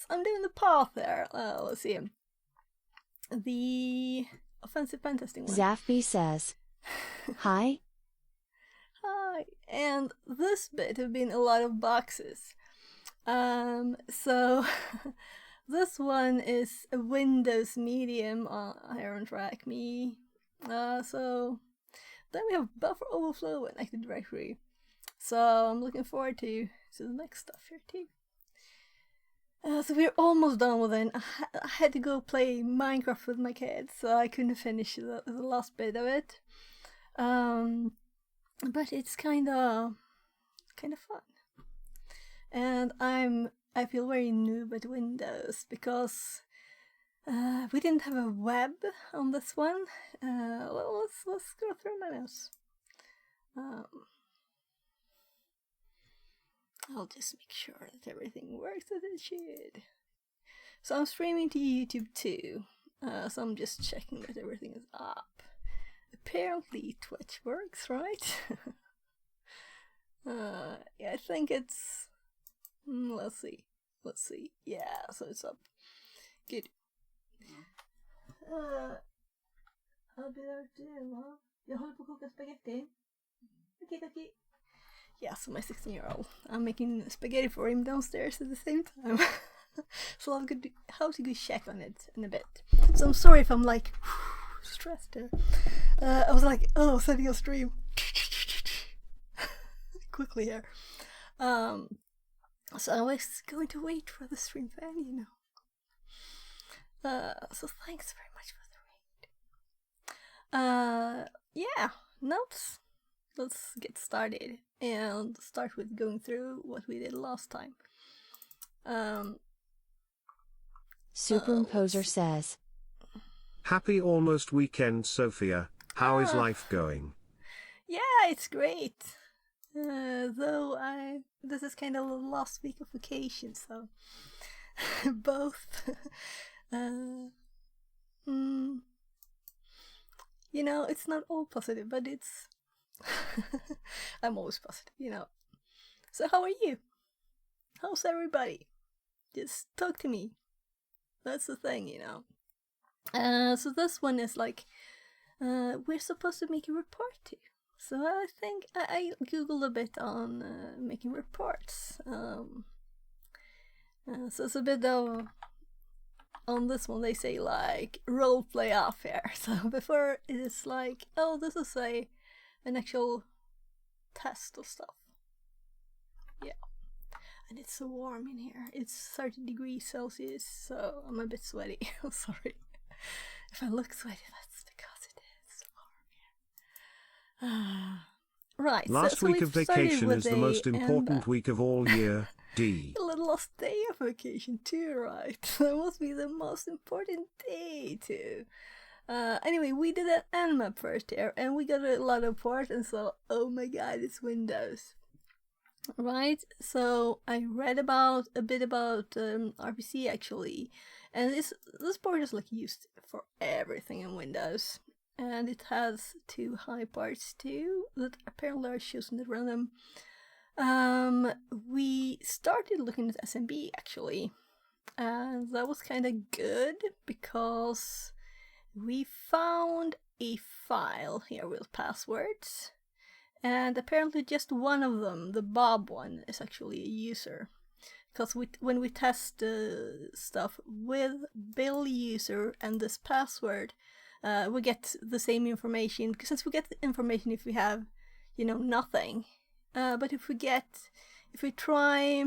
I'm doing the path there. Let's see. The offensive pen testing one. Zafby says, hi. Hi. And this bit have been a lot of boxes. So this one is a Windows medium here on TryHackMe. So then we have buffer overflow and Active Directory. So I'm looking forward to the next stuff here too. So we're almost done with it. I had to go play Minecraft with my kids, so I couldn't finish the last bit of it. But it's kind of fun. And I feel very noob at Windows because we didn't have a web on this one. Well, let's go through my notes. I'll just make sure that everything works as it should. So I'm streaming to YouTube too. So I'm just checking that everything is up. Apparently Twitch works, right? Yeah, I think it's... let's see. Yeah, so it's up. Good. I'll be there too, va? Jag håller på att koka spaghetti. Okej. Yeah, so my 16-year-old. I'm making spaghetti for him downstairs at the same time. So I'll have to go check on it in a bit. So I'm sorry if I'm like stressed here. I was like, setting a stream quickly here. So I was going to wait for the stream fan, you know. So thanks very much for the raid. Yeah, notes. Let's get started and start with going through what we did last time. Superimposer says, Happy almost weekend, Sophia. How is life going? Yeah, it's great. Though this is kind of the last week of vacation, so both. You know, it's not all positive, but it's. I'm always positive, you know. So how are you? How's everybody? Just talk to me. That's the thing, you know. So this one is like we're supposed to make a report to. So I think I googled a bit on making reports. So it's a bit of on this one they say like role play off here. So before it is like, oh, this is an actual test of stuff. Yeah. And it's so warm in here. It's 30 degrees Celsius, so I'm a bit sweaty. I'm sorry. If I look sweaty, that's because it is warm here. Right. Last so week of vacation is the most important week of all year, D. The last day of vacation too, right? That must be the most important day too. Anyway, we did an Nmap first here, and we got a lot of parts, and so, oh my god, it's Windows. Right, so I read a bit about RPC actually, and this board is like used for everything in Windows, and it has 2 high parts too that apparently are chosen at random. We started looking at SMB actually, and that was kind of good because we found a file here with passwords. And apparently just one of them, the Bob one, is actually a user. Because when we test stuff with Bill user and this password, we get the same information. Since we get the information if we have, you know, nothing. But if we try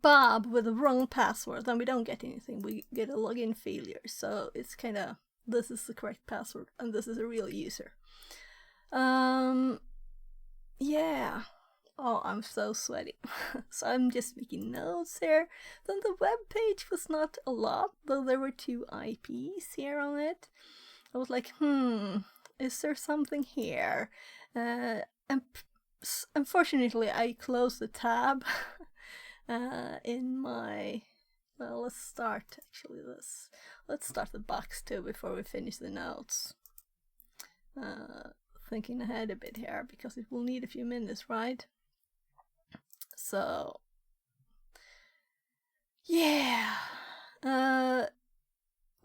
Bob with the wrong password, then we don't get anything. We get a login failure. So it's kind of, this is the correct password and this is a real user. Yeah. Oh, I'm so sweaty. So I'm just making notes here. Then the web page was not a lot, though there were 2 IPs here on it. I was like, is there something here? And unfortunately, I closed the tab in my... Well, let's start the box too before we finish the notes. Thinking ahead a bit here because it will need a few minutes, right? So yeah,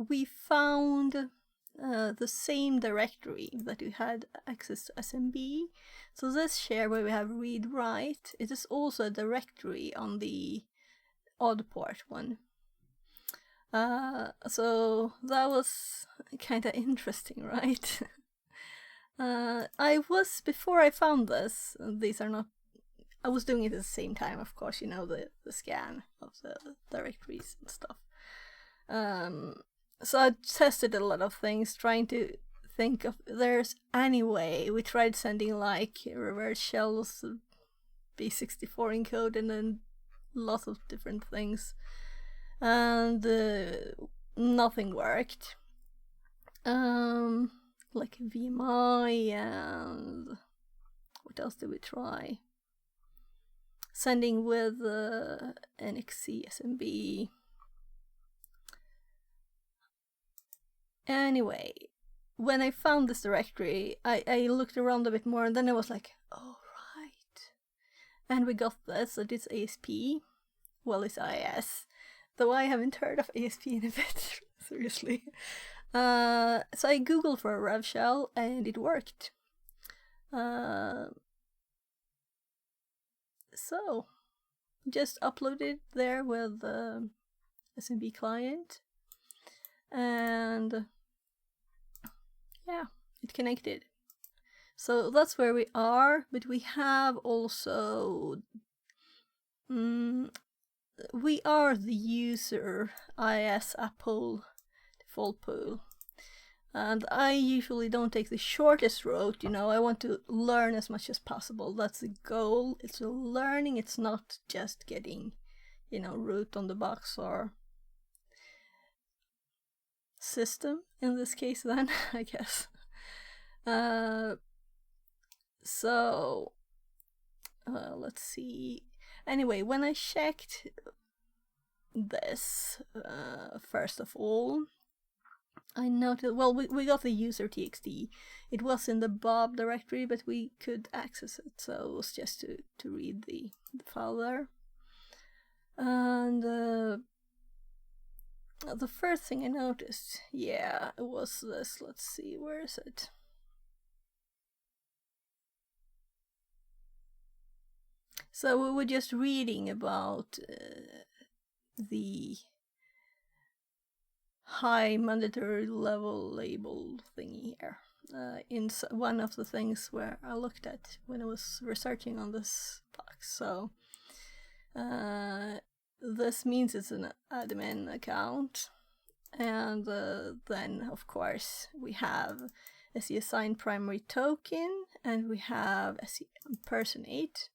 we found the same directory that we had access to SMB. So this share where we have read write, it is also a directory on the odd port one. So that was kind of interesting, right? Before I found this, these are not, I was doing it at the same time, of course, the scan of the directories and stuff. So I tested a lot of things, trying to think if there's any way. We tried sending like reverse shells, B64 encode, and then lots of different things. And nothing worked. Like VMI, and what else did we try? Sending with NXC SMB. Anyway, when I found this directory, I looked around a bit more, and then I was like, oh right. And we got this, so it's ASP. Well, it's IS. Though I haven't heard of ASP in a bit, seriously. So I googled for a rev shell, and it worked. So just uploaded there with the SMB client, and yeah, it connected. So that's where we are, but we have also we are the user IS app pool default pool, and I usually don't take the shortest route. I want to learn as much as possible. That's the goal. It's learning. It's not just getting root on the box or system in this case then, I guess. So let's see. Anyway, when I checked this, first of all, I noted, well, we got the user txt. It was in the Bob directory, but we could access it, so it was just to read the file there. And the first thing I noticed, yeah, it was this. Let's see, where is it? So we were just reading about the high mandatory level label thingy here. In one of the things where I looked at when I was researching on this box. So this means it's an admin account, and then of course we have SE assign primary token, and we have SE impersonate.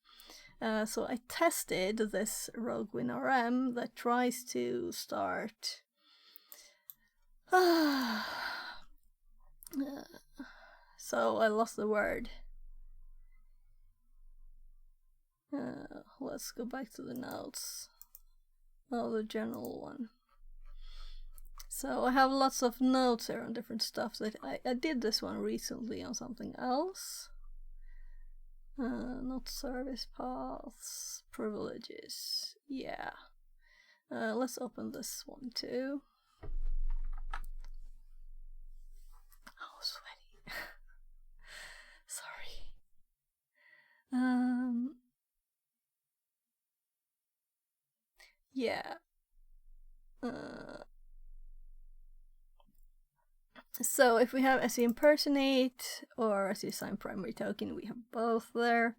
So I tested this rogue WinRM that tries to start so I lost the word. Let's go back to the notes. Oh, the general one. So I have lots of notes here on different stuff that I did this one recently on something else. Not service paths, privileges. Yeah. Let's open this one too. Oh, sweaty. Sorry. Yeah. So if we have SE impersonate or SE assign primary token, we have both there.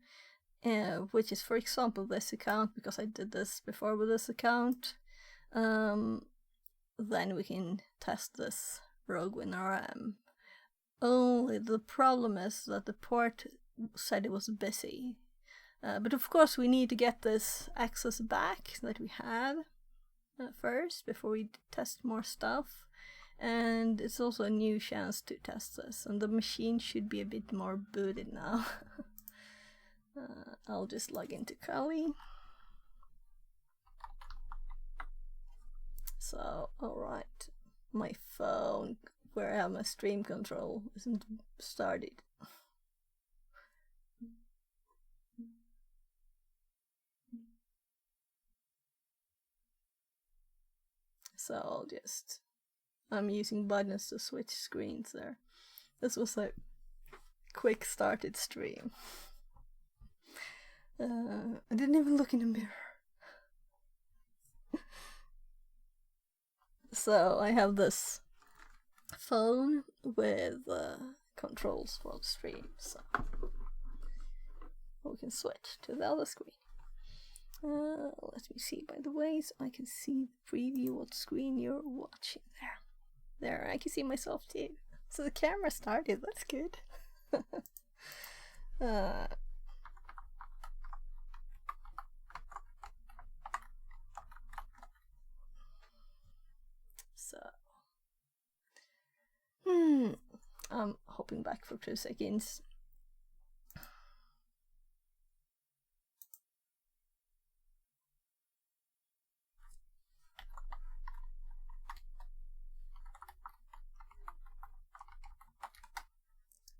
Which is, for example, this account, because I did this before with this account. Then we can test this rogue WinRM. Only the problem is that the port said it was busy. But of course we need to get this access back that we had first before we test more stuff. And it's also a new chance to test this, and the machine should be a bit more booted now. I'll just log into Kali. So, alright, my phone, where I have my stream control, isn't started. So I'll just I'm using buttons to switch screens there. This was a quick started stream. I didn't even look in the mirror. So I have this phone with controls for the stream, so we can switch to the other screen. Let me see, by the way, so I can see the preview what screen you're watching there. There, I can see myself too. So the camera started, that's good. So, I'm hopping back for 2 seconds.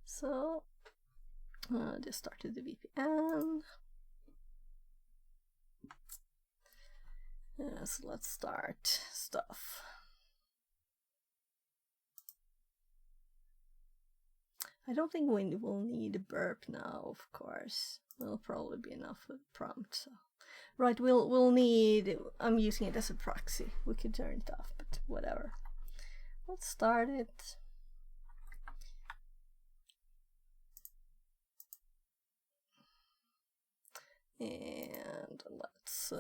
So, just started the VPN. So let's start stuff. I don't think we will need a burp now, of course. It'll probably be enough with prompt. So. Right, we'll need. I'm using it as a proxy. We could turn it off, but whatever. Let's start it. And let's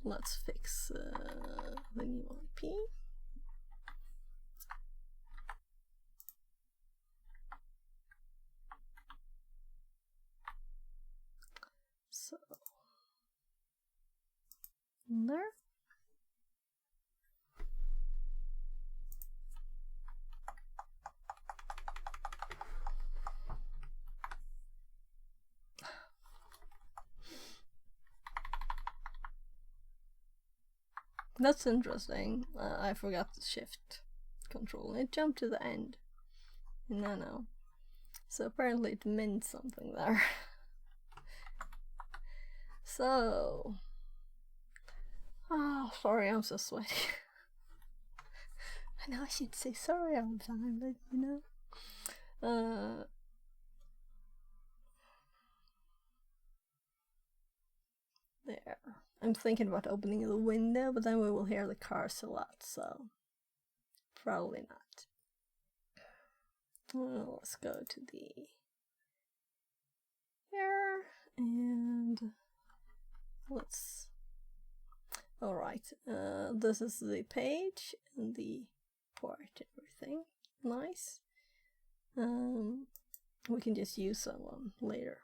let's fix the new IP. So there. That's interesting. I forgot the shift control. It jumped to the end. No. So apparently it meant something there. So. Oh, sorry, I'm so sweaty. I know I should say sorry all the time, but you know. There. I'm thinking about opening the window, but then we will hear the cars a lot, so probably not. Well, let's go to the here and let's. All right, this is the page and the port, everything nice. We can just use someone later.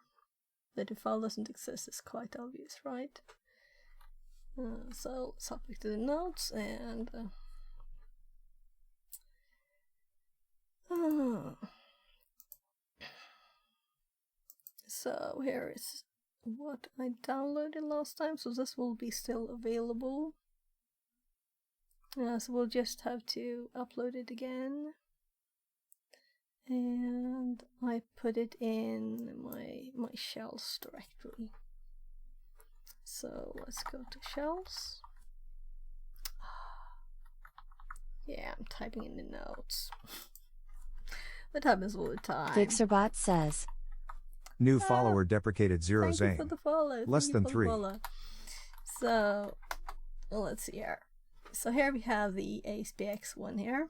That the file doesn't exist is quite obvious, right? So let's hop back to the notes and so here is what I downloaded last time, so this will be still available. So we'll just have to upload it again. And I put it in my shells directory. So let's go to shells. Yeah, I'm typing in the notes. That happens all the time. Fixerbot says. New follower deprecated 0 Thank Zane. you for the follow. Less than 3. So, let's see here. So here we have the ASPX one here.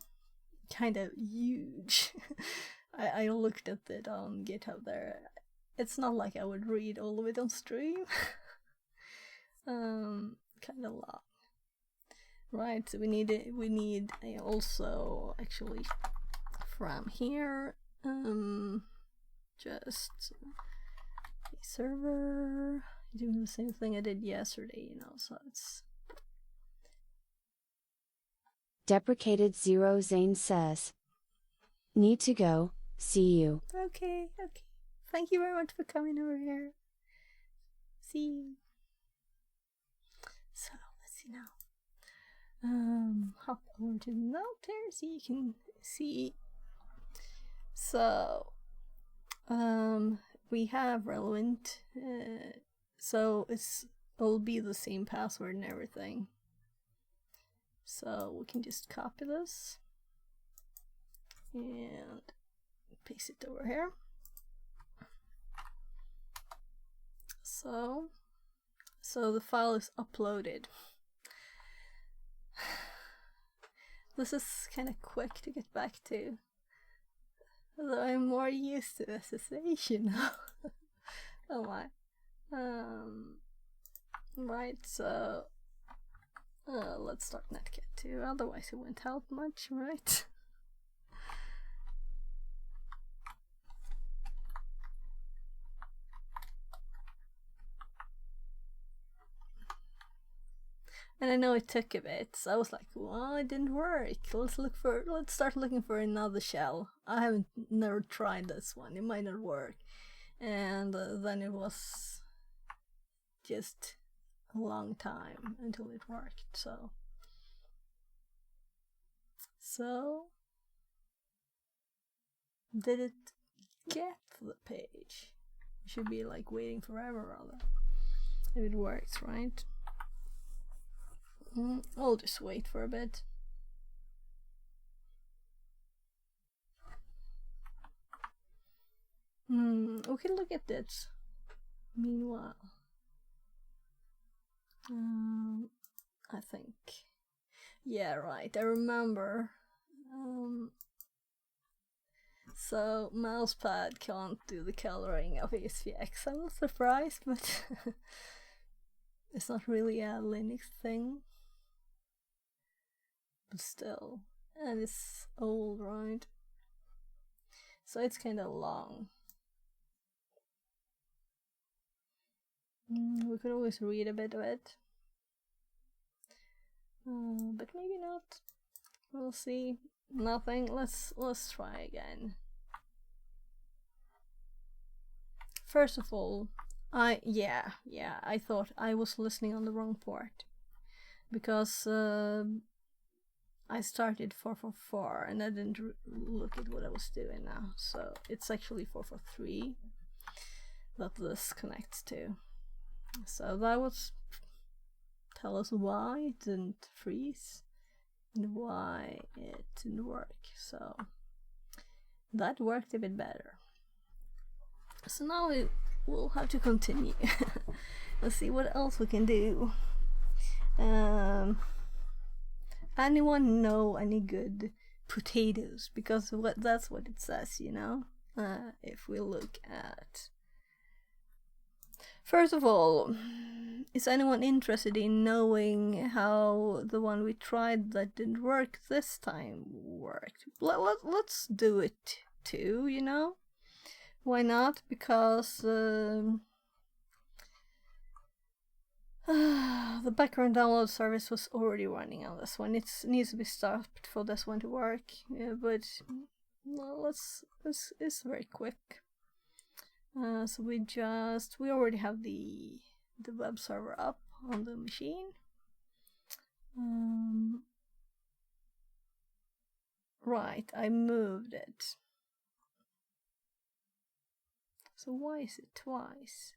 Kind of huge. I looked at it on GitHub there. It's not like I would read all of it on stream. Kind of long. Right, so we need also actually from here just a server doing the same thing I did yesterday, you know, so it's Deprecated 0 Zane says. Need to go, see you. okay. Thank you very much for coming over here. See you. So let's see now. Hop over to the note here so you can see So we have relevant, so it'll be the same password and everything. So we can just copy this and paste it over here. So the file is uploaded. This is kind of quick to get back to, although I'm more used to SSH, you know. Oh my. Right, so let's start netcat too, otherwise it won't help much, right? And I know it took a bit, so I was like, well, it didn't work. Let's start looking for another shell. I haven't never tried this one. It might not work. And then it was just a long time until it worked. So did it get the page? It should be like waiting forever rather. If it works, right? I'll just wait for a bit. We can look at this. Meanwhile, I think, yeah, right. I remember. So mousepad can't do the coloring of ESVX. I'm not surprised, but it's not really a Linux thing. But still, and it's old, right? So it's kind of long. We could always read a bit of it, but maybe not. We'll see. Nothing. Let's try again. First of all, I thought I was listening on the wrong port, because I started 444 and I didn't look at what I was doing now. So it's actually 443 that this connects to. So that would tell us why it didn't freeze and why it didn't work. So that worked a bit better. So now we'll have to continue. Let's see what else we can do. Anyone know any good potatoes? Because that's what it says, you know. If we look at, first of all, is anyone interested in knowing how the one we tried that didn't work this time worked? Let's do it too, you know. Why not? Because the background download service was already running on this one. It needs to be stopped for this one to work. Yeah, but well, it's very quick. So we already have the web server up on the machine. Right, I moved it. So why is it twice?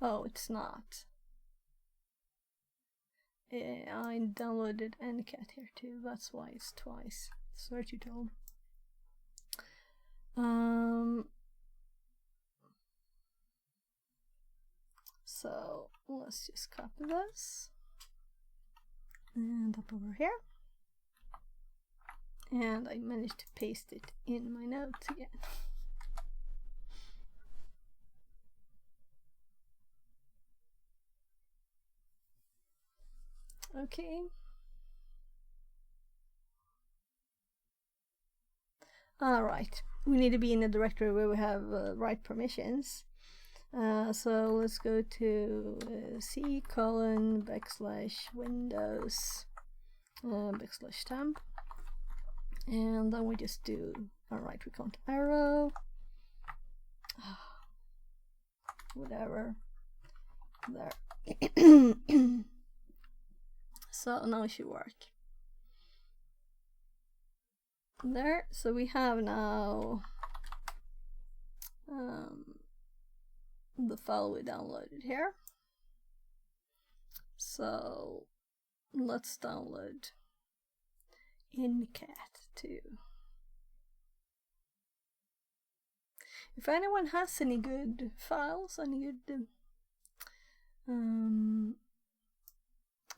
Oh, it's not. I downloaded NCAT here too, that's why it's twice. Sorry to tell. So let's just copy this and up over here. And I managed to paste it in my notes again. Okay. Alright, we need to be in a directory where we have right permissions. So let's go to c:\windows \temp, and then we just do a right recount arrow, whatever, there. So now it should work. There, so we have now the file we downloaded here. So let's download InCat too. If anyone has any good files, any good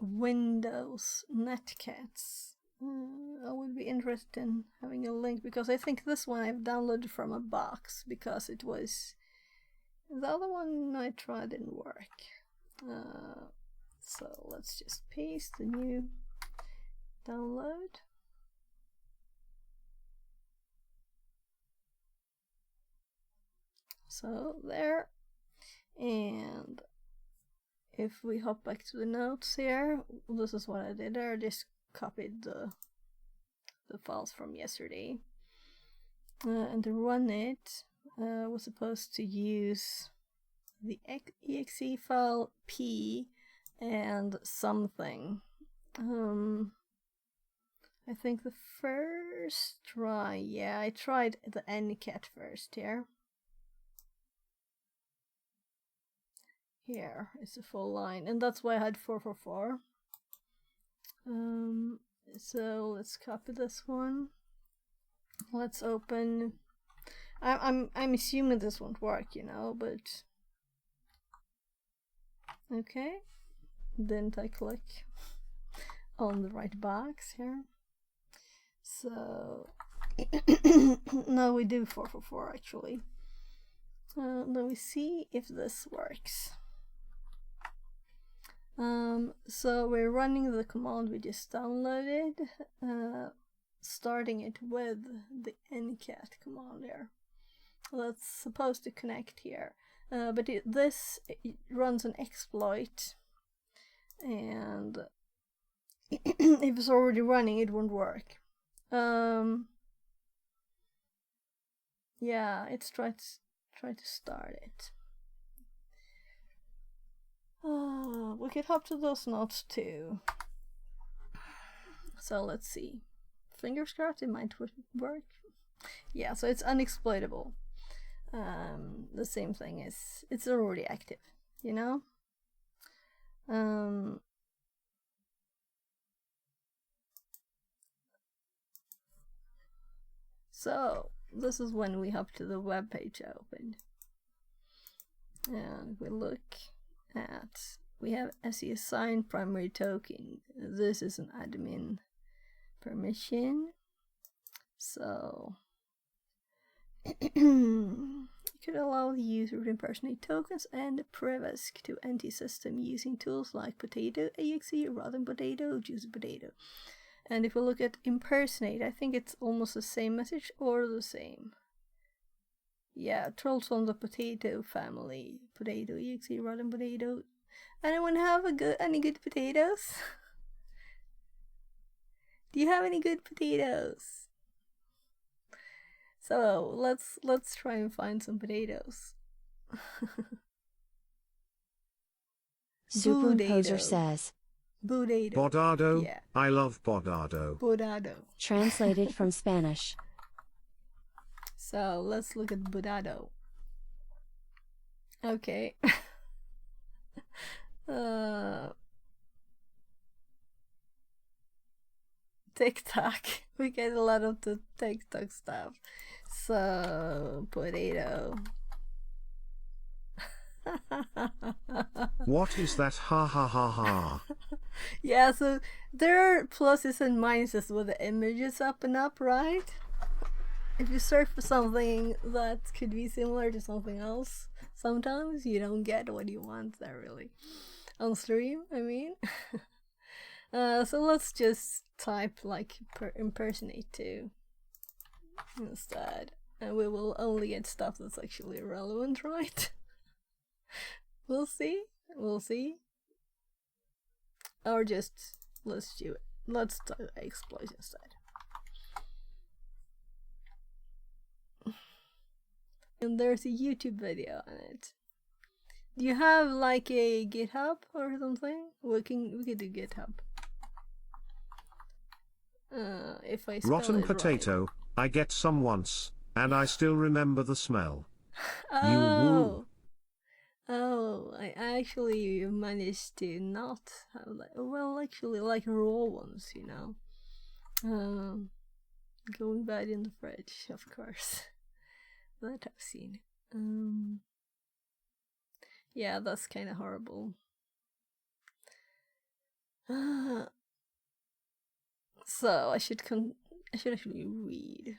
Windows netcats, I would be interested in having a link, because I think this one I've downloaded from a box, because it was the other one I tried didn't work. So let's just paste the new download. So there, and if we hop back to the notes here, this is what I did there. I just copied the files from yesterday, and to run it, was supposed to use the exe file p and something. I think the first try, yeah, I tried the NCAT first here. Here is the full line, and that's why I had 444. So let's copy this one. Let's open. I'm assuming this won't work, you know, but okay. Didn't I click on the right box here? So no, we do 444 actually. Let me see if this works. So we're running the command we just downloaded, starting it with the NCAT command there. That's supposed to connect here, but this runs an exploit, and if it's already running, it won't work. Yeah, it's try to start it. We could hop to those notes too. So let's see. Fingers crossed it might work. Yeah, so it's unexploitable. The same thing is, it's already active, you know? So this is when we hop to the web page I opened. And we look at, we have SE assigned primary token. This is an admin permission. So you could allow the user to impersonate tokens and previsk to anti-system using tools like potato, exe, rotten potato, juicy potato. And if we look at impersonate, I think it's almost the same message or the same. Yeah, trolls from the potato family. Potato, exe, rotten potato. Anyone have any good potatoes? Do you have any good potatoes? So let's try and find some potatoes. Superimposer says. Bodado. Bodado? Yeah. I love Bodado. Bodado. Translated from Spanish. So let's look at Bodado. Okay. TikTok. We get a lot of the TikTok stuff. So, potato. What is that? Ha ha ha ha. Yeah, so there are pluses and minuses with the images up and up, right? If you search for something that could be similar to something else, sometimes you don't get what you want there, really. On stream, I mean. So let's just type like impersonate to instead, and we will only get stuff that's actually relevant, right? We'll see. Or just let's do it. Let's exploit instead. And there's a YouTube video on it. Do you have like a GitHub or something? We could do GitHub. If I spell Rotten it potato, I get some once, and I still remember the smell. right. You woo. Oh, I actually managed to not have actually like raw ones, you know. Going bad in the fridge, of course. That I've seen. Yeah, that's kind of horrible. So I should actually read.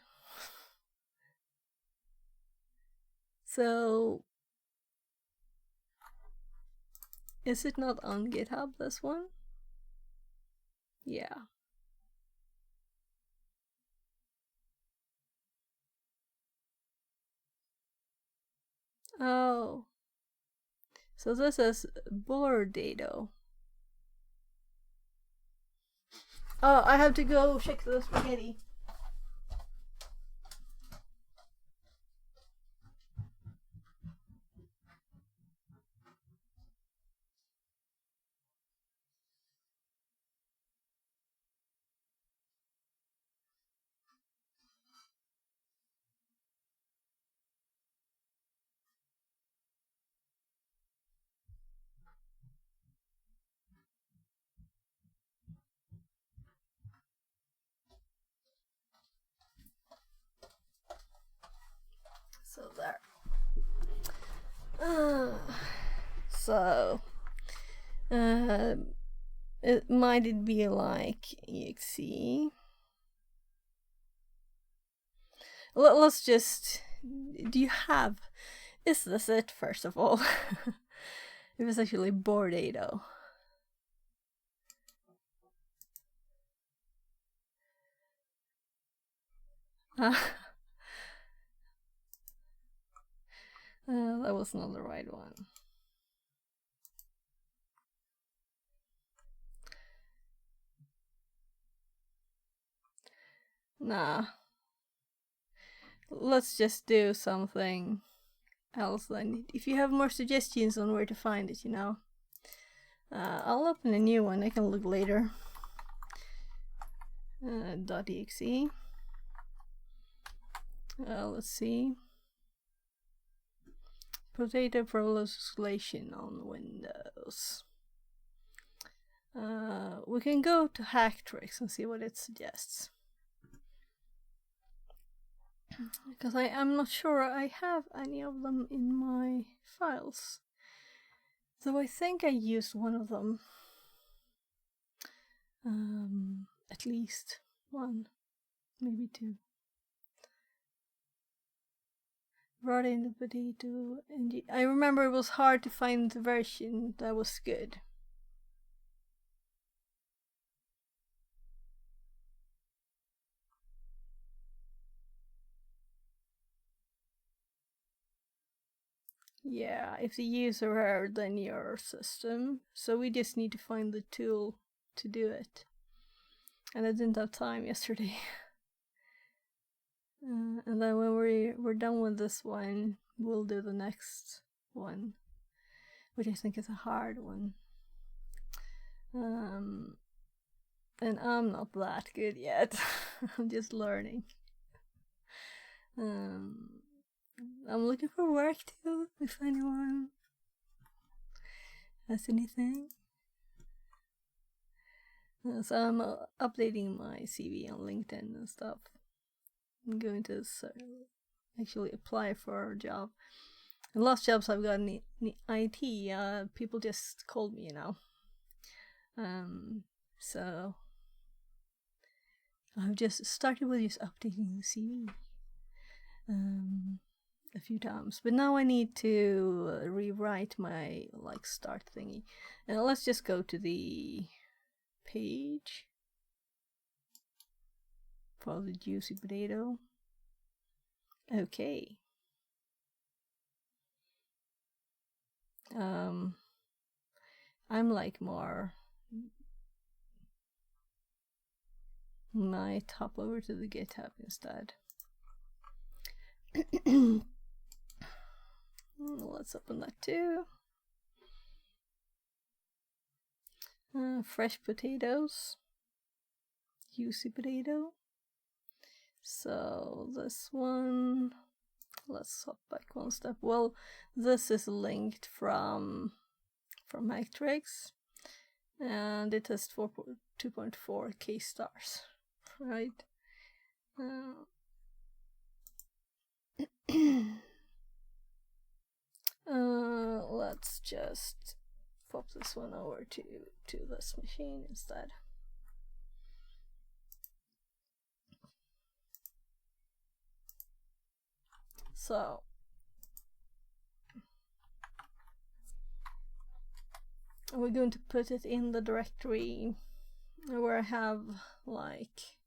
So is it not on GitHub, this one? Yeah. Oh. So this is Bordado. Oh, I have to go check the spaghetti. So there. So it might be like exe. Let's just. Do you have? Is this it? First of all, it was actually Bordado. That was not the right one. Nah. Let's just do something else then. If you have more suggestions on where to find it, you know. I'll open a new one. I can look later. .exe. Let's see. Potato proliferation on Windows. We can go to hack tricks and see what it suggests. Because I'm not sure I have any of them in my files. So I think I used one of them. At least one, maybe two. Brought in the potato, and I remember it was hard to find the version that was good. Yeah, if the user error, then your system. So we just need to find the tool to do it. And I didn't have time yesterday. And then when we're done with this one, we'll do the next one, which I think is a hard one. And I'm not that good yet. I'm just learning. I'm looking for work too, if anyone has anything. So I'm updating my CV on LinkedIn and stuff. I'm going to actually apply for a job. And last jobs I've got in IT, people just called me, you know. So I've just started with just updating the CV a few times, but now I need to rewrite my start thingy. And let's just go to the page for the juicy potato. Okay. I'm like more. Might hop over to the GitHub instead. Let's open that too. Fresh potatoes. juicy potato. So this one, let's hop back one step. Well, this is linked from Hactrix, and it has 2.4k stars, right? Let's just pop this one over to this machine instead. So we're going to put it in the directory where I have, like,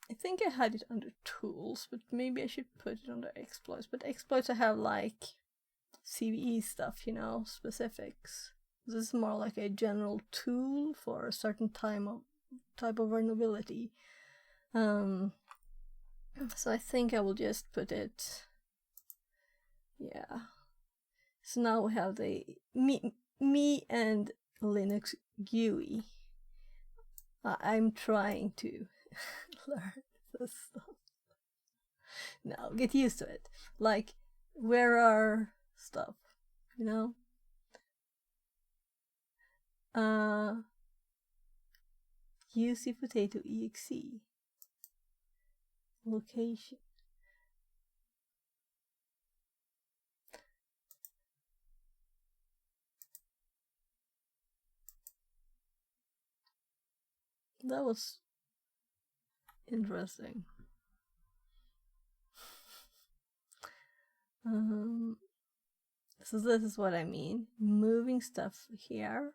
I think I had it under tools, but maybe I should put it under exploits. But exploits I have like CVE stuff, you know, specifics. This is more like a general tool for a certain type of vulnerability. So I think I will just put it, yeah. So now we have the me and Linux GUI. I'm trying to learn this stuff. No, get used to it. Like, where are stuff, you know? UC potato exe. Location. That was interesting. So this is what I mean. Moving stuff here.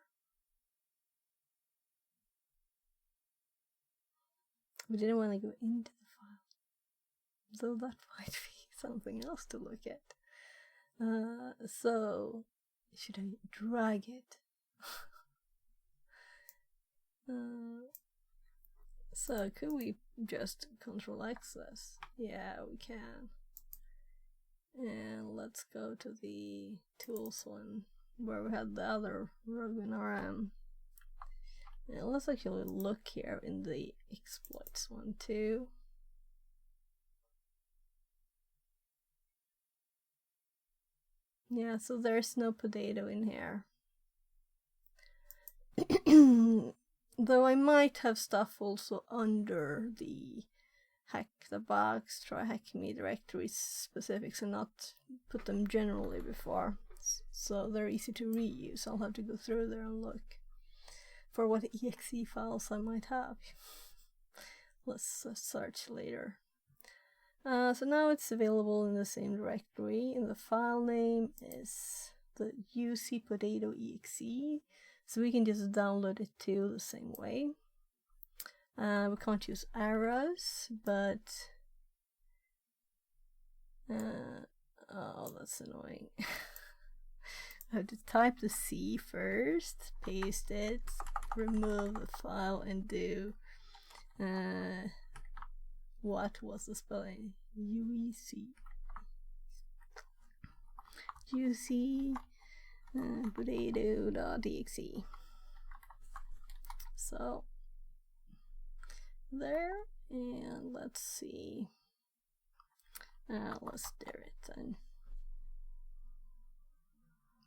We didn't want to go into the file. So that might be something else to look at. So, should I drag it? So could we just Control X this? Yeah, we can. And let's go to the tools one where we had the other Rogan RM. And let's actually look here in the exploits one too. Yeah, so there's no potato in here. Though I might have stuff also under the hack the box, TryHackMe directory specifics and not put them generally before. So they're easy to reuse. I'll have to go through there and look for what exe files I might have. Let's search later. So now it's available in the same directory, and the file name is the UC potato exe. So we can just download it too the same way. We can't use arrows, but oh, that's annoying. I have to type the C first, paste it, remove the file, and do what was the spelling? UEC. Juicy potato.exe. So there, and let's see. Let's do it then.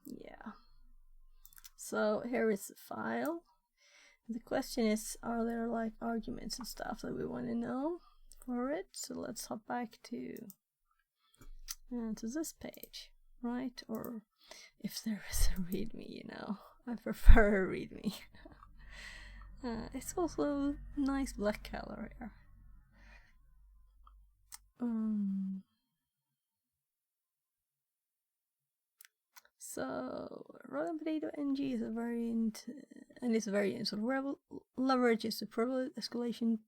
Yeah. So here is the file. The question is, are there like arguments and stuff that we want to know for it? So let's hop back to this page, right? Or if there is a readme, you know, I prefer a readme. It's also nice black color here. So Rotten Potato NG is a variant, and this variant sort of leverages the privilege escalation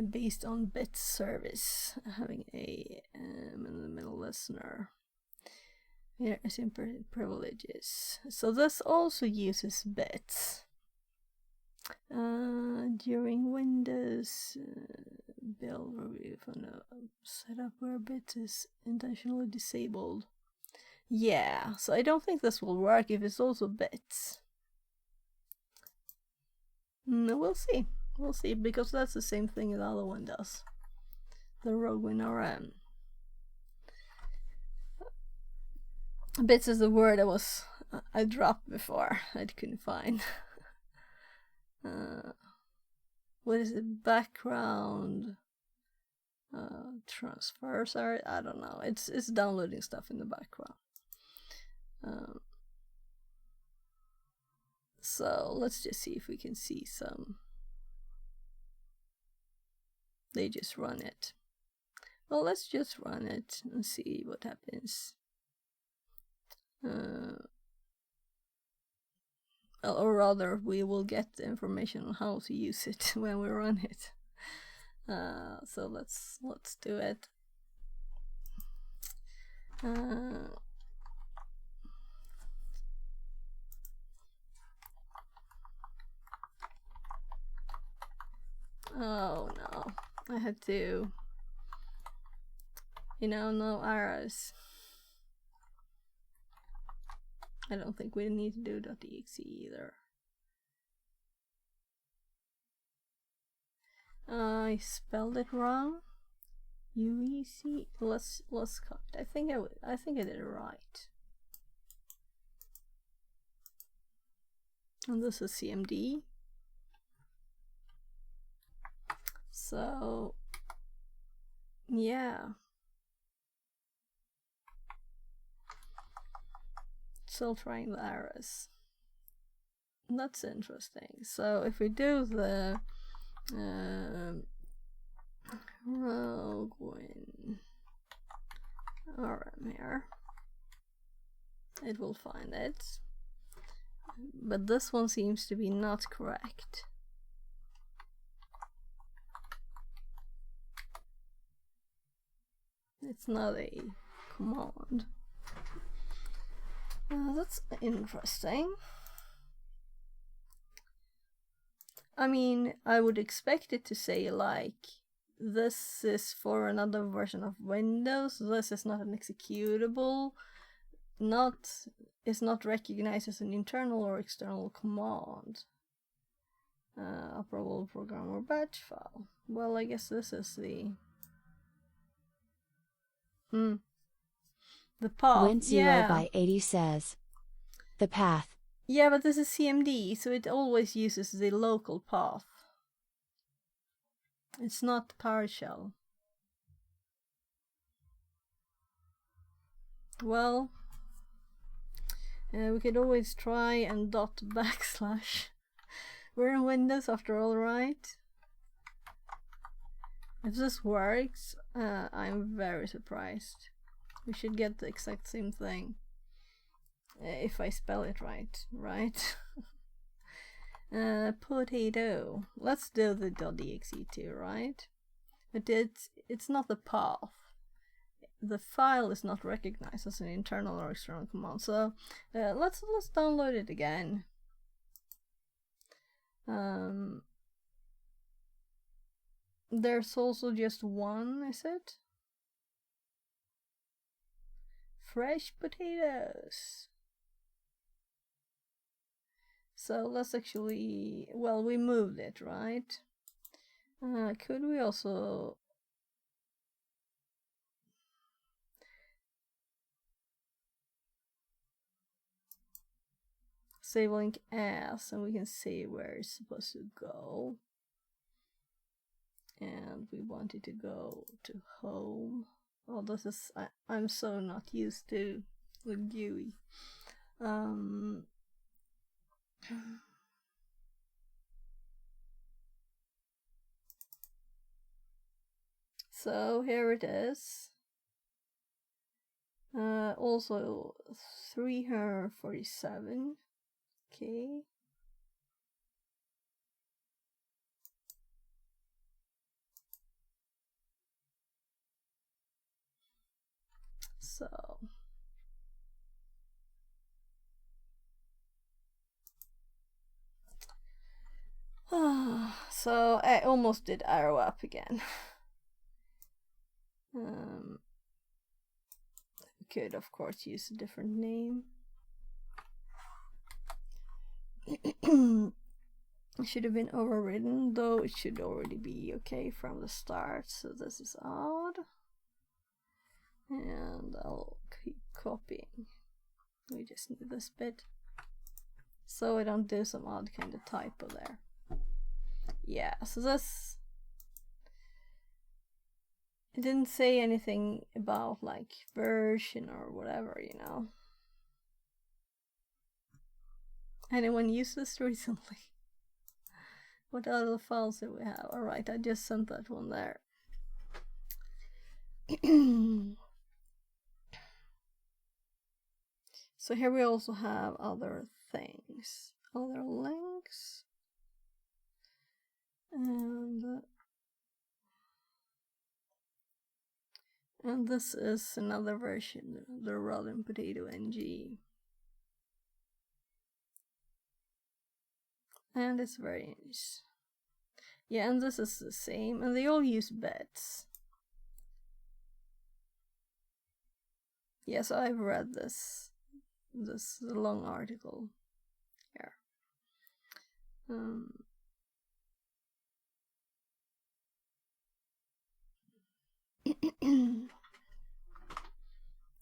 based on bit service, having a in the middle listener. Here is important privileges. So this also uses bits. During Windows build review for a setup where bits is intentionally disabled. Yeah, so I don't think this will work if it's also bits. We'll see. We'll see, because that's the same thing the other one does. The Rogue WinRM. Bits is the word I dropped before. I couldn't find. What is it? Background transfers are, I don't know. It's downloading stuff in the background. So let's just see if we can see some. They just run it. Well, let's just run it and see what happens. Or rather, we will get the information on how to use it when we run it. So let's do it. Oh no, I had to, no arrows. I don't think we need to do .exe either. I spelled it wrong. UEC. Let's cut. I think I did it right. And this is CMD. So yeah. Still trying the arrows. That's interesting. So if we do the Rogue WinRM here, it will find it. But this one seems to be not correct. It's not a command. That's interesting. I mean, I would expect it to say like, this is for another version of Windows, this is not an executable, is not recognized as an internal or external command. Operable program or batch file. Well, I guess this is the path. Win0 by 80 says the path. Yeah, but this is CMD, so it always uses the local path. It's not PowerShell. Well, we could always try and /. We're in Windows after all, right? If this works, I'm very surprised. We should get the exact same thing. If I spell it right? Potato. Let's do the .exe too, right? But it's not the path. The file is not recognized as an internal or external command. So let's download it again. There's also just one, is it? Fresh potatoes. So let's actually, well, we moved it, right? Could we also save link as, and we can see where it's supposed to go. And we want it to go to home. Oh, this is, I'm so not used to the GUI. So here it is. Also 347. Okay. So so I almost did arrow up again. Could of course use a different name. It should have been overridden, though it should already be okay from the start. So this is odd. And I'll keep copying. We just need this bit. So I don't do some odd kind of typo there. Yeah, so this... It didn't say anything about like version or whatever, you know. Anyone used this recently? What other files do we have? Alright, I just sent that one there. So here we also have other things, other links, and this is another version, the Rotten Potato NG. And it's very nice. Yeah, and this is the same, and they all use bets. Yes, I've read this long article here.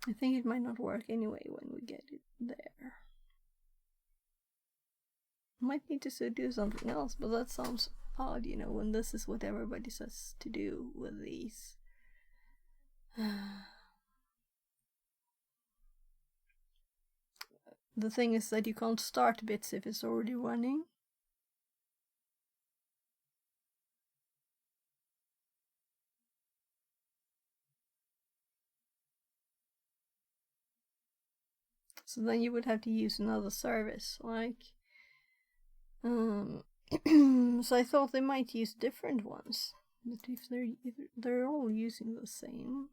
I think it might not work anyway when we get it there. Might need to do something else, but that sounds odd, you know, when this is what everybody says to do with these. The thing is that you can't start bits if it's already running. So then you would have to use another service, like so I thought they might use different ones, but if they're all using the same.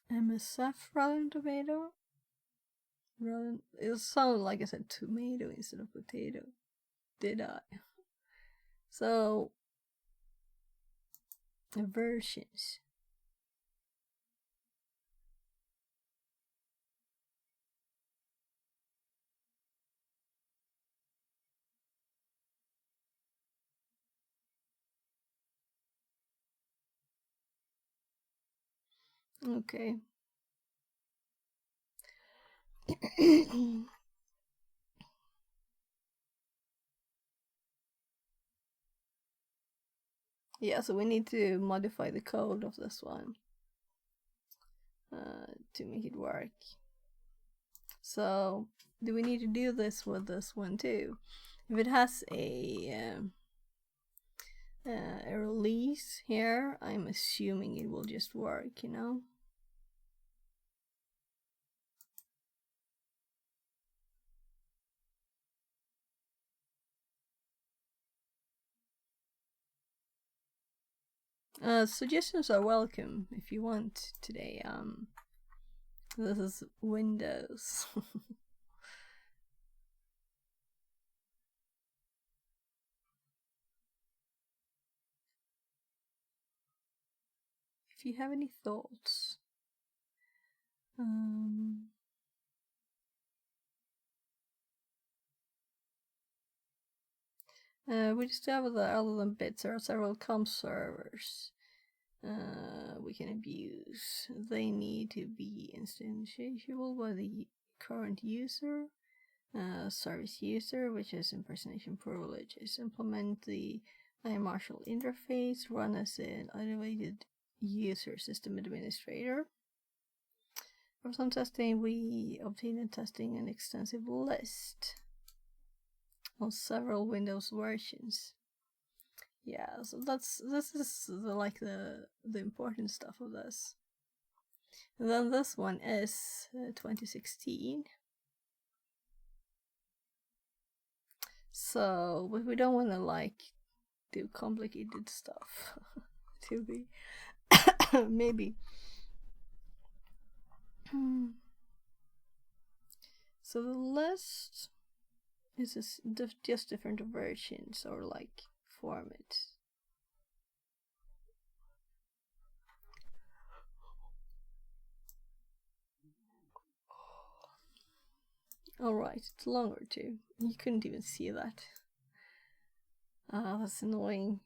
MSF rather than tomato. It sounded like I said tomato instead of potato. Did I? So versions. Okay. Yeah, so we need to modify the code of this one to make it work. So, do we need to do this with this one too? If it has a release here, I'm assuming it will just work, you know? Suggestions are welcome if you want today. This is Windows. If you have any thoughts. We discovered that other than bits, there are several comp servers we can abuse. They need to be instantiable by the current user, service user, which is impersonation privileges. Implement the iMarshal interface, run as an elevated user system administrator. For some testing, we obtained a testing an extensive list on several Windows versions. Yeah, so this is the important stuff of this. And then this one is 2016. So, but we don't want to like do complicated stuff to be maybe. So the list is just different versions or like formats. Alright, it's longer too. You couldn't even see that. That's annoying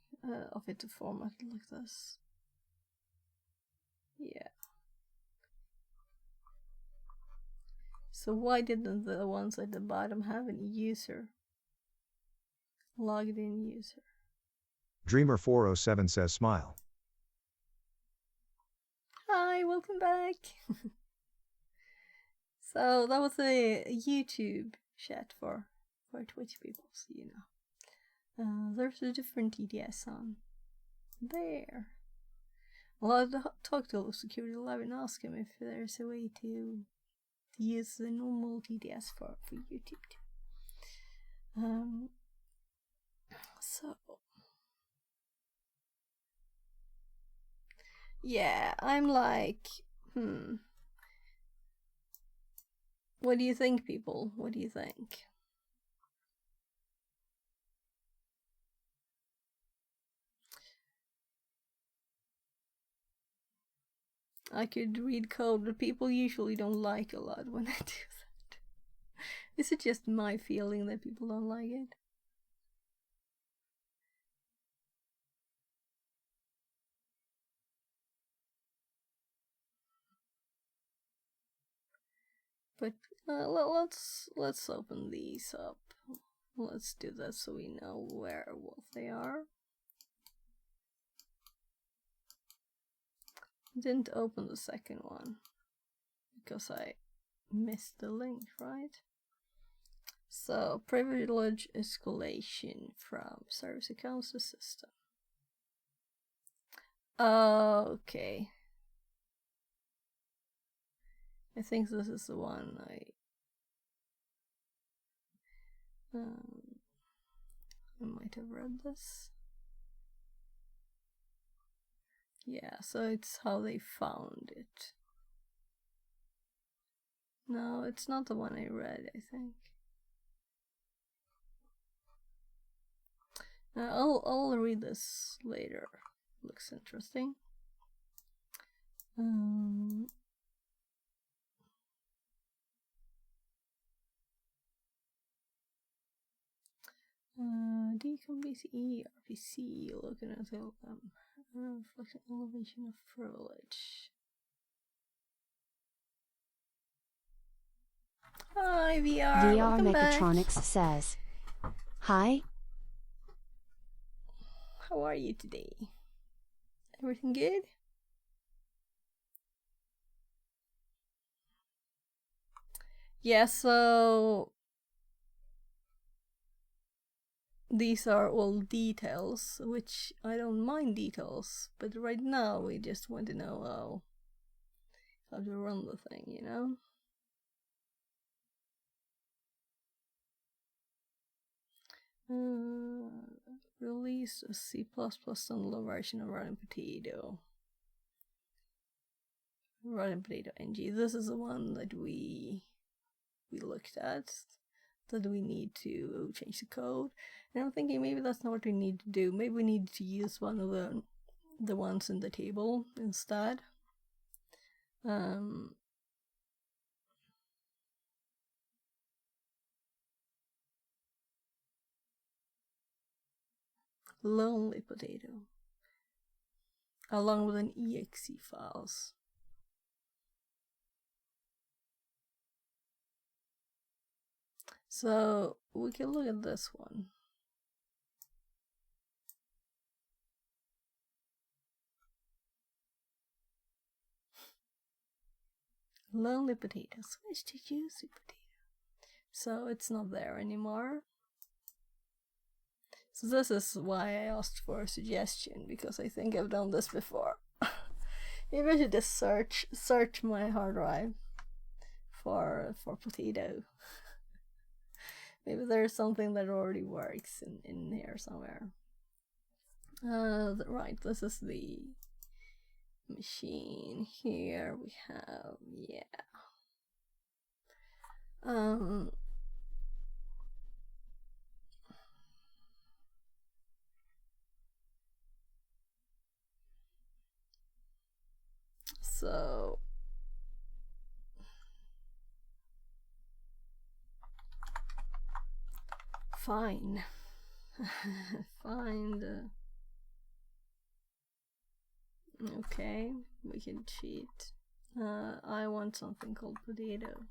of it to format it like this. Yeah. So why didn't the ones at the bottom have any user? Logged in user. Dreamer407 says smile. Hi, welcome back. So that was a YouTube chat for Twitch people, so you know. There's a different TDS on there. Well, I'll talk to Security Lab and ask him if there's a way to use the normal TDS for YouTube too. So yeah, I'm like, what do you think, people? What do you think? I could read code, but people usually don't like a lot when I do that. Is it just my feeling that people don't like it? But let's open these up. Let's do that so we know what they are. Didn't open the second one because I missed the link, right? So privilege escalation from service accounts to system. Okay. I think this is the one I might have read this. Yeah, so it's how they found it. No, it's not the one I read, I think. I'll read this later. Looks interesting. Decompress RPC, looking at the reflection elevation of privilege. Hi, VR. VR back. Mechatronics says, hi. How are you today? Everything good? Yeah, so these are all details, which I don't mind details, but right now we just want to know how to run the thing, you know? Release a C++ standalone version of Rotten Potato. Rotten Potato NG. This is the one that we looked at, that we need to change the code. And I'm thinking maybe that's not what we need to do. Maybe we need to use one of the ones in the table instead. Lonely Potato, along with an exe files. So we can look at this one. Lonely Potato, switch to Juicy Potato. So it's not there anymore. So this is why I asked for a suggestion, because I think I've done this before. Maybe I should just search my hard drive for potato. Maybe there's something that already works in here somewhere. Right, this is the machine. Here we have, yeah. So fine. Find. Okay, we can cheat. I want something called potato.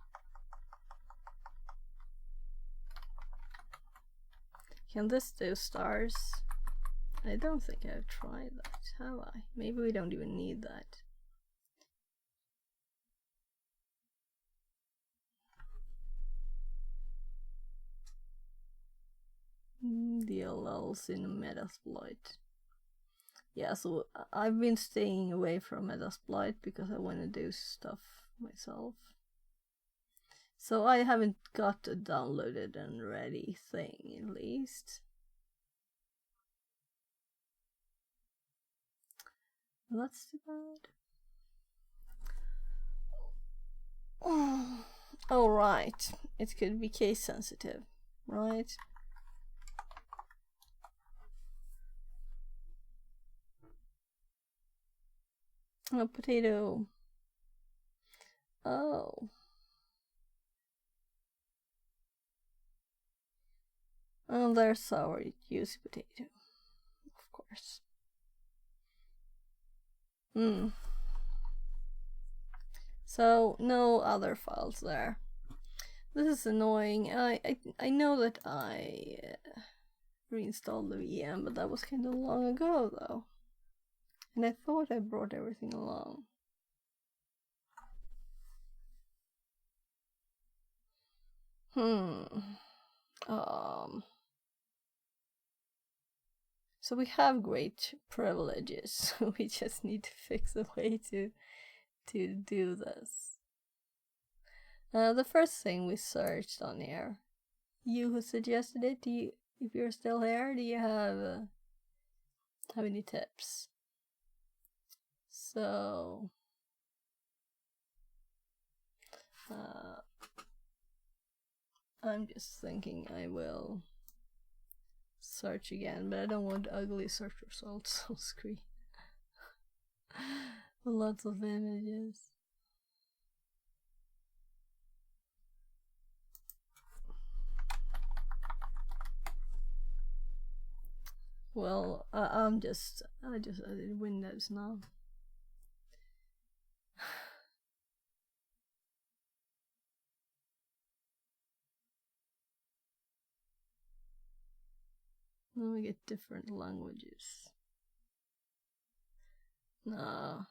Can this do stars? I don't think I've tried that, have I? Maybe we don't even need that. DLLs in Metasploit. Yeah, so I've been staying away from Metasploit because I want to do stuff myself. So I haven't got a downloaded and ready thing, at least. That's too bad. Oh, right. It could be case sensitive, right? Oh, potato. Oh. Oh, there's sour juicy potato. Of course. So, no other files there. This is annoying. I know that I reinstalled the VM, but that was kind of long ago, though. And I thought I brought everything along. So we have great privileges. We just need to fix a way to do this. The first thing we searched on here, you who suggested it, if you're still here, do you have any tips? So I'm just thinking I will search again, but I don't want ugly search results on screen. Lots of images. Well, I just added Windows now. Then we get different languages. No.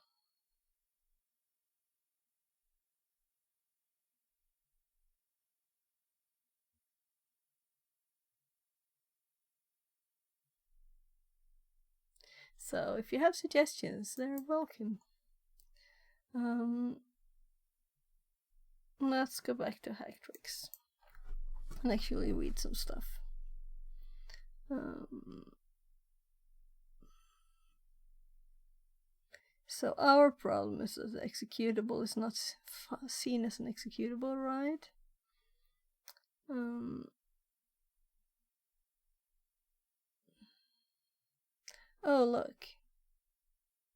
So if you have suggestions, they're welcome. Let's go back to hack tricks and actually read some stuff. So our problem is that the executable is not seen as an executable, right? Oh, look.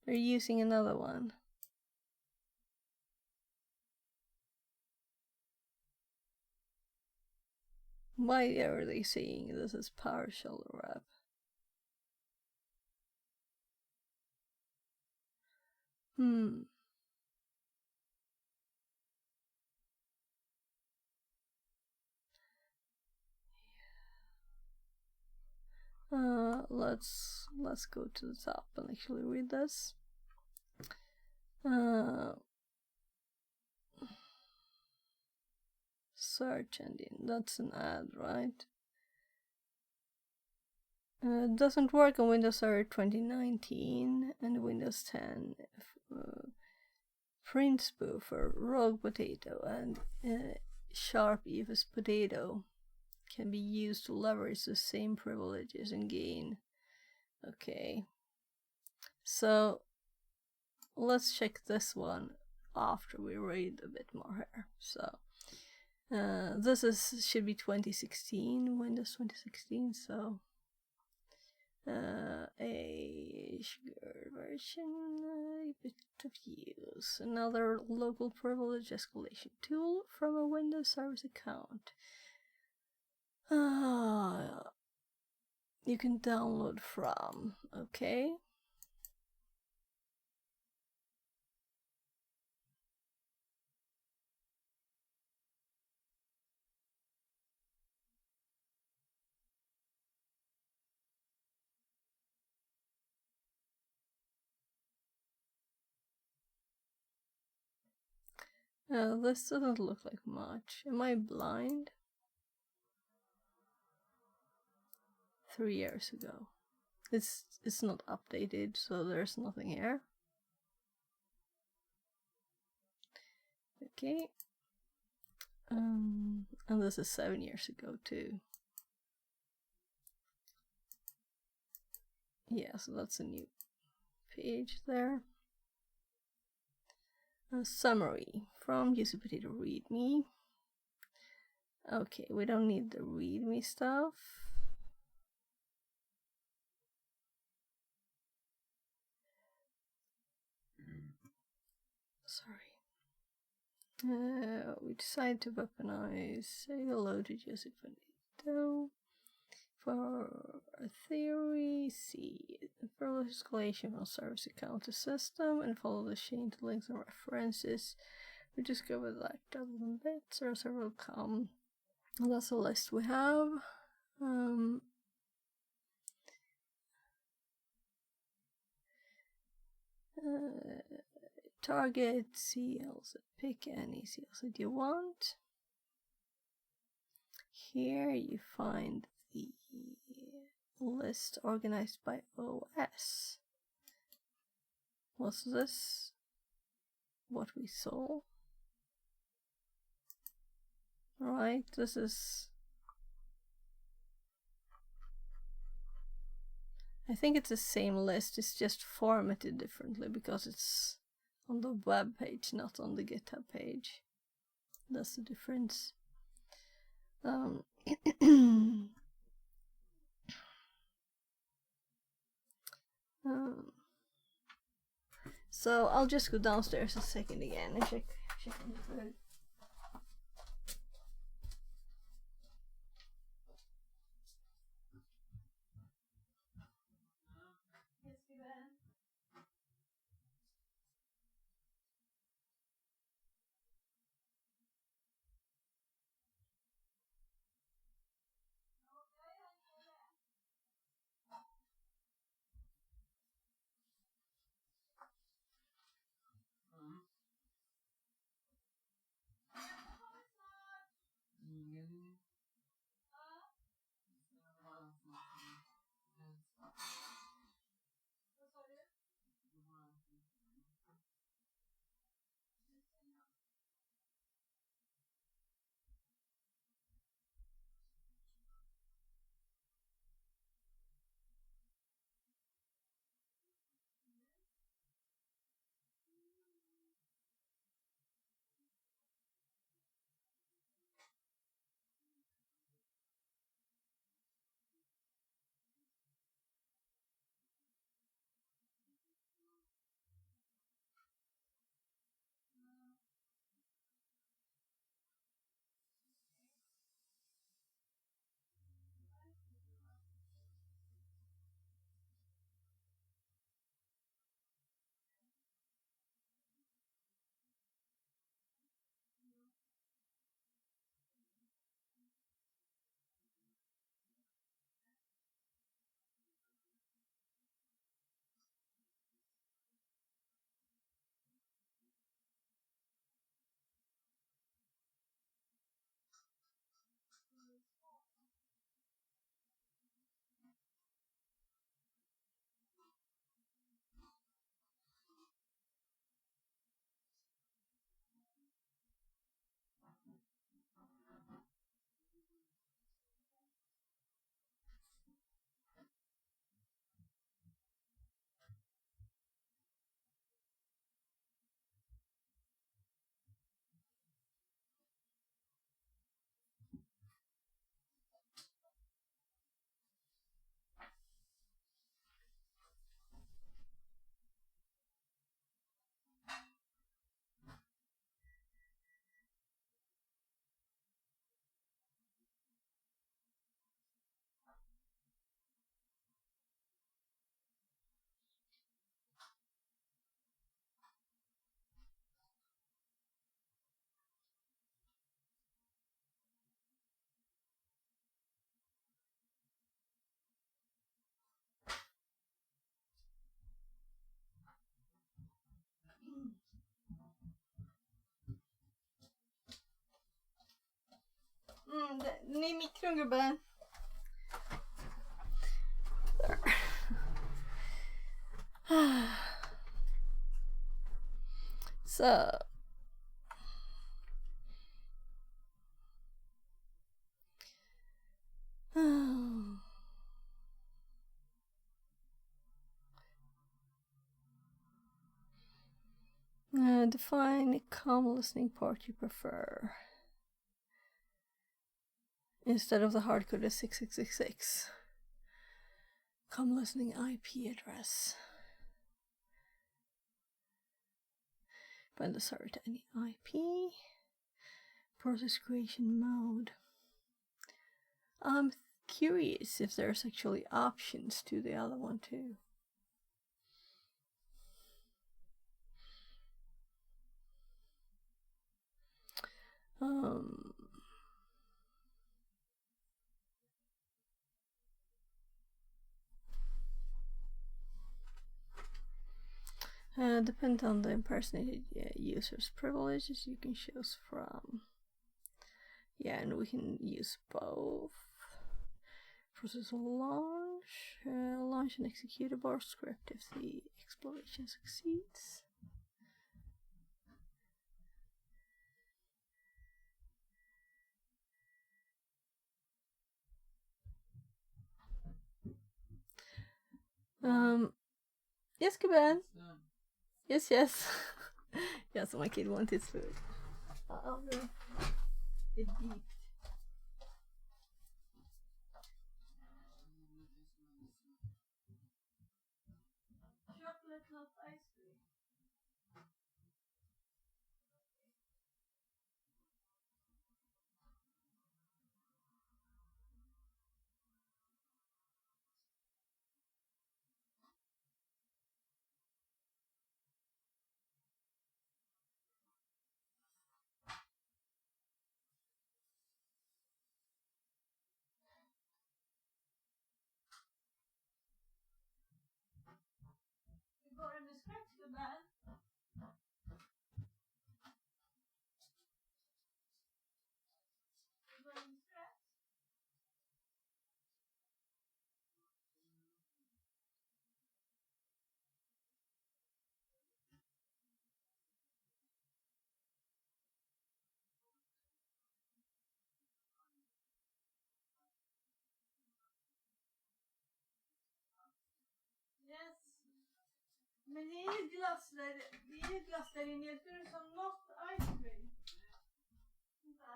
They're using another one. Why are they saying this is PowerShell wrap? Let's go to the top and actually read this. Search engine, that's an ad, right? Doesn't work on Windows Server 2019 and Windows 10. Print spoofer, rogue potato, and sharp EFS potato can be used to leverage the same privileges and gain. Okay, so let's check this one after we read a bit more here. So this should be 2016, Windows 2016. So a sugar version, a bit of use. Another local privilege escalation tool from a Windows service account. You can download from, okay. This doesn't look like much. Am I blind? 3 years ago. It's not updated, so there's nothing here. Okay. And this is 7 years ago too. Yeah, so that's a new page there. A summary from user potato readme. Okay, we don't need the readme stuff. Sorry. We decided to weaponize. Say hello to user potato. For a theory, see further escalation from service account to system and follow the chain to links and references. We discovered that other than bits or several come. And that's the list we have. Target CLs, pick any CLs that you want. Here you find the list organized by OS. Was this what we saw? Alright, this is... I think it's the same list, it's just formatted differently because it's on the web page, not on the GitHub page. That's the difference. So I'll just go downstairs a second again and check on the food. i mikron, gubben. Där. Så. Define a calm listening part you prefer. Instead of the hard-coded 6666. Calm listening IP address. Bind the server to any IP. Process creation mode. I'm curious if there's actually options to the other one too. Depend on the impersonated user's privileges you can choose from. Yeah, and we can use both. Process launch, launch an executable script if the exploration succeeds. Yes, Kuban. Yes, yes. Yeah, so my kid wants his food. It beeped. Chocolate, not ice cream. You got him a scratch, good man. You got him a scratch. Yes. Men det är ju glass där inne. Jag tror det är som not ice cream. Vänta.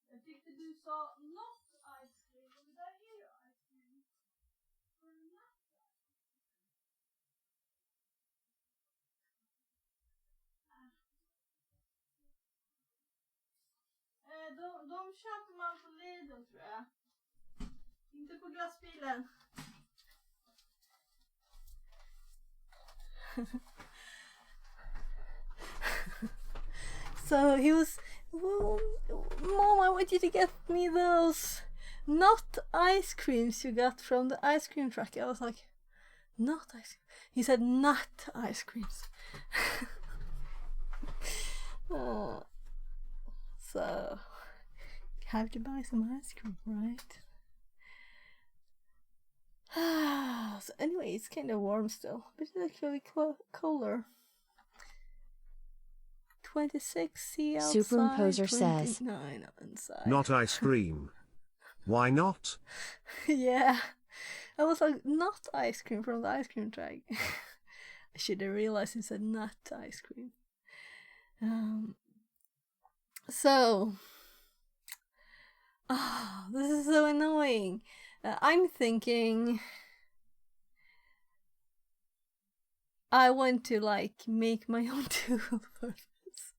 Jag tyckte du sa not ice cream. Och det där är ju ice cream. De köper man på Lidl, tror jag. Inte på glassbilen. So he was, well, Mom, I want you to get me those not ice creams you got from the ice cream truck. I was like, not ice cream. He said not ice creams. So have to buy some ice cream, right? So anyway, it's kind of warm still, but it's actually colder. 26 C outside, Superimposer says, 29 inside. Not ice cream. Why not? Yeah, I was like, not ice cream from the ice cream truck. I should have realized it said not ice cream. So, this is so annoying. I'm thinking I want to like make my own tool for this,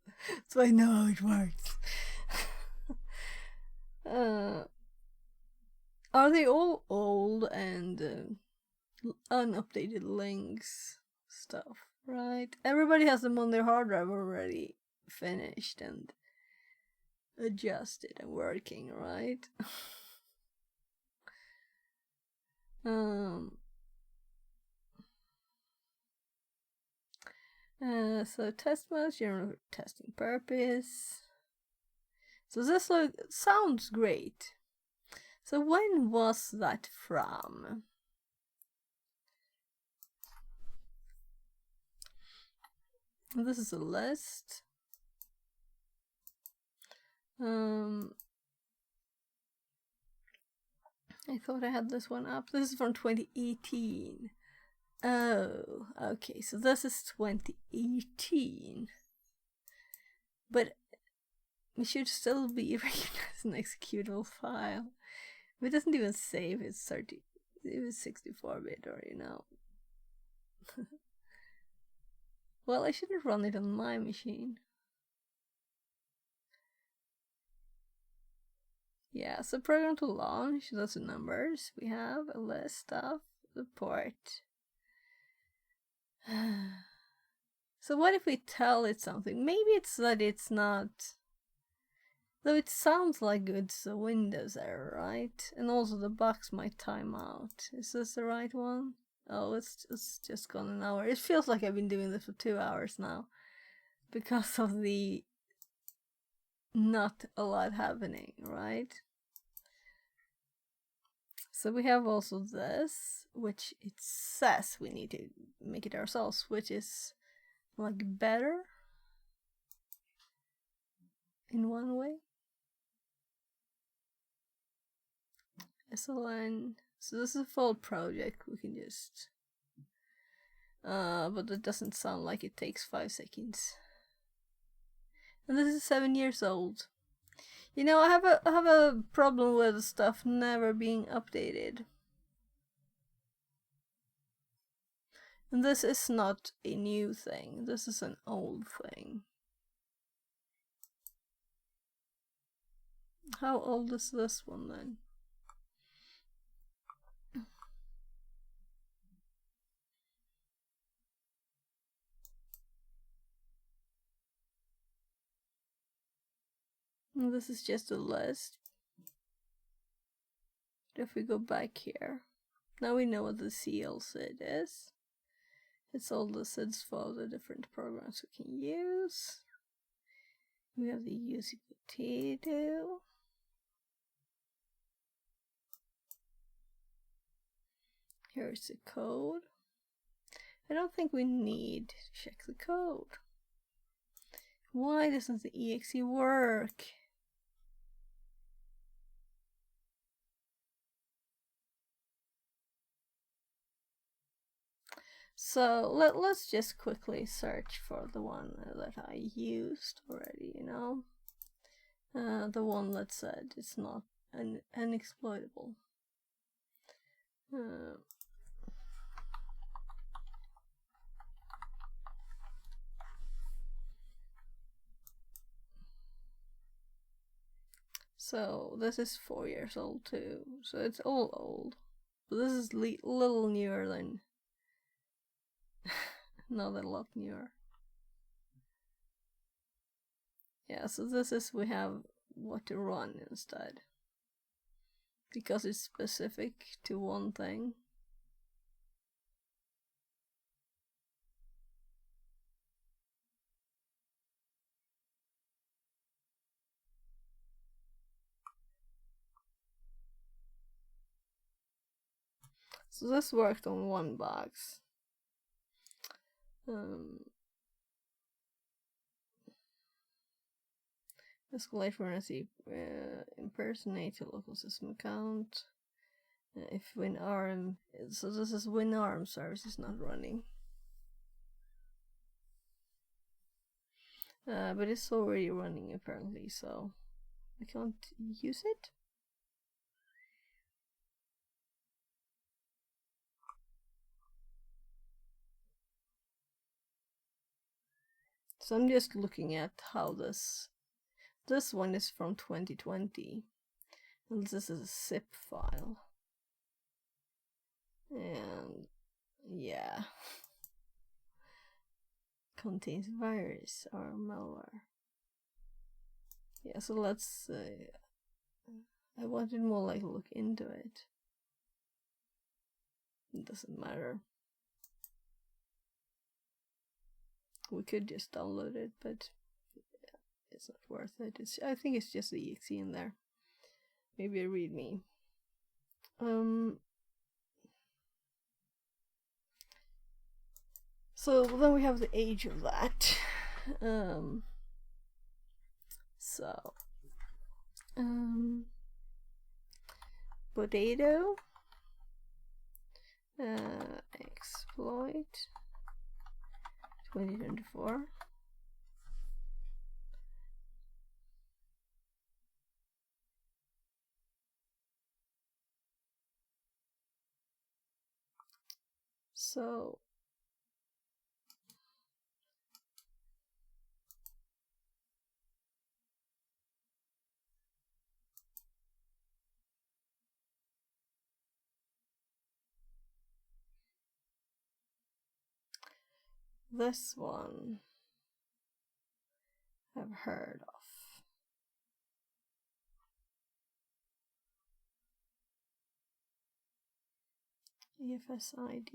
so I know how it works. Are they all old and unupdated links stuff, right? Everybody has them on their hard drive already finished and adjusted and working, right? So test mode, general testing purpose. So this sounds great. So when was that from? This is a list. I thought I had this one up. This is from 2018. Oh, okay, so this is 2018. But it should still be recognized an executable file. If it doesn't even save, it was 64-bit or, you know. Well, I shouldn't run it on my machine. Yeah, so program to launch, those are numbers. We have a list of the port. So what if we tell it something? Maybe it's that it's not... Though it sounds like it's a Windows error, right? And also the box might time out. Is this the right one? Oh, it's just gone an hour. It feels like I've been doing this for 2 hours now. Because of the not a lot happening, right? So we have also this, which it says we need to make it ourselves, which is like better in one way. SLN. So this is a full project. We can just but it doesn't sound like it takes 5 seconds. And this is 7 years old. You know, I have a problem with stuff never being updated. And this is not a new thing. This is an old thing. How old is this one then? And this is just a list. If we go back here, now we know what the CL SID is. It's all the SIDs for all the different programs we can use. We have the UC potato. Here's the code. I don't think we need to check the code. Why doesn't the exe work? So let's just quickly search for the one that I used already, you know. The one that said it's not unexploitable. So this is 4 years old too, so it's all old. But this is little newer than... not a lot newer. Yeah, so this is, we have what to run instead. Because it's specific to one thing. So this worked on one box. Escalate forensic impersonate a local system account. If WinARM, so this is WinARM service is not running. But it's already running apparently, so I can't use it. So I'm just looking at how this one is from 2020, and this is a zip file. And yeah, contains virus or malware. Yeah, so let's I wanted more like look into it. It doesn't matter. We could just download it, but it's not worth it. I think it's just the exe in there. Maybe a readme. So then we have the age of that. Potato exploit 2024. So this one I've heard of. EFSID.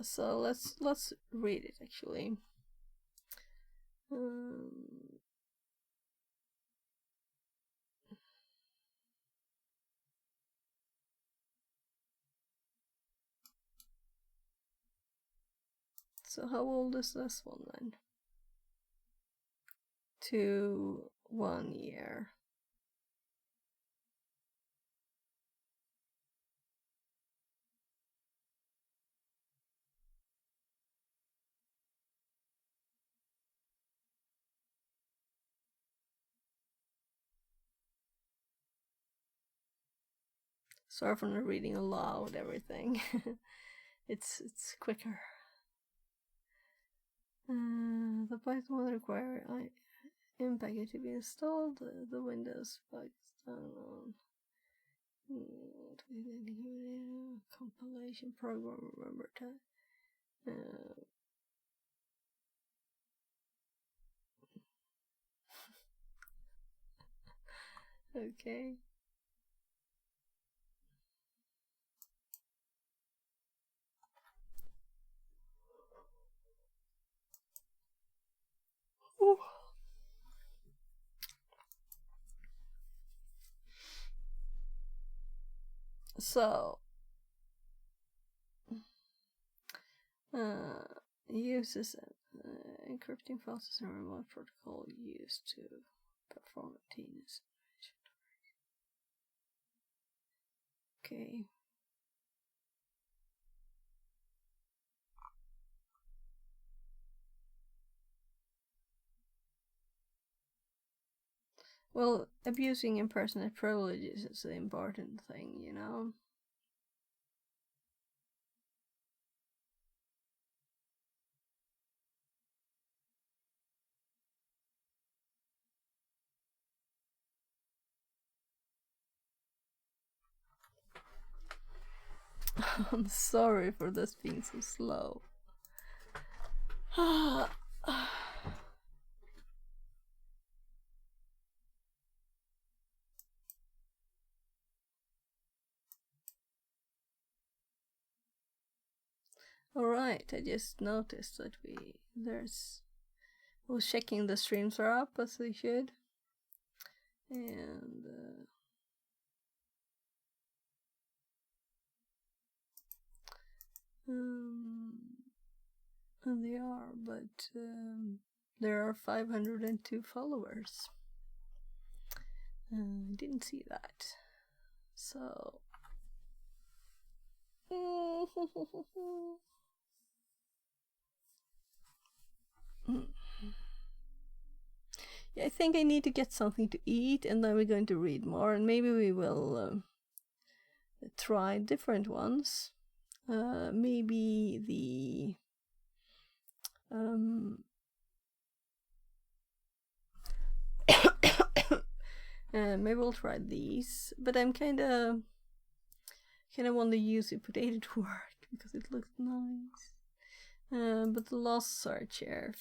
So let's read it actually. So how old is this one then? To 1 year. Sorry for not reading aloud everything. it's quicker. The Python will require package to be installed. The Windows Pakistan compilation program. Remember that. Okay. Ooh. So uses encrypting files and remote protocol used to perform routines. Okay. Well, abusing impersonate privileges is the important thing, you know? I'm sorry for this being so slow. Alright, I just noticed that I was checking the streams are up as they should. And they are, but there are 502 followers. I didn't see that. So yeah, I think I need to get something to eat, and then we're going to read more, and maybe we will try different ones. Maybe the maybe we'll try these, but I'm kind of want to use a potato to work because it looks nice. But the last search here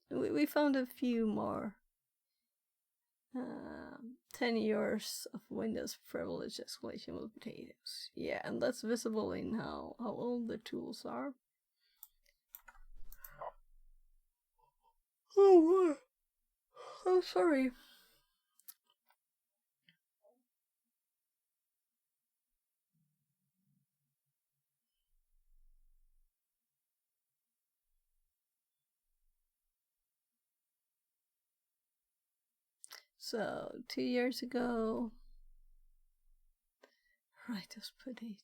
we found a few more. 10 years of Windows privilege escalation with potatoes. Yeah, and that's visible in how old the tools are. Oh, I'm sorry. So 2 years ago, right, those potatoes.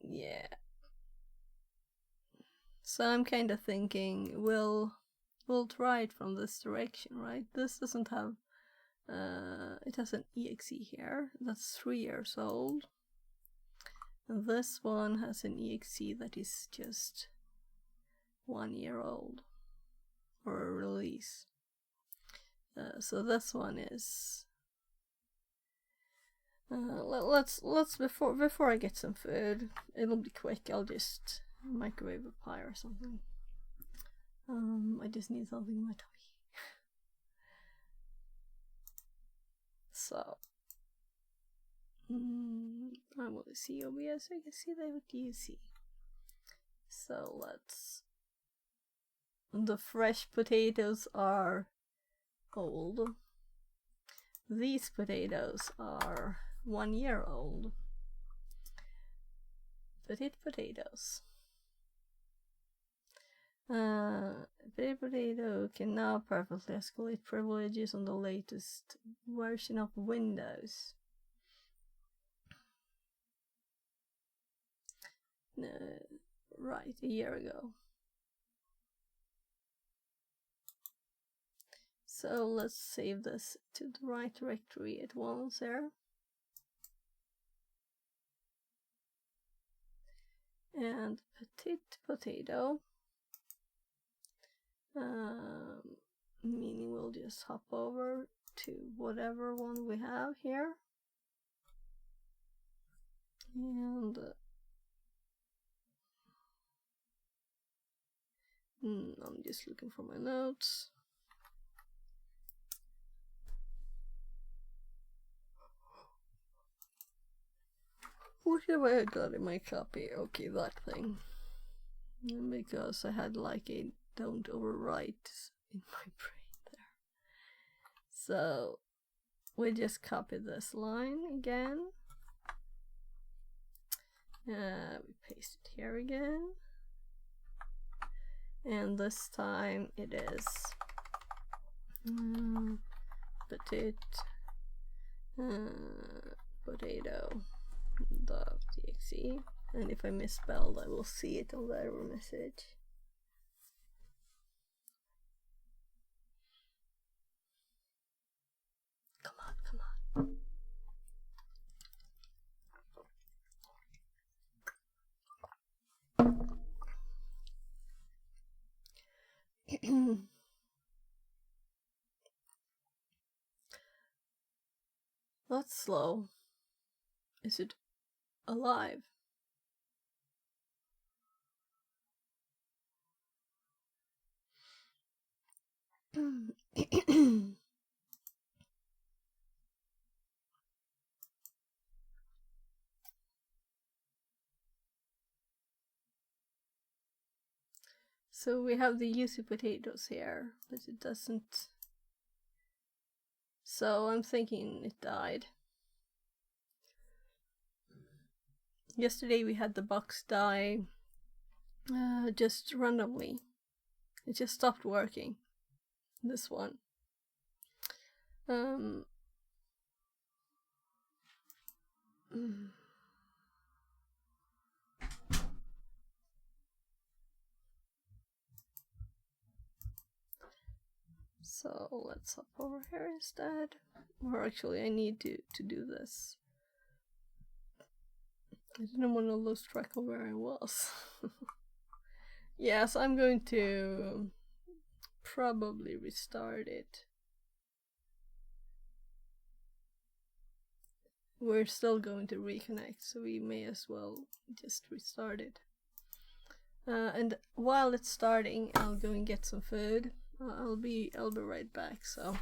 Yeah. So I'm kind of thinking we'll try it from this direction, right? This doesn't have it has an exe here that's 3 years old, and this one has an exe that is just 1 year old, or a release. So this one is. Let's before I get some food, it'll be quick. I'll just microwave a pie or something. I just need something in my tummy. So I want to see OBS so I can see that what you see. So let's. The fresh potatoes are old. These potatoes are 1 year old. Potatoes. Potato can now perfectly escalate privileges on the latest version of Windows. Right, a year ago. So let's save this to the right directory at once there. And potato. Meaning we'll just hop over to whatever one we have here. And I'm just looking for my notes. What have I got in my copy? Okay, that thing. Because I had like a don't overwrite in my brain there. So we just copy this line again. We paste it here again. And this time it is potato.txt, and if I misspelled I will see it on the error message. Come on. That's slow. Is it alive? So we have the juicy potatoes here, but it doesn't. So I'm thinking it died. Yesterday we had the box die just randomly. It just stopped working. This one. So let's hop over here instead. Or actually I need to do this. I didn't want to lose track of where I was. Yes, I'm going to probably restart it. we're still going to reconnect, so we may as well just restart it. And while it's starting, I'll go and get some food. I'll be right back. So.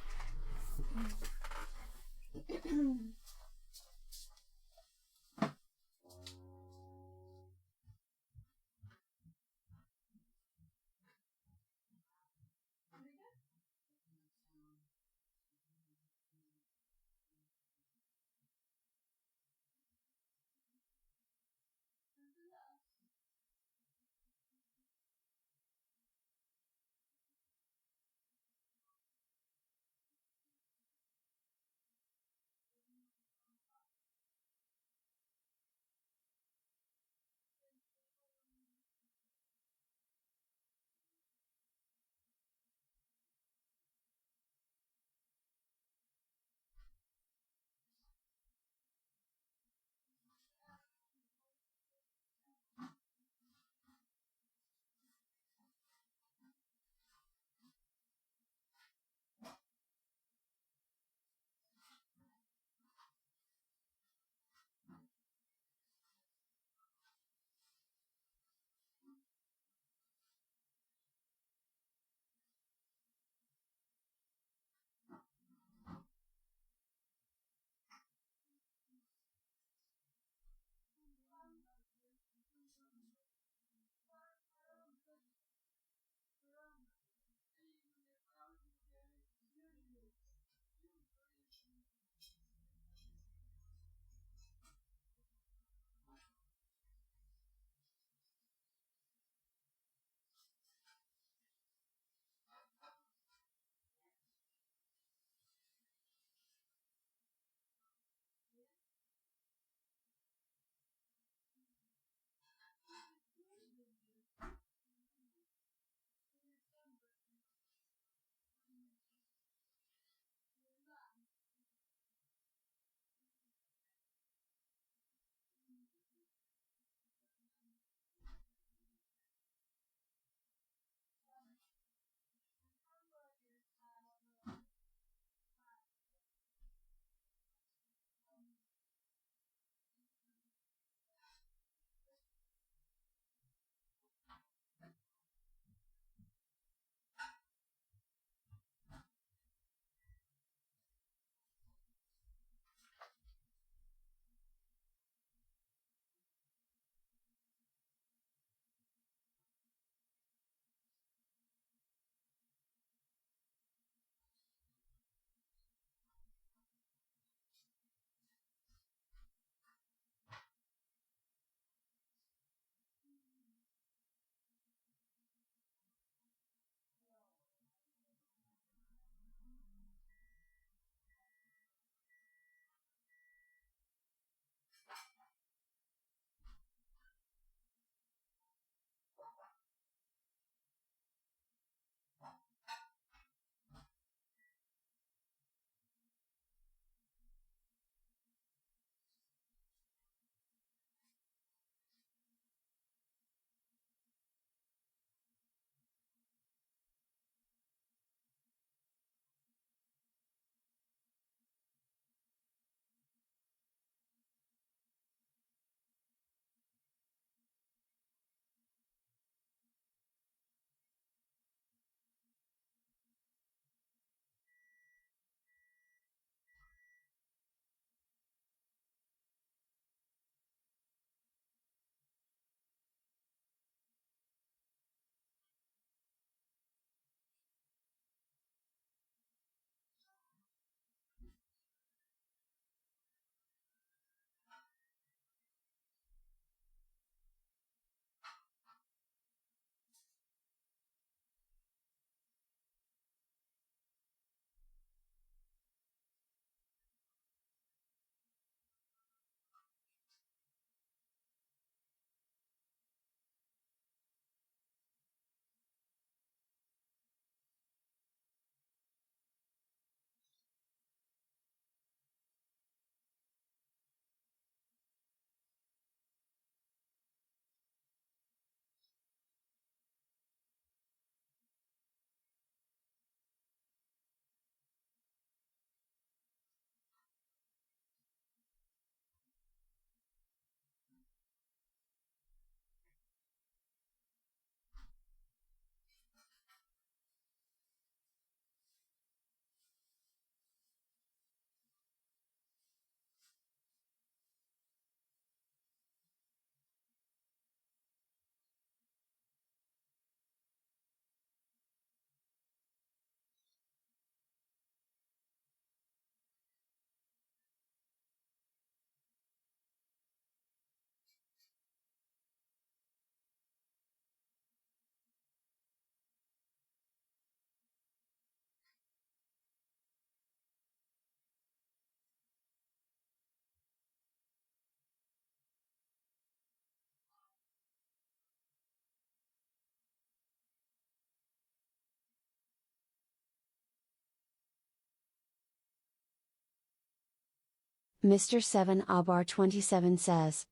Mr. 7 Abar 27 says.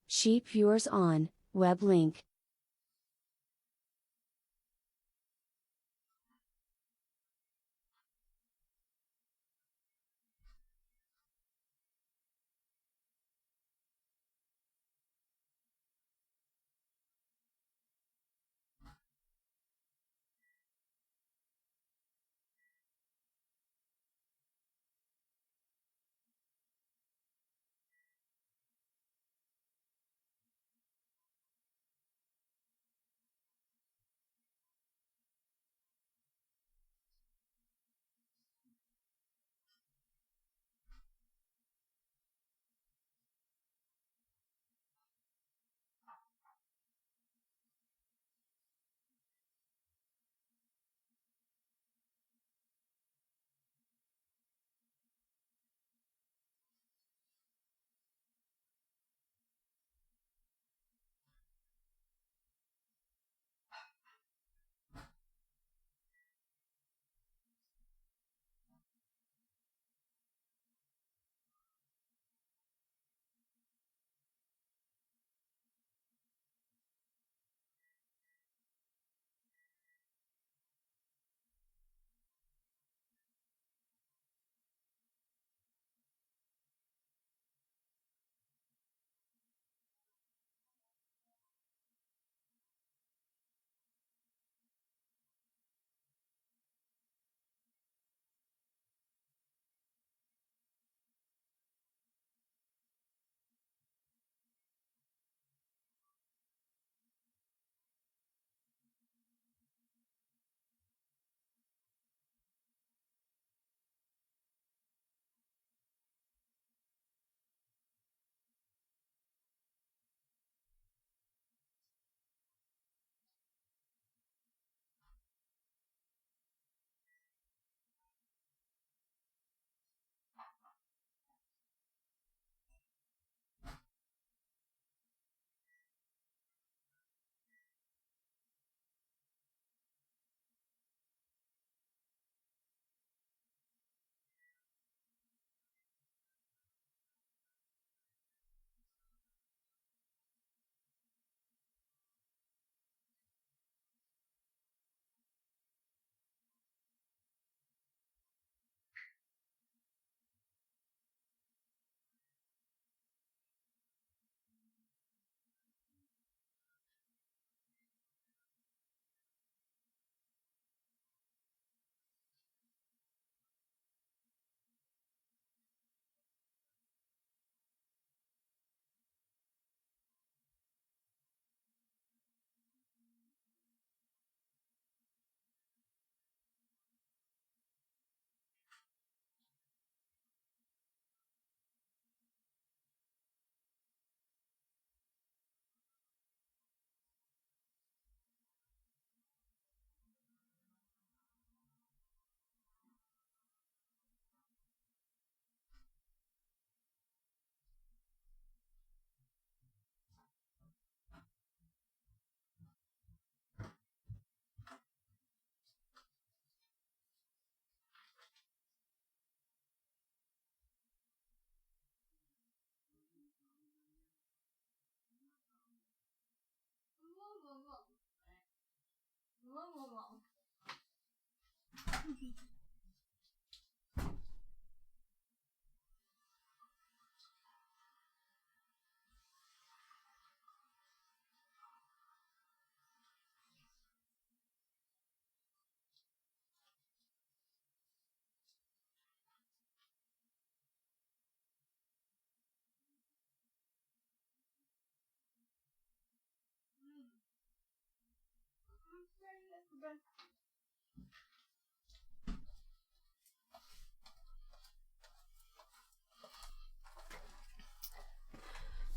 Sheep viewers on, web link.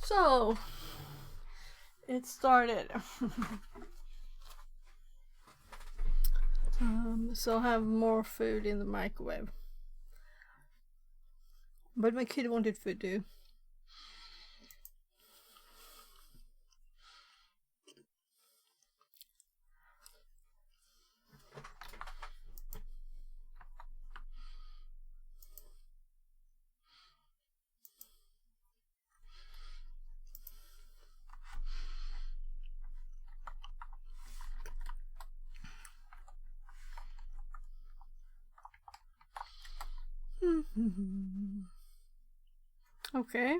So, it started. So I have more food in the microwave. But my kid wanted food too. Okay.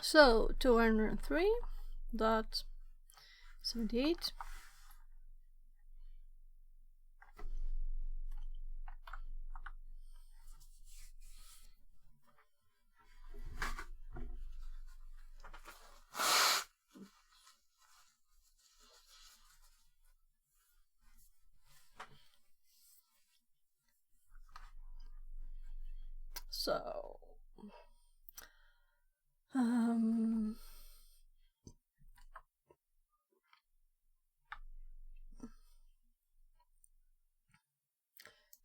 So 203.78. So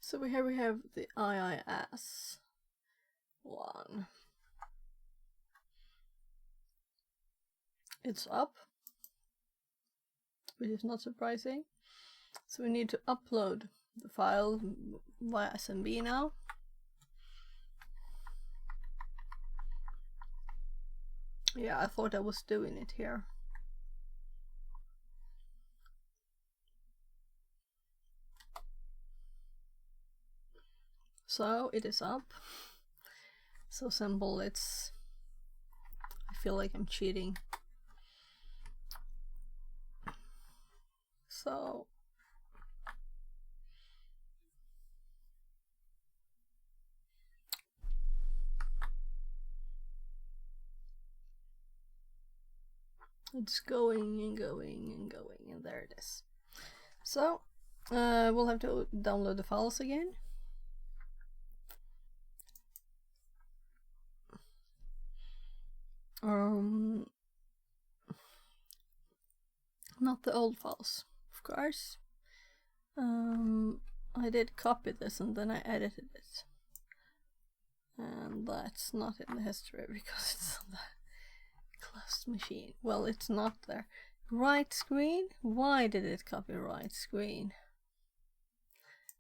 so here we have the IIS one. It's up, which is not surprising. So we need to upload the file via SMB now. Yeah, I thought I was doing it here. So it is up. So simple, I feel like I'm cheating. So it's going and going and going, and there it is. So we'll have to download the files again. Not the old files, of course. I did copy this and then I edited it. And that's not in the history because it's on the closed machine. Well, it's not there. Right screen? Why did it copy right screen?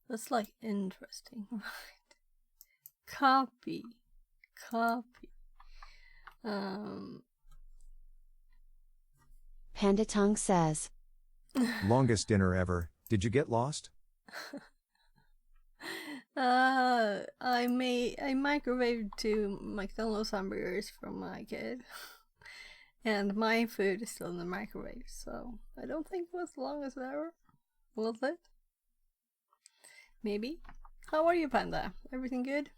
That's like interesting, right? Copy. Panda Tongue says, Longest dinner ever. Did you get lost? I microwaved 2 McDonald's hamburgers from my kid. And my food is still in the microwave, so I don't think it was the longest ever. Was it? Maybe. How are you, Panda? Everything good?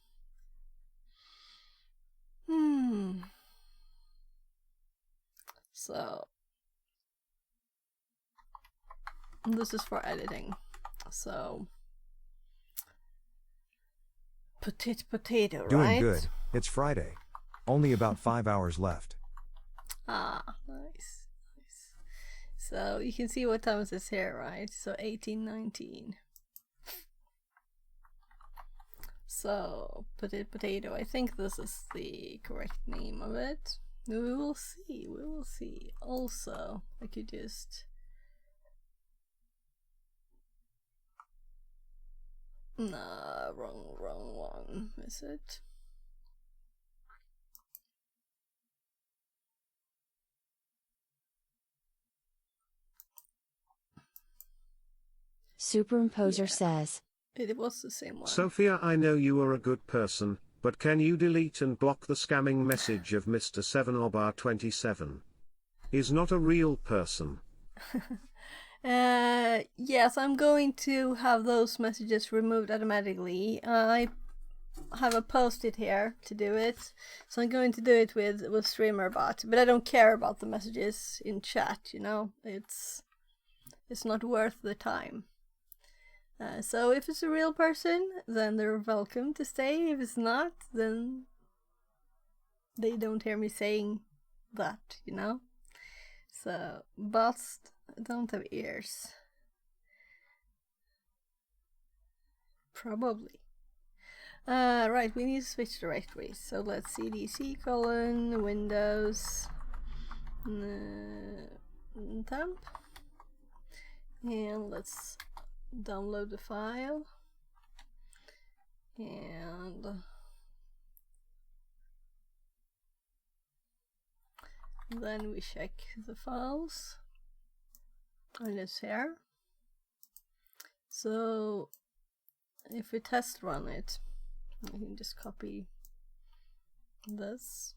So this is for editing. So potato, right? Doing good. It's Friday. Only about 5 hours left. Ah, nice. So you can see what time it is here, right? So 18:19. So potato. I think this is the correct name of it. We will see. Also, I could just nah, wrong one. Is it? Superimposer says, It was the same one. Sophia, I know you are a good person, but can you delete and block the scamming message of Mr. 7obar27? He's not a real person. Yes, I'm going to have those messages removed automatically. I have a post-it here to do it, so I'm going to do it with StreamerBot, but I don't care about the messages in chat, you know? It's not worth the time. So if it's a real person, then they're welcome to stay. If it's not, then they don't hear me saying that, you know? So bots don't have ears. Probably. Right, we need to switch directories. So let's cdc Windows temp, and let's download the file, and Then we check the files. And it's here. So if we test run it, I can just copy this.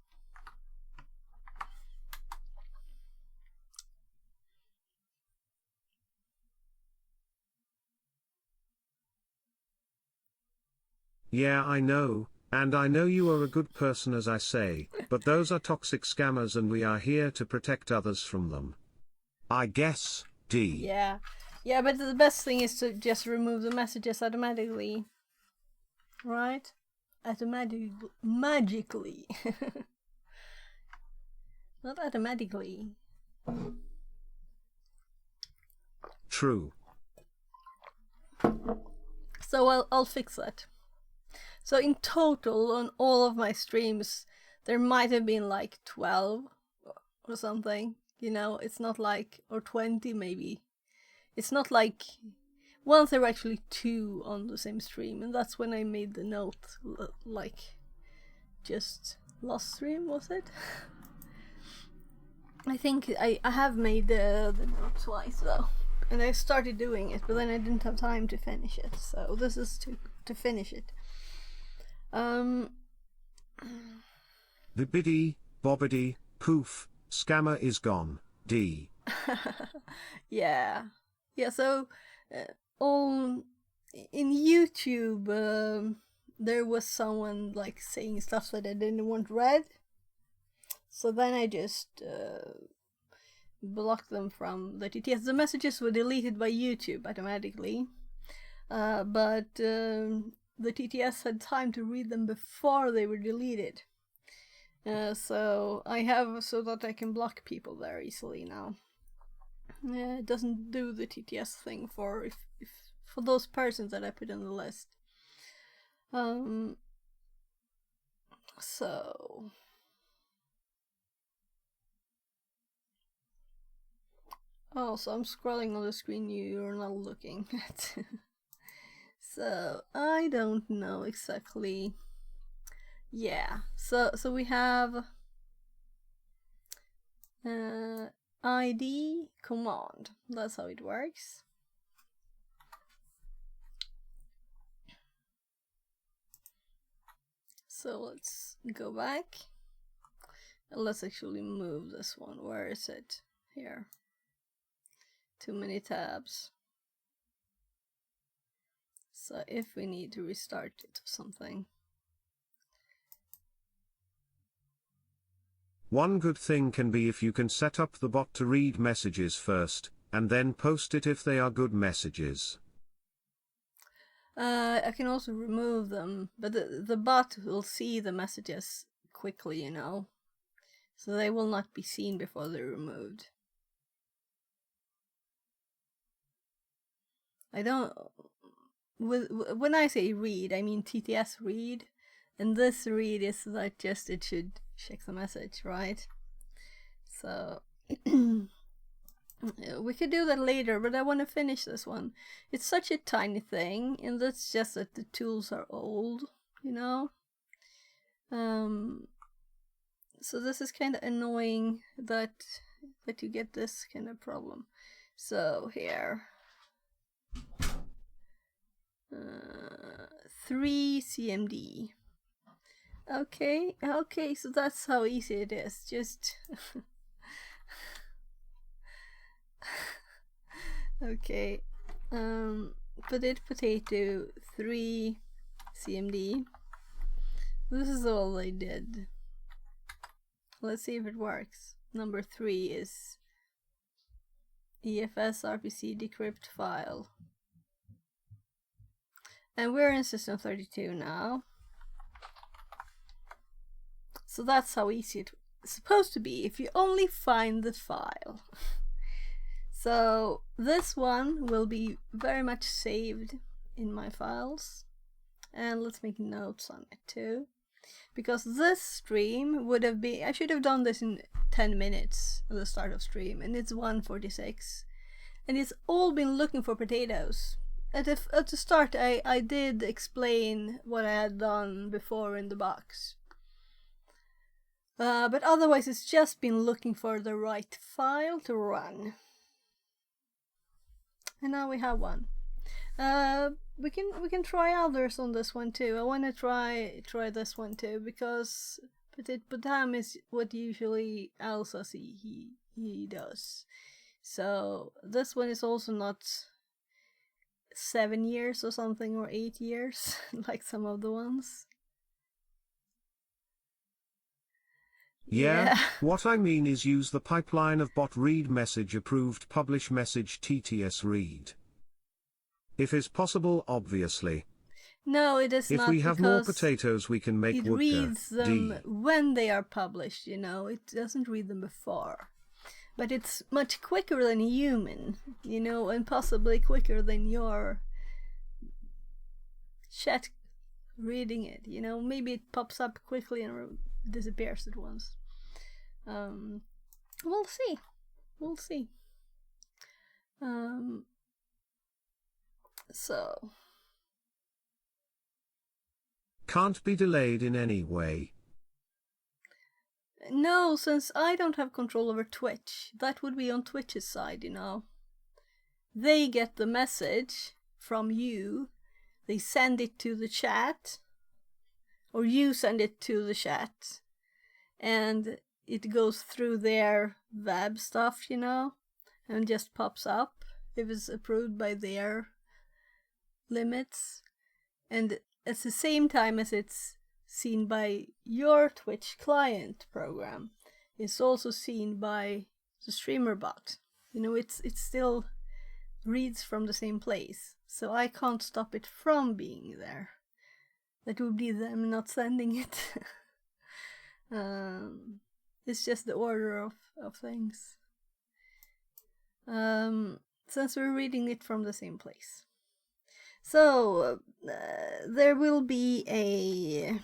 Yeah, I know, and I know you are a good person as I say, but those are toxic scammers and we are here to protect others from them. I guess, D. Yeah. Yeah, but the best thing is to just remove the messages automatically. Right? Magically. Not automatically. True. So I'll fix that. So in total, on all of my streams, there might have been like 12 or something. You know, it's not like, or 20 maybe. It's not like, once there were actually 2 on the same stream, and that's when I made the note, like, just last stream, was it? I think I have made the note twice though, and I started doing it, but then I didn't have time to finish it, so this is to finish it. Bibbidi, bobbidi, poof, scammer is gone, D. Yeah. Yeah, so on in YouTube there was someone like saying stuff that I didn't want read. So then I just blocked them from the TTS. The messages were deleted by YouTube automatically. But the TTS had time to read them before they were deleted. So I have so that I can block people there easily now. It doesn't do the TTS thing for if for those persons that I put on the list. So I'm scrolling on the screen you're not looking at. So I don't know exactly. Yeah. So we have ID command. That's how it works. So let's go back. And let's actually move this one. Where is it? Here. Too many tabs. So if we need to restart it or something. One good thing can be if you can set up the bot to read messages first, and then post it if they are good messages. I can also remove them, but the bot will see the messages quickly, you know. So they will not be seen before they're removed. I don't... when I say read, I mean TTS read. And this read is that just it should check the message, right? So... we could do that later, but I want to finish this one. It's such a tiny thing, and that's just that the tools are old, you know? So this is kind of annoying that you get this kind of problem. So here, 3 CMD. Okay, so that's how easy it is. Just okay. Potato 3 CMD. This is all I did. Let's see if it works. Number 3 is EFS RPC decrypt file. And we're in system 32 now. So that's how easy it's supposed to be if you only find the file. So this one will be very much saved in my files. And let's make notes on it too. Because this stream would have been, I should have done this in 10 minutes at the start of stream, and it's 1:46. And it's all been looking for potatoes. At the start I did explain what I had done before in the box. But otherwise it's just been looking for the right file to run. And now we have one. We can try others on this one too. I want to try this one too, because Petit Potam is what usually Elsa he does. So this one is also not 7 years or something, or 8 years like some of the ones. Yeah, what I mean is use the pipeline of bot read message approved publish message TTS read. If is possible, obviously. No, it is not. If we have more because potatoes, we can make it woodka. reads them D. when they are published, you know. It doesn't read them before. But it's much quicker than a human, you know, and possibly quicker than your chat reading it, you know. Maybe it pops up quickly and disappears at once. We'll see. We'll see. So. Can't be delayed in any way. No, since I don't have control over Twitch. That would be on Twitch's side, you know. They get the message from you. They send it to the chat. Or you send it to the chat. And it goes through their web stuff, you know. And just pops up if it's approved by their limits. And at the same time as it's seen by your Twitch client program, it's also seen by the streamer bot. You know, it's still reads from the same place, so I can't stop it from being there. That would be them not sending it. It's just the order of things. Since we're reading it from the same place. So, there will be a...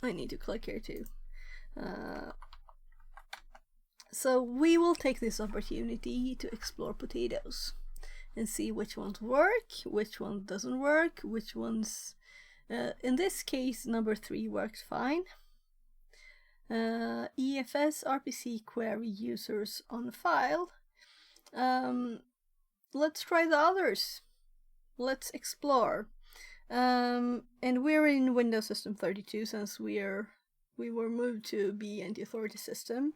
I need to click here too. So we will take this opportunity to explore potatoes and see which ones work, which one doesn't work, which ones... in this case, number 3 works fine. EFS RPC query users on file. Let's try the others. Let's explore. And we're in Windows System 32 since we were moved to be the authority system.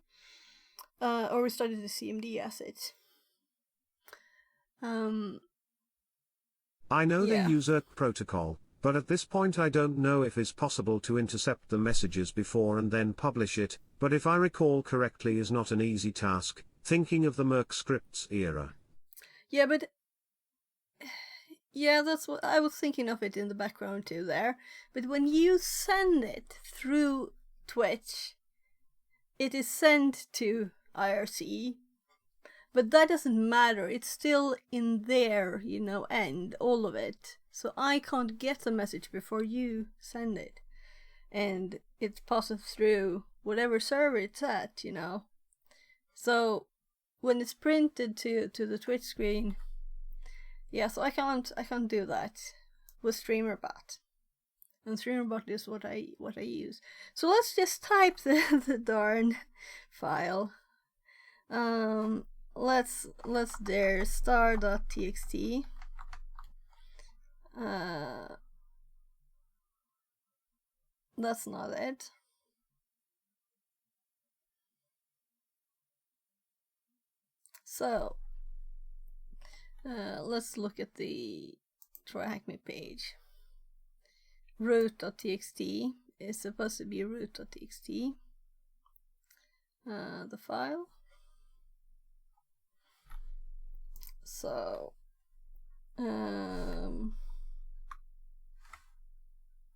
Or we started the CMD as it. I know they use ERC protocol, but at this point I don't know if it's possible to intercept the messages before and then publish it, but if I recall correctly is not an easy task, thinking of the Merc scripts era. Yeah, but... Yeah, that's what I was thinking of it in the background too there. But when you send it through Twitch, it is sent to IRC. But that doesn't matter. It's still in there, you know, end, all of it. So I can't get the message before you send it. And it passes through whatever server it's at, you know. So when it's printed to the Twitch screen, yeah, so I can't do that with StreamerBot. And StreamerBot is what I use. So let's just type the darn file. Let's there star.txt. That's not it. So let's look at the TryHackMe page. Root.txt is supposed to be root.txt. The file. So,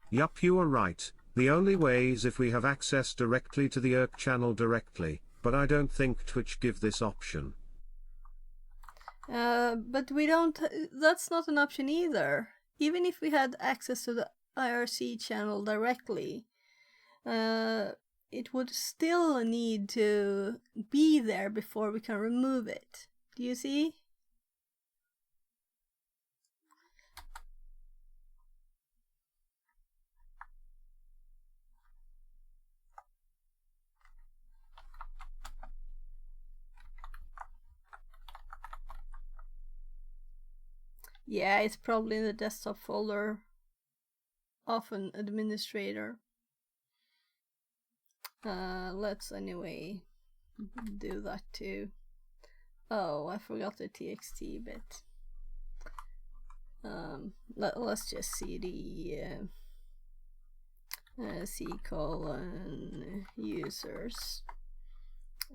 Yup, you are right. The only way is if we have access directly to the ERC channel directly, but I don't think Twitch give this option. But we don't, that's not an option either. Even if we had access to the IRC channel directly, it would still need to be there before we can remove it. Do you see? Yeah, it's probably in the desktop folder of an administrator. Let's anyway do that too. Oh, I forgot the txt bit. Let's just cd c colon users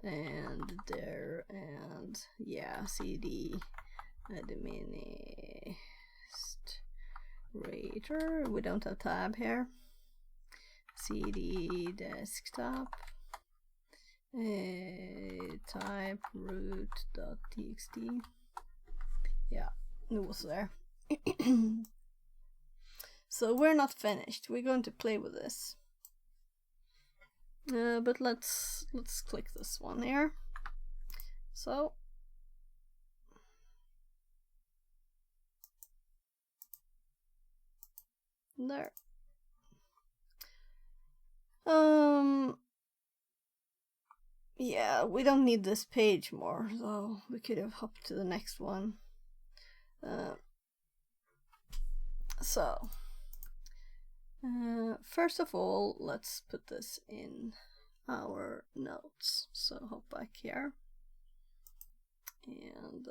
and there, and yeah, cd administrator. We don't have tab here. cd desktop type root.txt. Yeah, it was there. So we're not finished. We're going to play with this. But let's click this one here. So there. Yeah, we don't need this page more, so we could have hopped to the next one. First of all, let's put this in our notes. So hop back here and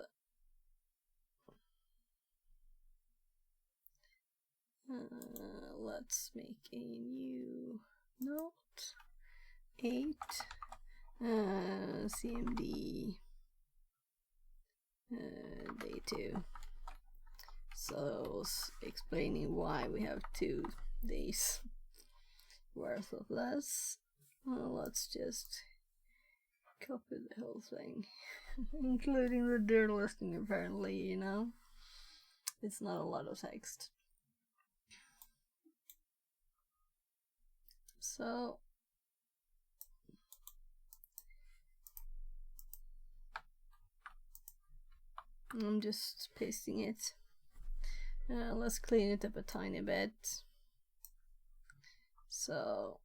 let's make a new note. 8 CMD day 2. So explaining why we have 2 days worth of this. Well, let's just copy the whole thing, including the dir listing. Apparently, you know, it's not a lot of text. So I'm just pasting it. Let's clean it up a tiny bit. So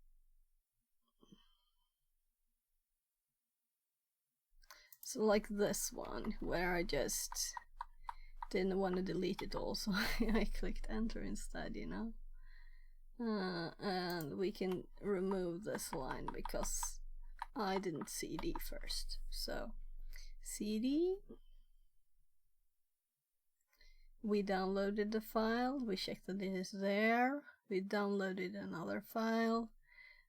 like this one, where I just didn't want to delete it all, so I clicked enter instead, you know. And we can remove this line because I didn't cd first. So cd, we downloaded the file, we checked that it is there, we downloaded another file,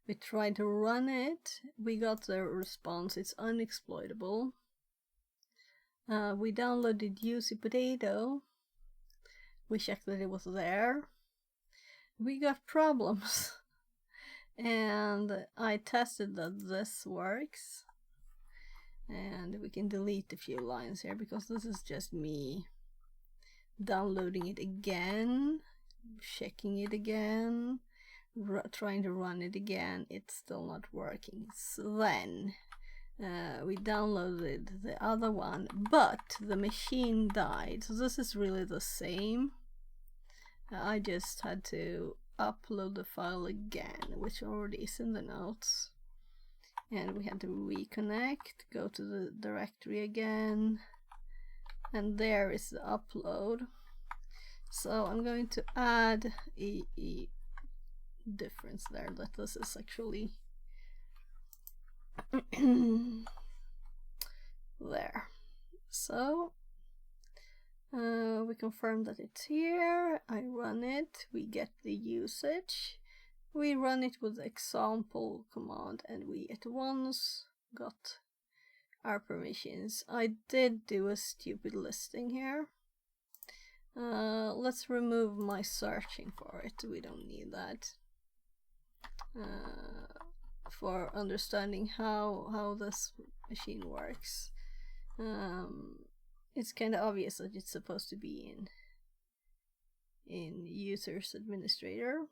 we tried to run it, we got the response, it's unexploitable. We downloaded UC Potato, we checked that it was there, we got problems. And I tested that this works, and we can delete a few lines here because this is just me downloading it again, checking it again, trying to run it again. It's still not working. So then we downloaded the other one, but the machine died. So this is really the same. I just had to upload the file again, which already is in the notes, and we had to reconnect, go to the directory again, and there is the upload. So I'm going to add a difference there, that this is actually there. So we confirm that it's here, I run it, we get the usage, we run it with the example command, and we at once got our permissions. I did do a stupid listing here. Let's remove my searching for it, we don't need that. For understanding how this machine works. It's kind of obvious that it's supposed to be in users administrator,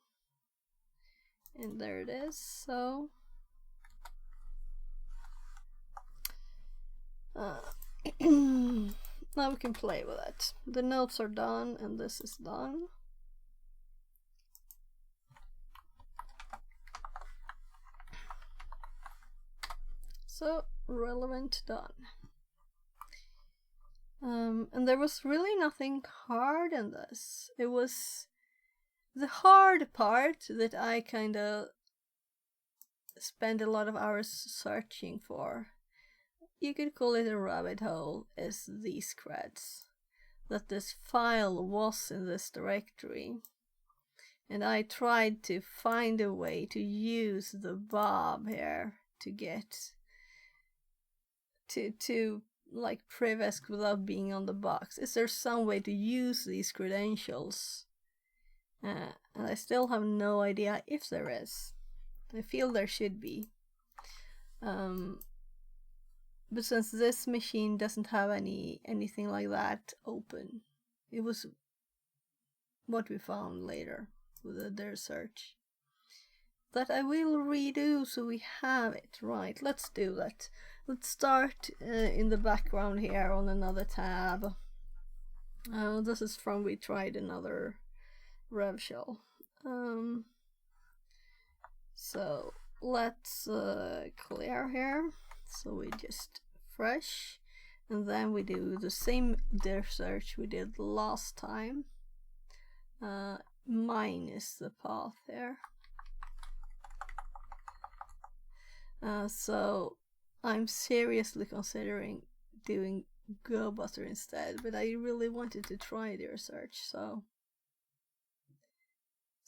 and there it is. So now we can play with it. The notes are done and this is done. So relevant done. And there was really nothing hard in this. It was the hard part that I kind of spend a lot of hours searching for. You could call it a rabbit hole, is these creds. That this file was in this directory. And I tried to find a way to use the Bob here to get to like Privesk without being on the box. Is there some way to use these credentials? And I still have no idea if there is. I feel there should be. But since this machine doesn't have anything like that open, it was what we found later with their search. That I will redo so we have it. Right, let's do that. Let's start in the background here on another tab. This is from we tried another rev shell. So let's clear here. So we just fresh, and then we do the same diff search we did last time, minus the path there. So I'm seriously considering doing GoButter instead, but I really wanted to try their search, so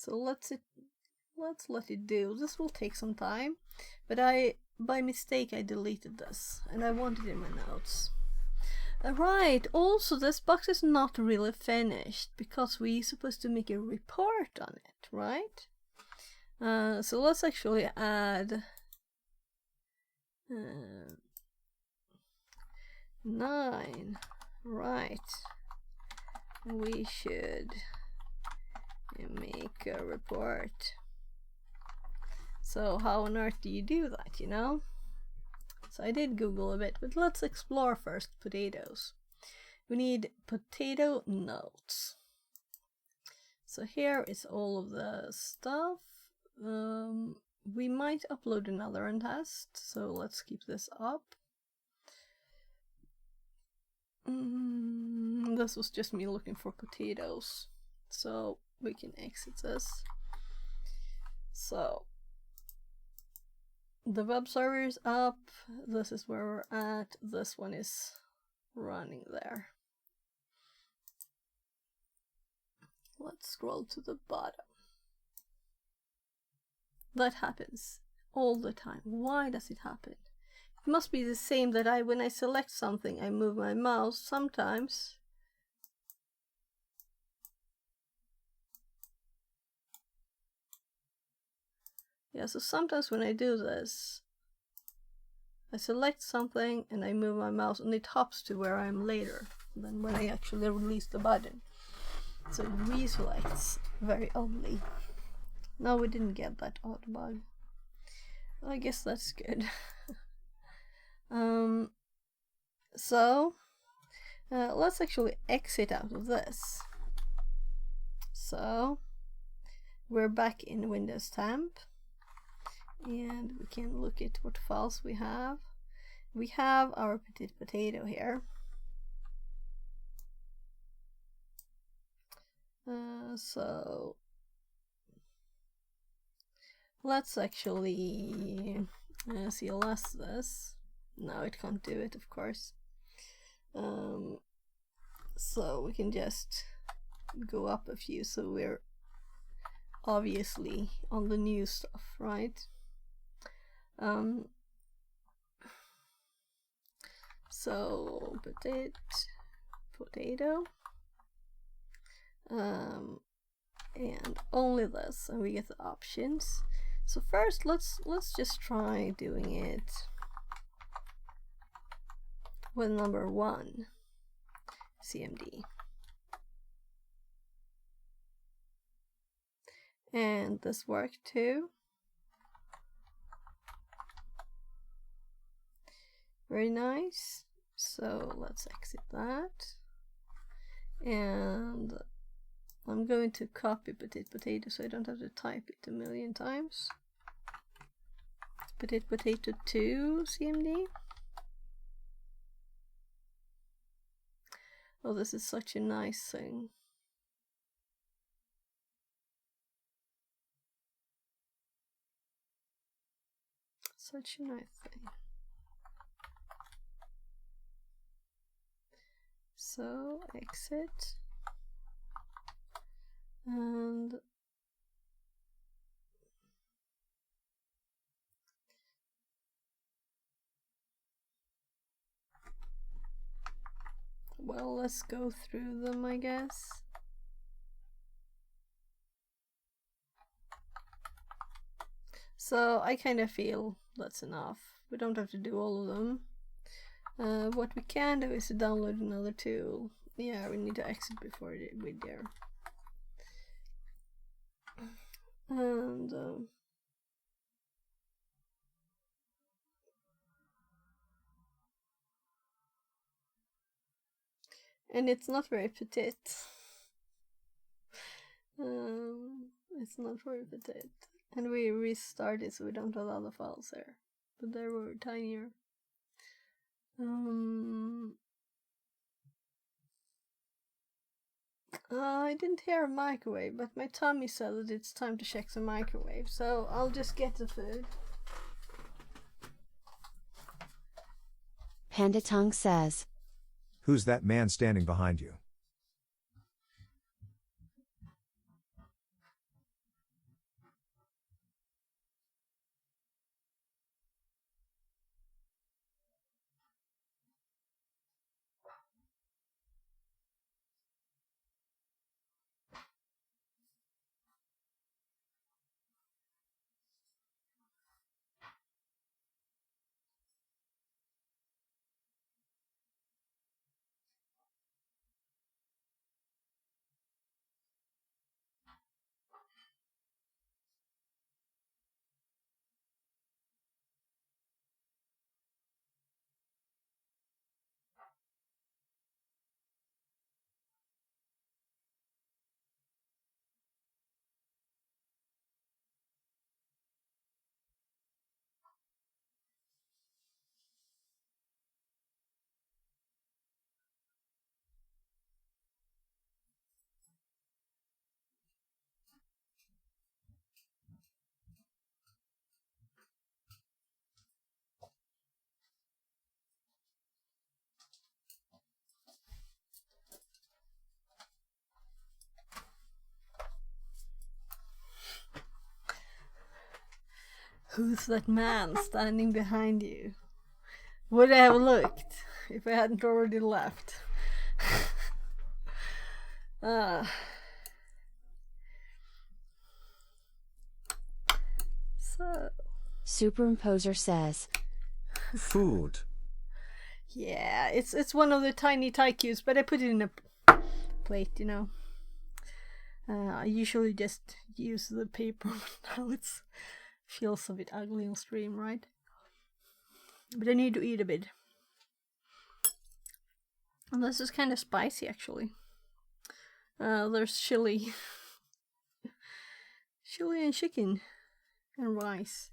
let's let it do. This will take some time, but by mistake I deleted this and I want it in my notes. Right, also this box is not really finished because we're supposed to make a report on it, right? So let's actually add 9. Right, we should make a report. So how on earth do you do that, you know? So I did Google a bit, but let's explore first potatoes. We need potato notes. So here is all of the stuff. We might upload another and test, so let's keep this up. This was just me looking for potatoes, so we can exit this. So the web server is up, this is where we're at, this one is running there. Let's scroll to the bottom. That happens all the time. Why does it happen? It must be the same that when I select something, I move my mouse sometimes. Yeah, so sometimes when I do this, I select something and I move my mouse and it hops to where I am later than when I actually release the button. So it reselects very oddly. No, we didn't get that odd bug. I guess that's good. So let's actually exit out of this. So we're back in Windows Temp. And we can look at what files we have. We have our potato here. So let's actually CLS this. No, it can't do it, of course. So we can just go up a few, so we're obviously on the new stuff, right? So potato, and only this, and we get the options. So first, let's just try doing it with number 1 CMD, and this worked too. Very nice. So let's exit that, and I'm going to copy potato so I don't have to type it a million times. Potato 2 CMD. Oh, this is such a nice thing. Such a nice thing. So, exit. And well, let's go through them, I guess. So I kind of feel that's enough. We don't have to do all of them. What we can do is to download another tool. Yeah, we need to exit before we dare. And it's not very petite. It's not very petite. And we restart it so we don't have other files there. But they were tinier. I didn't hear a microwave, but my tummy said that it's time to check the microwave, so I'll just get the food. Panda Tongue says, Who's that man standing behind you? Who's that man standing behind you? Would I have looked if I hadn't already left? So, Superimposer says, Food. yeah, it's one of the tiny taikus, but I put it in a plate, you know. I usually just use the paper, but now it feels a bit ugly on stream, right? But I need to eat a bit. And this is kind of spicy, actually. There's chili. Chili and chicken. And rice.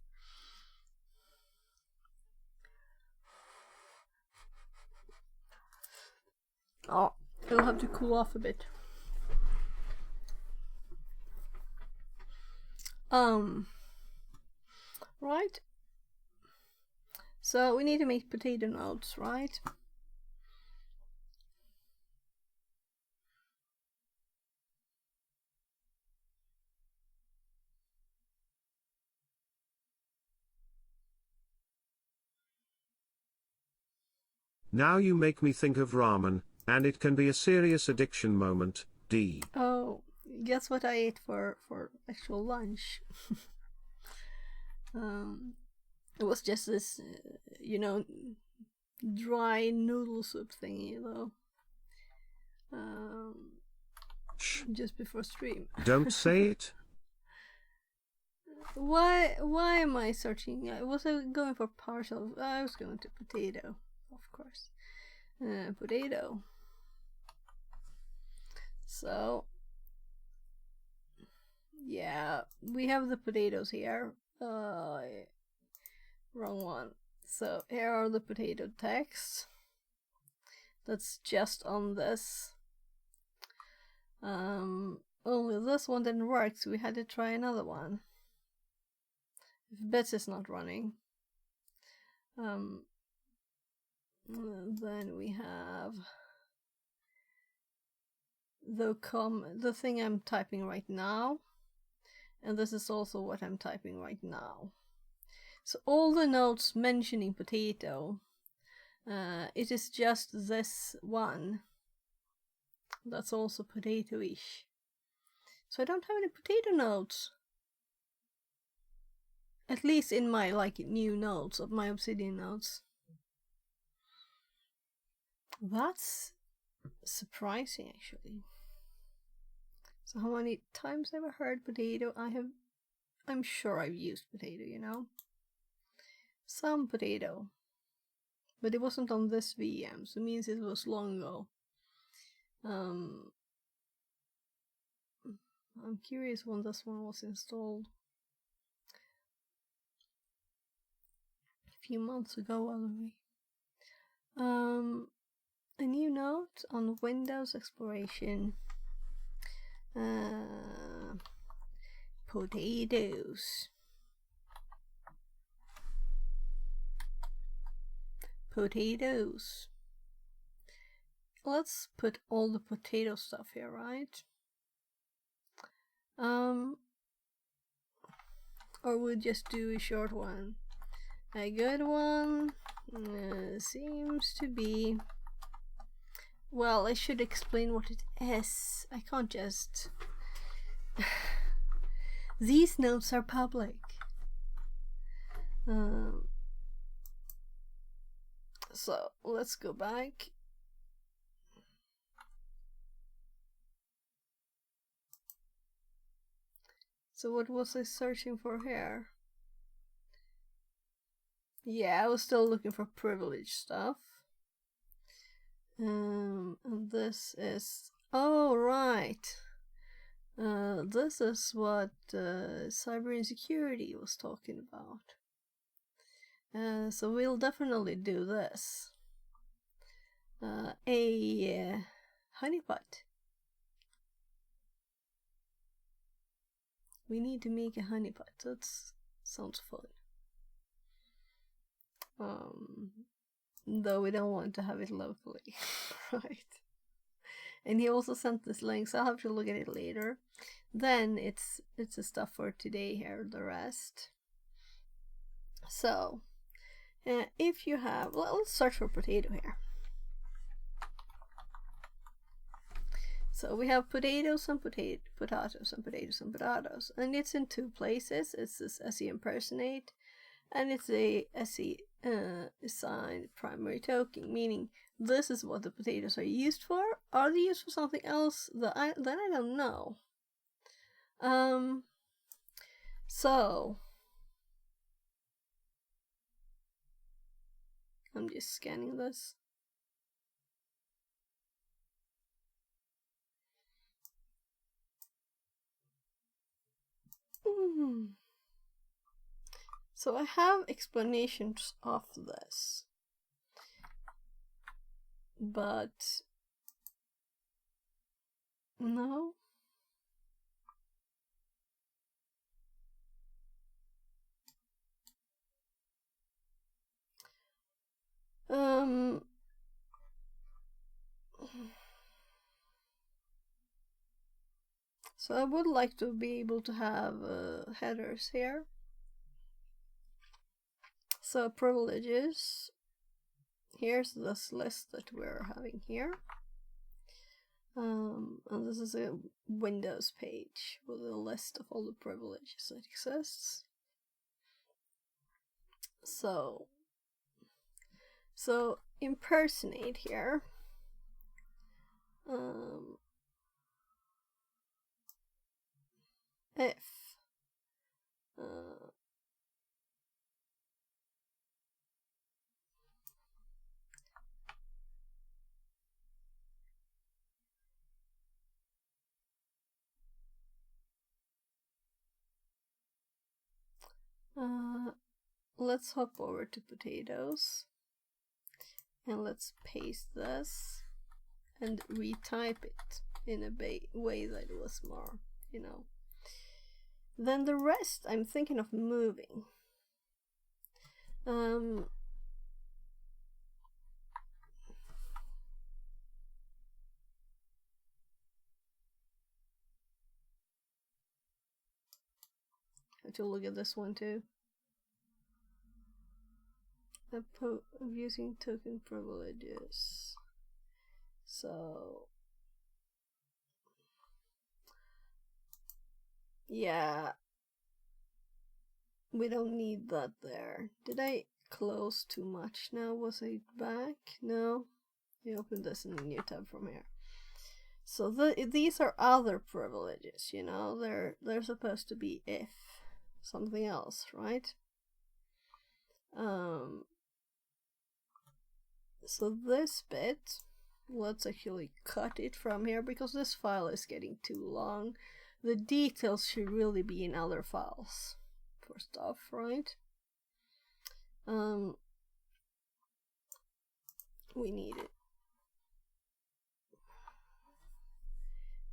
Oh, it'll have to cool off a bit. Right. So we need to make potato notes, right? Now you make me think of ramen, and it can be a serious addiction moment, D. Oh, guess what I ate for actual lunch? It was just this, you know, dry noodle soup thingy, though. Shh. Just before stream. Don't say it. Why am I searching? Was I going for partial? I was going to potato, of course. Potato. So, yeah, we have the potatoes here. Wrong one. So here are the potato texts. that's just on this. Only this one didn't work, so we had to try another one. If bits is not running. Then we have the thing I'm typing right now, and this is also what I'm typing right now. So all the notes mentioning potato, it is just this one that's also potato-ish. So I don't have any potato notes. At least in my new notes of my Obsidian notes. That's surprising, actually. So how many times have I heard potato? I'm sure I've used potato, you know. Some potato. But it wasn't on this VM, so it means it was long ago. I'm curious when this one was installed. A few months ago, already. A new note on Windows Exploration. Potatoes. Potatoes. Let's put all the potato stuff here, right? Or we'll just do a short one. A good one seems to be... Well, I should explain what it is. I can't just... These notes are public. So, let's go back. So what was I searching for here? Yeah, I was still looking for privilege stuff. And this is... Oh, right. This is what cyber insecurity was talking about. So we'll definitely do this. A honeypot. We need to make a honeypot. That sounds fun. Though we don't want to have it locally, right? And he also sent this link, so I'll have to look at it later. Then it's the stuff for today here, the rest. So, if you have, let's search for potato here. So we have potatoes and potatoes and potatoes and potatoes, and it's in two places. It's this SE impersonate, and it's a SE assigned primary token, meaning this is what the potatoes are used for. Are they used for something else? Then I don't know. So I'm just scanning this. So I have explanations of this, but no. So I would like to be able to have headers here. So privileges. Here's this list that we're having here. And this is a Windows page with a list of all the privileges that exists. So impersonate here. If let's hop over to potatoes, And let's paste this and retype it in a way that was more, you know. Then the rest I'm thinking of moving. Have to look at this one too. Of using token privileges. So yeah, we don't need that there. Did I close too much now? Was I back? No. I opened this in a new tab from here. So these are other privileges, you know. They're supposed to be if something else, right? So this bit, let's actually cut it from here because this file is getting too long. The details should really be in other files for stuff, right? We need it.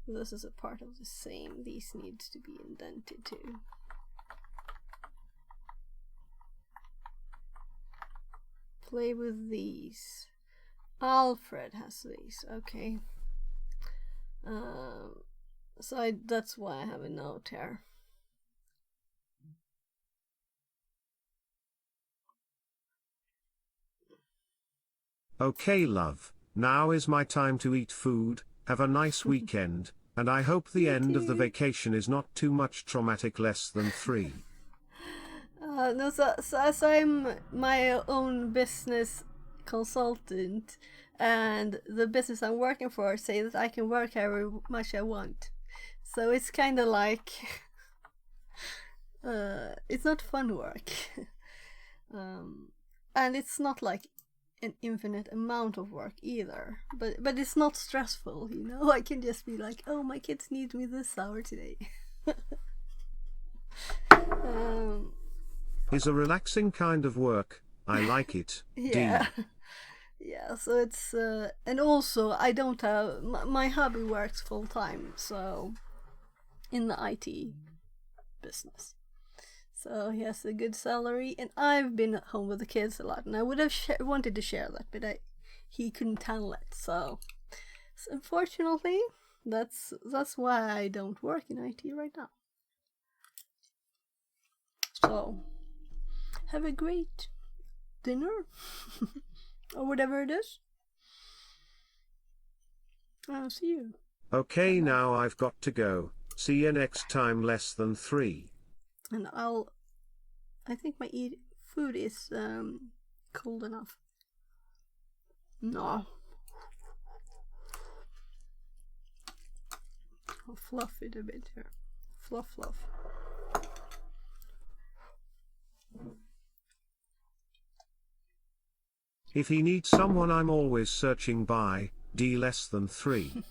This is a part of the same. These needs to be indented too. Play with these. Alfred has these. Okay. So that's why I have a note here. Okay, love. Now is my time to eat food. Have a nice weekend, and I hope the end of the vacation is not too much traumatic. Less than 3. No, so as I'm my own business consultant, and the business I'm working for say that I can work however much I want. So it's kind of like it's not fun work. And it's not like an infinite amount of work either, but it's not stressful, you know. I can just be like, oh, my kids need me this hour today. Is a relaxing kind of work. I like it. Yeah. D. Yeah, so it's and also I don't have my hubby works full time, so in the IT business. So he has a good salary, and I've been at home with the kids a lot, and I would have wanted to share that, but he couldn't handle it. So unfortunately, that's why I don't work in IT right now. So have a great dinner or whatever it is. I'll see you. Okay, now I've got to go. See you next time. Less than 3. And I think my food is cold enough. No. I'll fluff it a bit here. Fluff, fluff. If he needs someone, I'm always searching by D. Less than 3.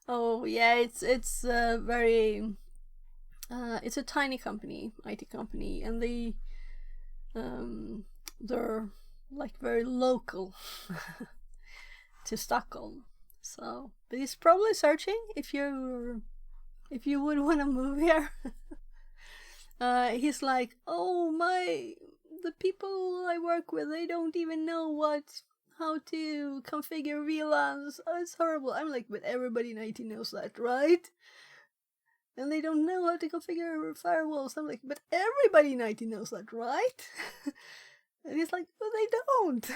Oh yeah, it's very it's a tiny company, IT company, and they're like very local to Stockholm. So, but he's probably searching if you would want to move here. He's like, oh, the people I work with, they don't even know how to configure VLANs. Oh, it's horrible. I'm like, but everybody in IT knows that, right? And they don't know how to configure firewalls. I'm like, but everybody in IT knows that, right? And he's like, but they don't.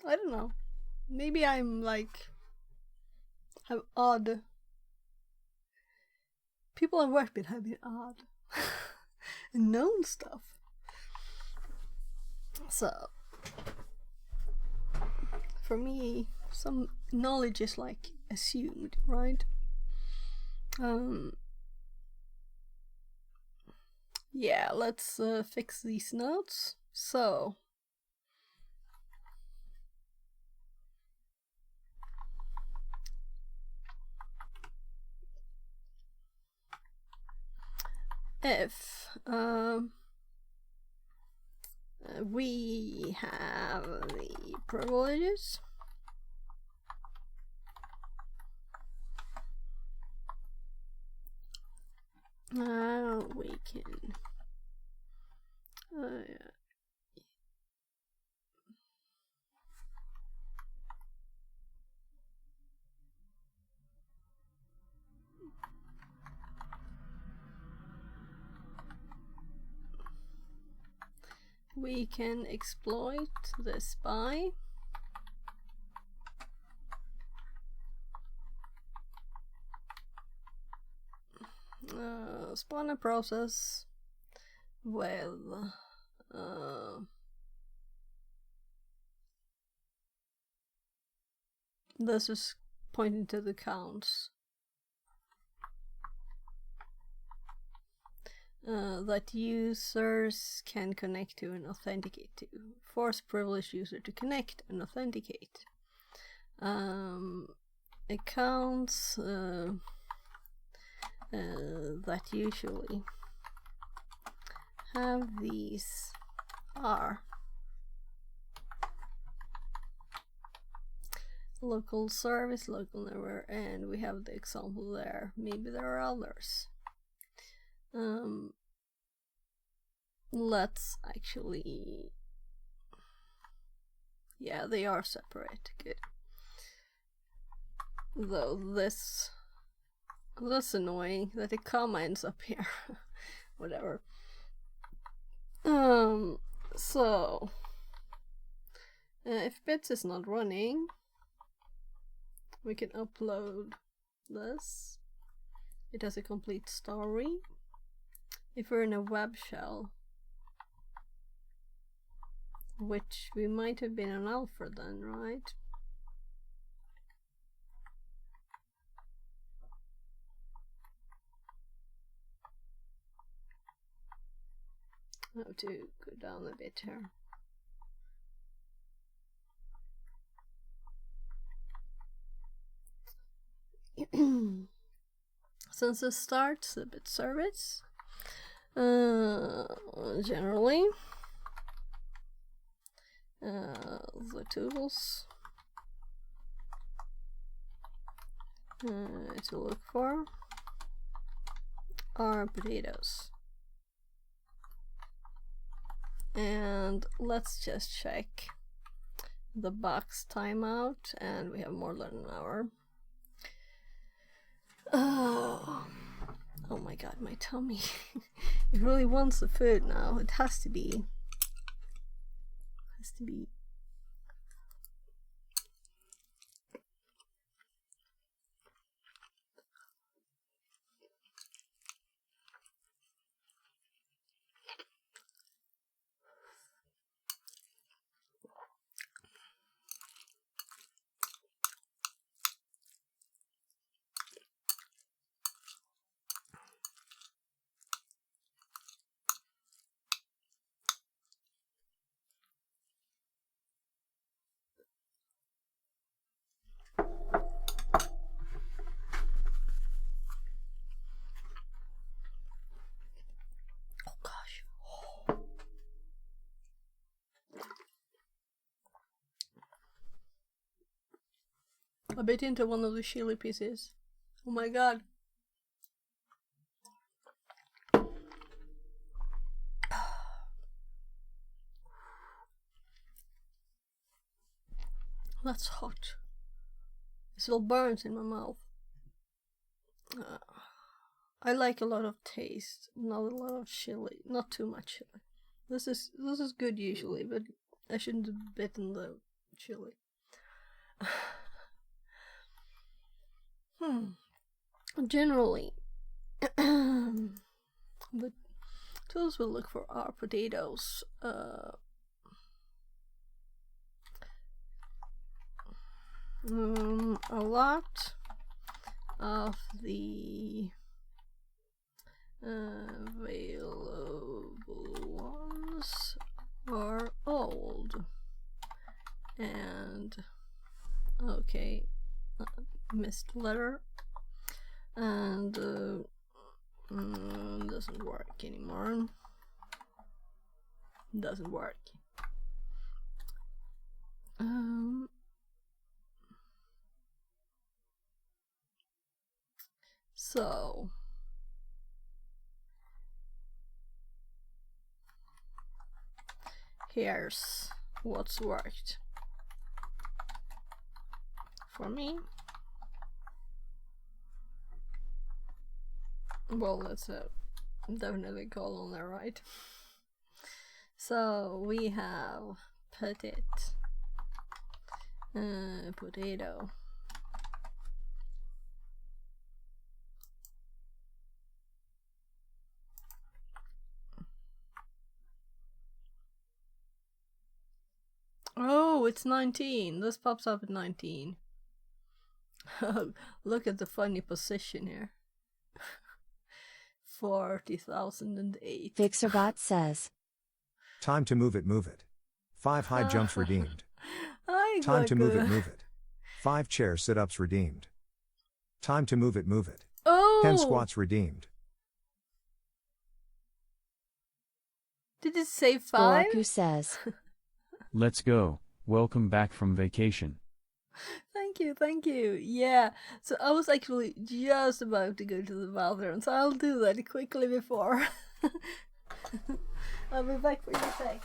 I don't know. Maybe I'm like, have odd. People I work with have been odd. And known stuff. So, for me, some knowledge is like assumed, right? Yeah, let's fix these notes. So, if We have the privileges. We can we can exploit the spy. Spawn a process with this is pointing to the counts that users can connect to and authenticate to. Force privileged user to connect and authenticate. Accounts that usually have these are local service, local network, and we have the example there. Maybe there are others. Let's actually, yeah, they are separate. Good. Though that's annoying that it comments up here. Whatever. So if bits is not running, we can upload this. It has a complete story. If we're in a web shell, which we might have been on alpha then, right? I have to go down a bit here. Since it starts the bit service, generally the tools to look for are potatoes. And let's just check the box timeout, and we have more than an hour. Oh my god, my tummy. It really wants the food now. It has to be. I bit into one of the chili pieces. Oh my god. That's hot. It still burns in my mouth. I like a lot of taste, not a lot of chili, not too much chili. This is good usually, but I shouldn't have bitten the chili. Generally, the tools we'll look for are potatoes. A lot of the available ones are old, and okay, missed letter, and doesn't work anymore. Doesn't work. So here's what's worked for me. Well, that's a definitely colon there, right? So we have potato. Oh, it's 19. This pops up at 19. Look at the funny position here. 40,008. Fixerbot says. Time to move it, move it. 5 high jumps redeemed. Time to move it, move it. 5 chair sit-ups redeemed. Time to move it, move it. Oh! 10 squats redeemed. Did it say 5? Boraku says. Let's go. Welcome back from vacation. Thank you, thank you. Yeah, so I was actually just about to go to the bathroom, so I'll do that quickly before. I'll be back for your sec.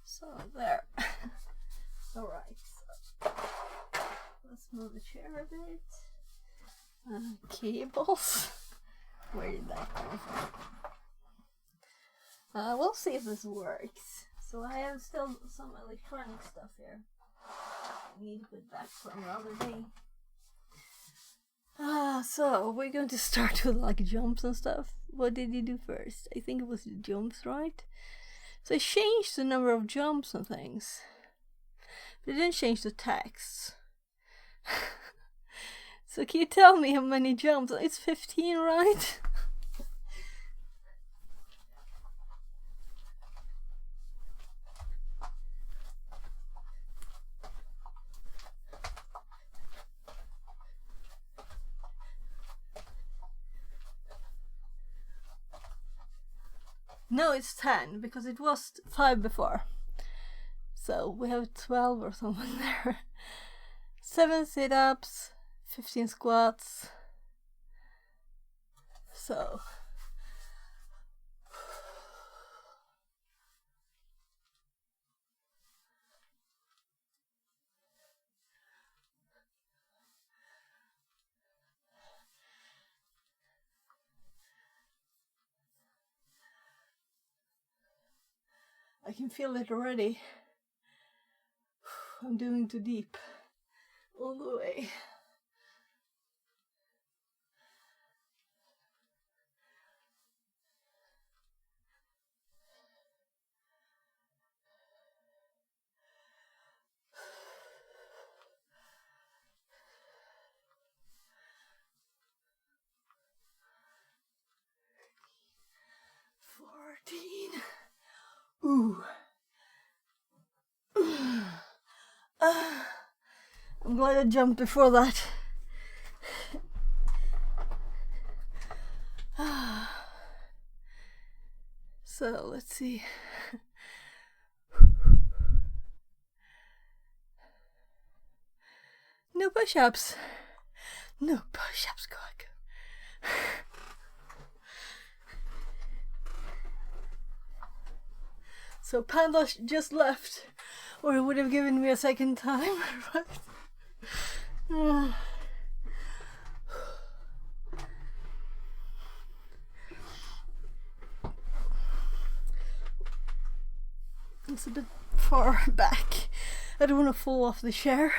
So there. Alright, so let's move the chair a bit. Cables. Where did that come from? We'll see if this works. So I have still some electronic stuff here. I need to put back from the other day. So we're going to start with like jumps and stuff. What did you do first? I think it was the jumps, right? So I changed the number of jumps and things. But I didn't change the text. So can you tell me how many jumps? It's 15, right? No, it's 10 because it was 5 before. So we have 12 or something there. 7 sit-ups, 15 squats. So I can feel it already. I'm doing too deep. All the way. Ooh. I'm glad I jumped before that. So let's see. No push-ups. No push-ups, Gorg. So Panda just left, or it would have given me a second time, right? It's a bit far back. I don't want to fall off the chair.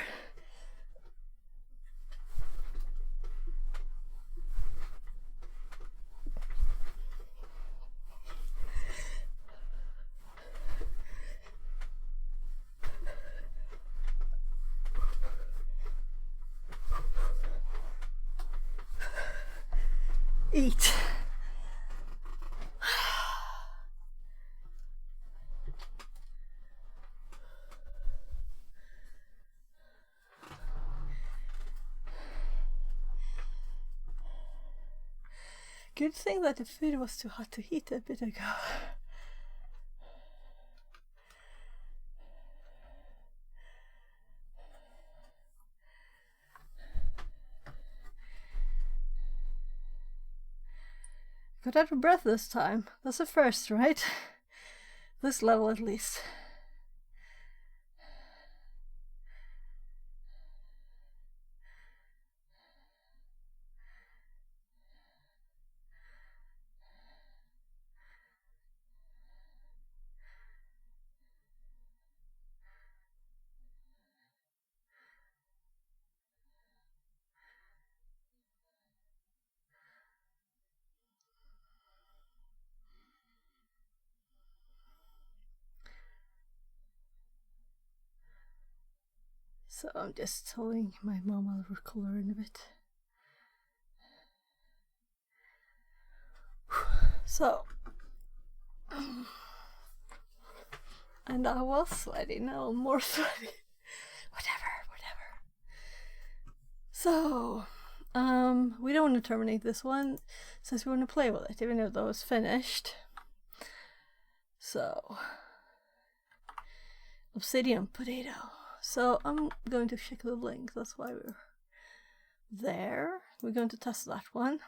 Eat. Good thing that the food was too hot to eat a bit ago. Got out of breath this time. That's a first, right? This level at least. So I'm just telling my mom I'll recolor in a bit. So, and I was sweaty, now I'm more sweaty. Whatever. So, we don't want to terminate this one since we want to play with it, even though it's finished. So, obsidian potato. So I'm going to check the link, that's why we're there. We're going to test that one.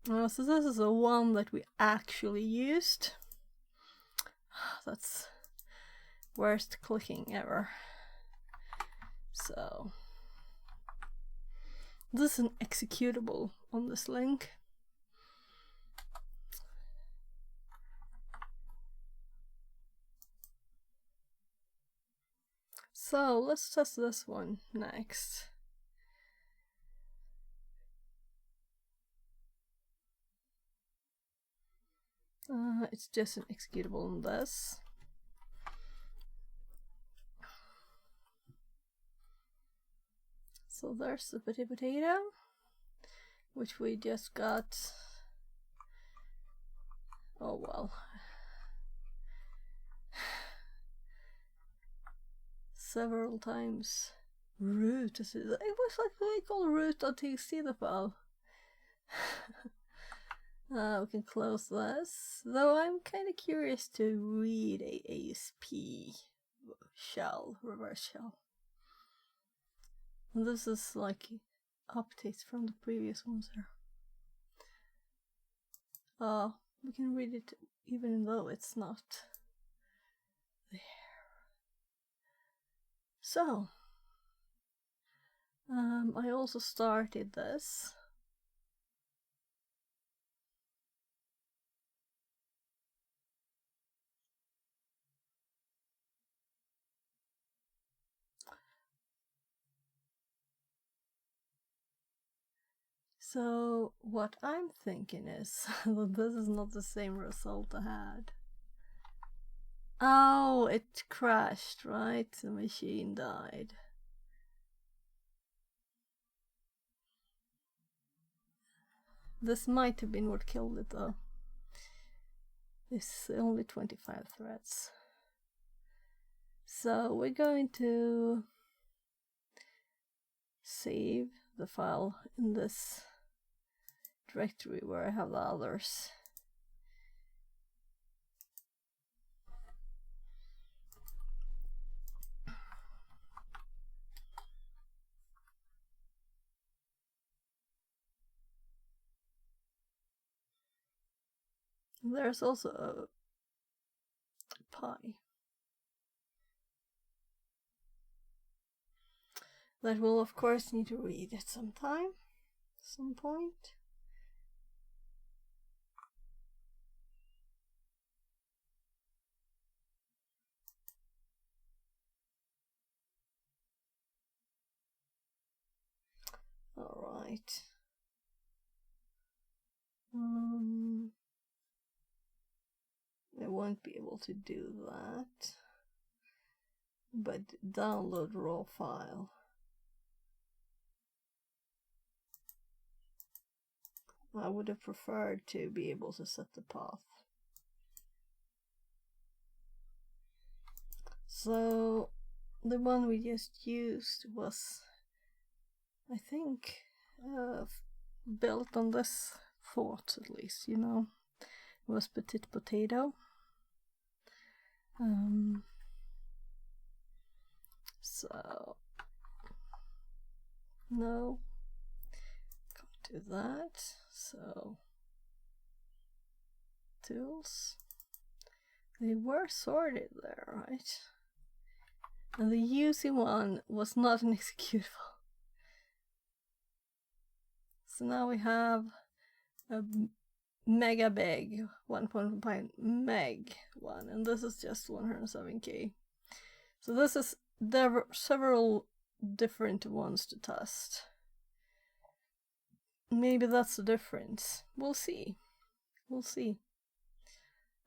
So this is the one that we actually used. That's worst clicking ever. So this is an executable on this link. So let's test this one next. It's just an executable on this. So there's the potato, which we just got. Oh well. Several times. Root. It was like we call root.txt the file. We can close this, though I'm kind of curious to read a ASP shell, reverse shell. And this is like updates from the previous ones here. We can read it even though it's not there. So, I also started this. So what I'm thinking is that this is not the same result I had. Oh, it crashed, right? The machine died. This might have been what killed it though. It's only 25 threads. So we're going to save the file in this directory where I have the others. There's also a pie that we'll of course need to read at some point. All right. I won't be able to do that, but download raw file. I would have preferred to be able to set the path. So the one we just used was, I think, built on this thought, at least, you know. It was Petit Potato. So no, can't do that. So tools, they were sorted there, right? And the UC one was not an executable. So now we have a mega big 1.5 meg one, and this is just 107k. So this is, there were several different ones to test. Maybe that's the difference. We'll see. We'll see.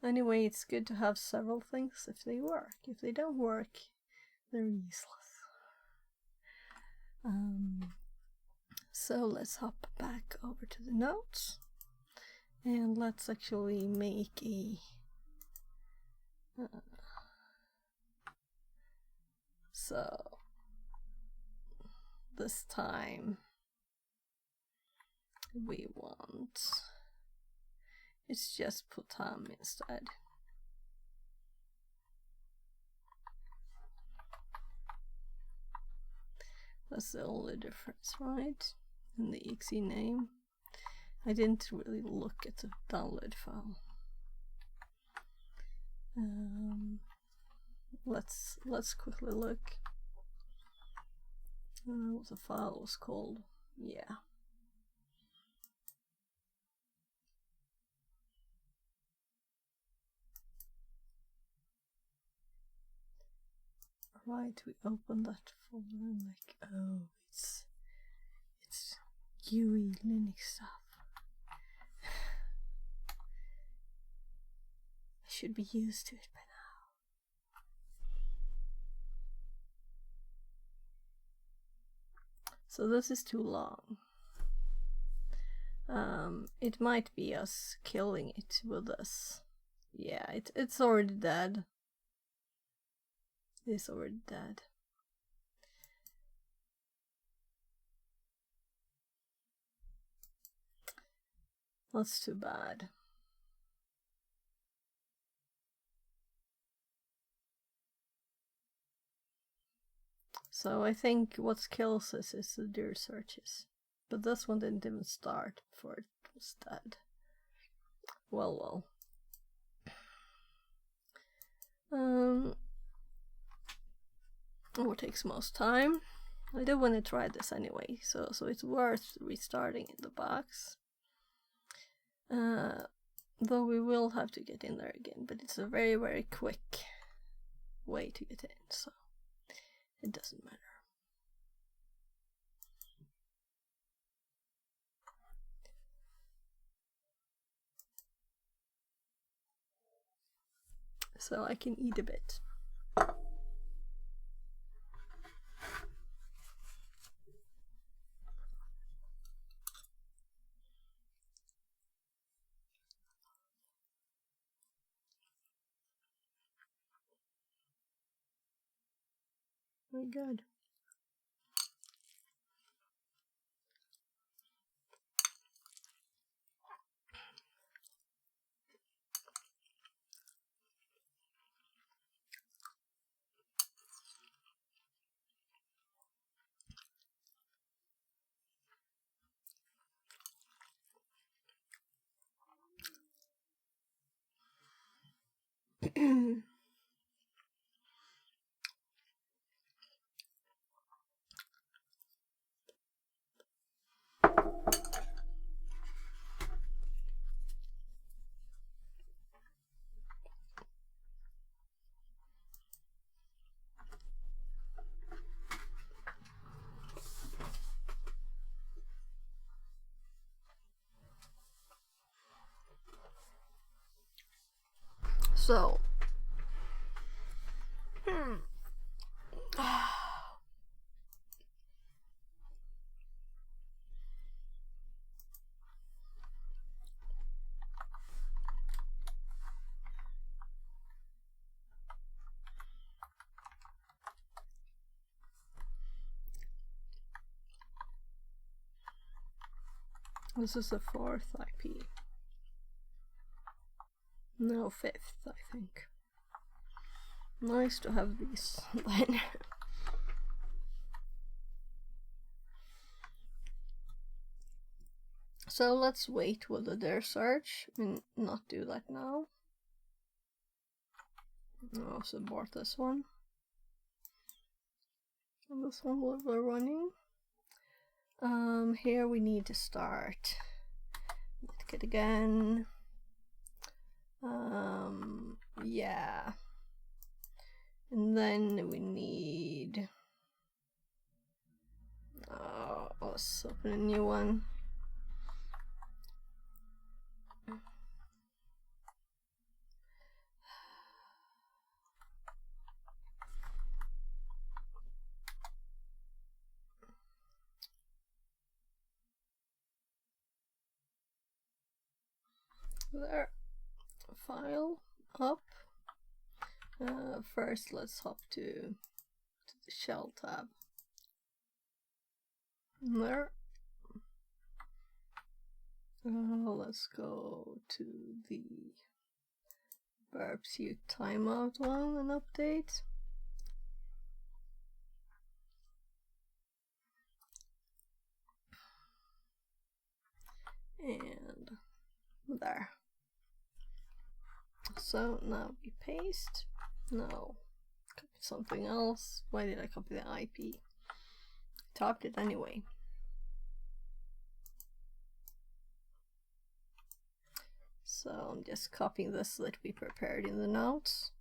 Anyway, it's good to have several things if they work. If they don't work, they're useless. So let's hop back over to the notes and let's actually make a so this time we want, it's just Potam instead. That's the only difference, right? In the exe name. I didn't really look at the download file. Let's quickly look what the file was called. Yeah. Right, we opened that folder and like, oh, it's GUI Linux stuff. I should be used to it by now. So this is too long. It might be us killing it with this. Yeah, it's already dead. It's already dead. That's too bad. So I think what kills us is the dir searches. But this one didn't even start before it was dead. Well. What takes most time? I do want to try this anyway, so it's worth restarting in the box. Though we will have to get in there again, but it's a very, very quick way to get in, so it doesn't matter. so I can eat a bit. Very good. So, this is the 4th IP. No, 5th, I think. Nice to have these then. So let's wait with the dare search and not do that now. I'll also abort this one. And this one we're running. Here we need to start. Click it again. Yeah. And then we need. Let's open a new one. There. File up. First, let's hop to the shell tab. There. Let's go to the burp suit timeout one and update. And there. So now we paste. No, copy something else. Why did I copy the IP? Typed it anyway. So I'm just copying this that we prepared in the notes,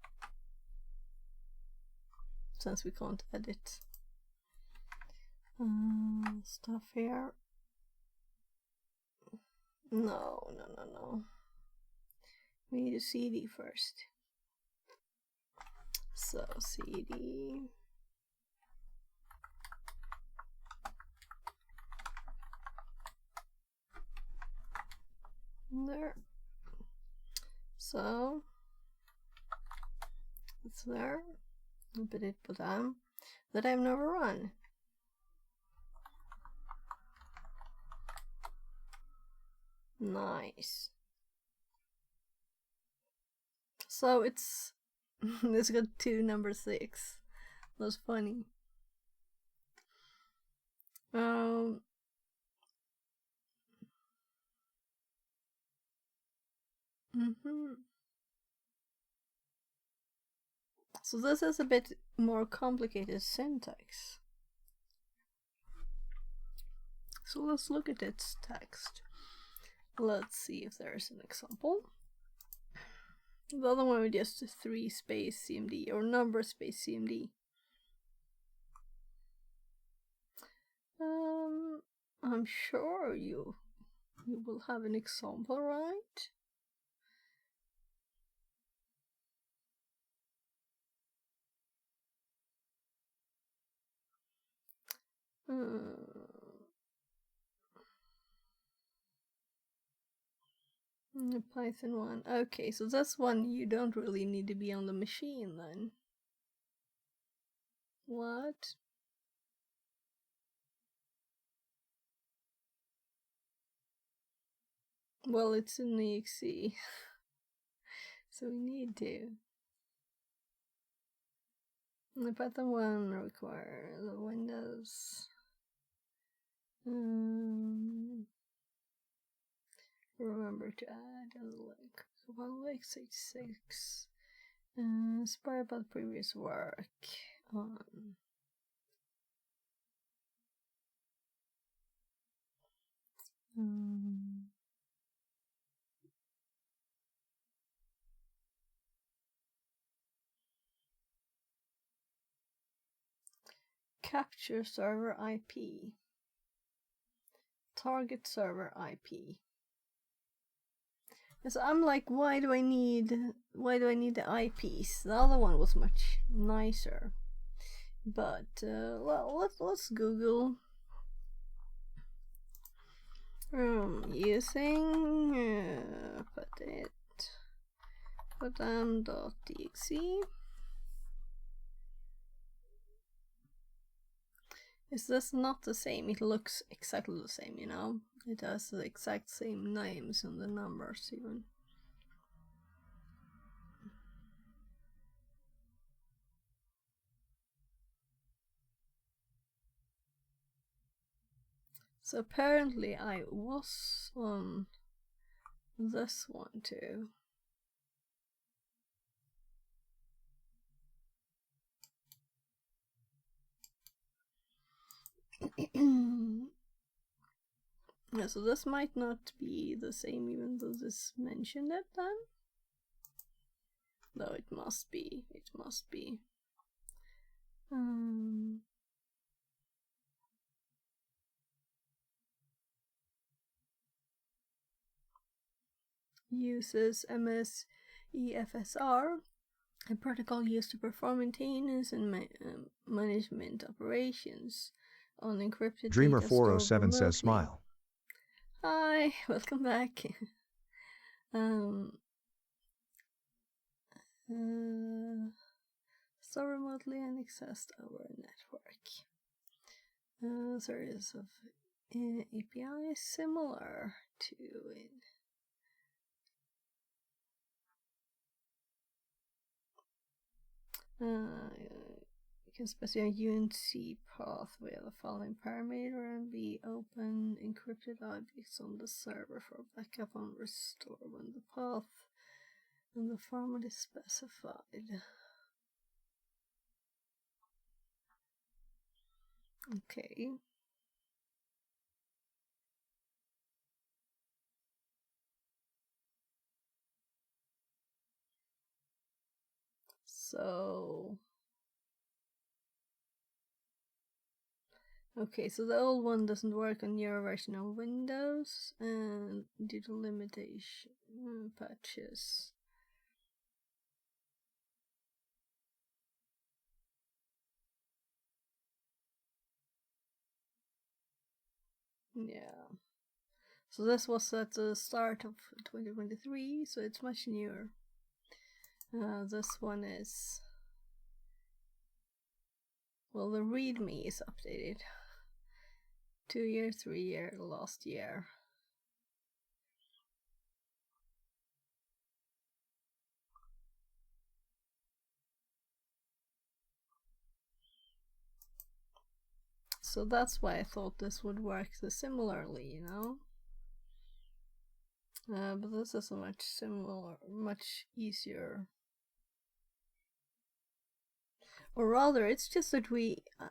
since we can't edit stuff here. No. We need a CD first. So CD. There. So it's there. Put it down. That I've never run. Nice. So it's it's got 2 number 6. That's funny. So this is a bit more complicated syntax. So let's look at its text. Let's see if there's an example. The other one was just 3 space CMD or number space CMD. I'm sure you will have an example, right? The Python one. Okay, so that's one you don't really need to be on the machine then. What? Well, it's in the exe. So we need to. The Python one requires the Windows. Remember to add a link. 1x86. Inspired by the previous work on. Capture server IP. Target server IP. So I'm like, why do I need the IPs? The other one was much nicer. But well, let's Google. Using patam.exe. Is this not the same? It looks exactly the same, you know? It has the exact same names and the numbers even. So apparently I was on this one too. Yeah, so this might not be the same even though this mentioned it then. No, it must be. It must be. Uses MS-EFSR, a protocol used to perform maintenance and management operations on encrypted Dreamer data 407 stored says smile. Hi, welcome back. Store remotely and accessed over a network. Series of APIs similar to it. You can specify a UNC path via the following parameter and be open encrypted objects on the server for backup and restore when the path and the format is specified. Okay. So okay, so the old one doesn't work on your version of Windows and due to limitation patches. Yeah. So this was at the start of 2023, so it's much newer. This one is, well, the README is updated. 2 year, 3 year, last year. So that's why I thought this would work similarly, you know? But this is much easier. Or rather, it's just that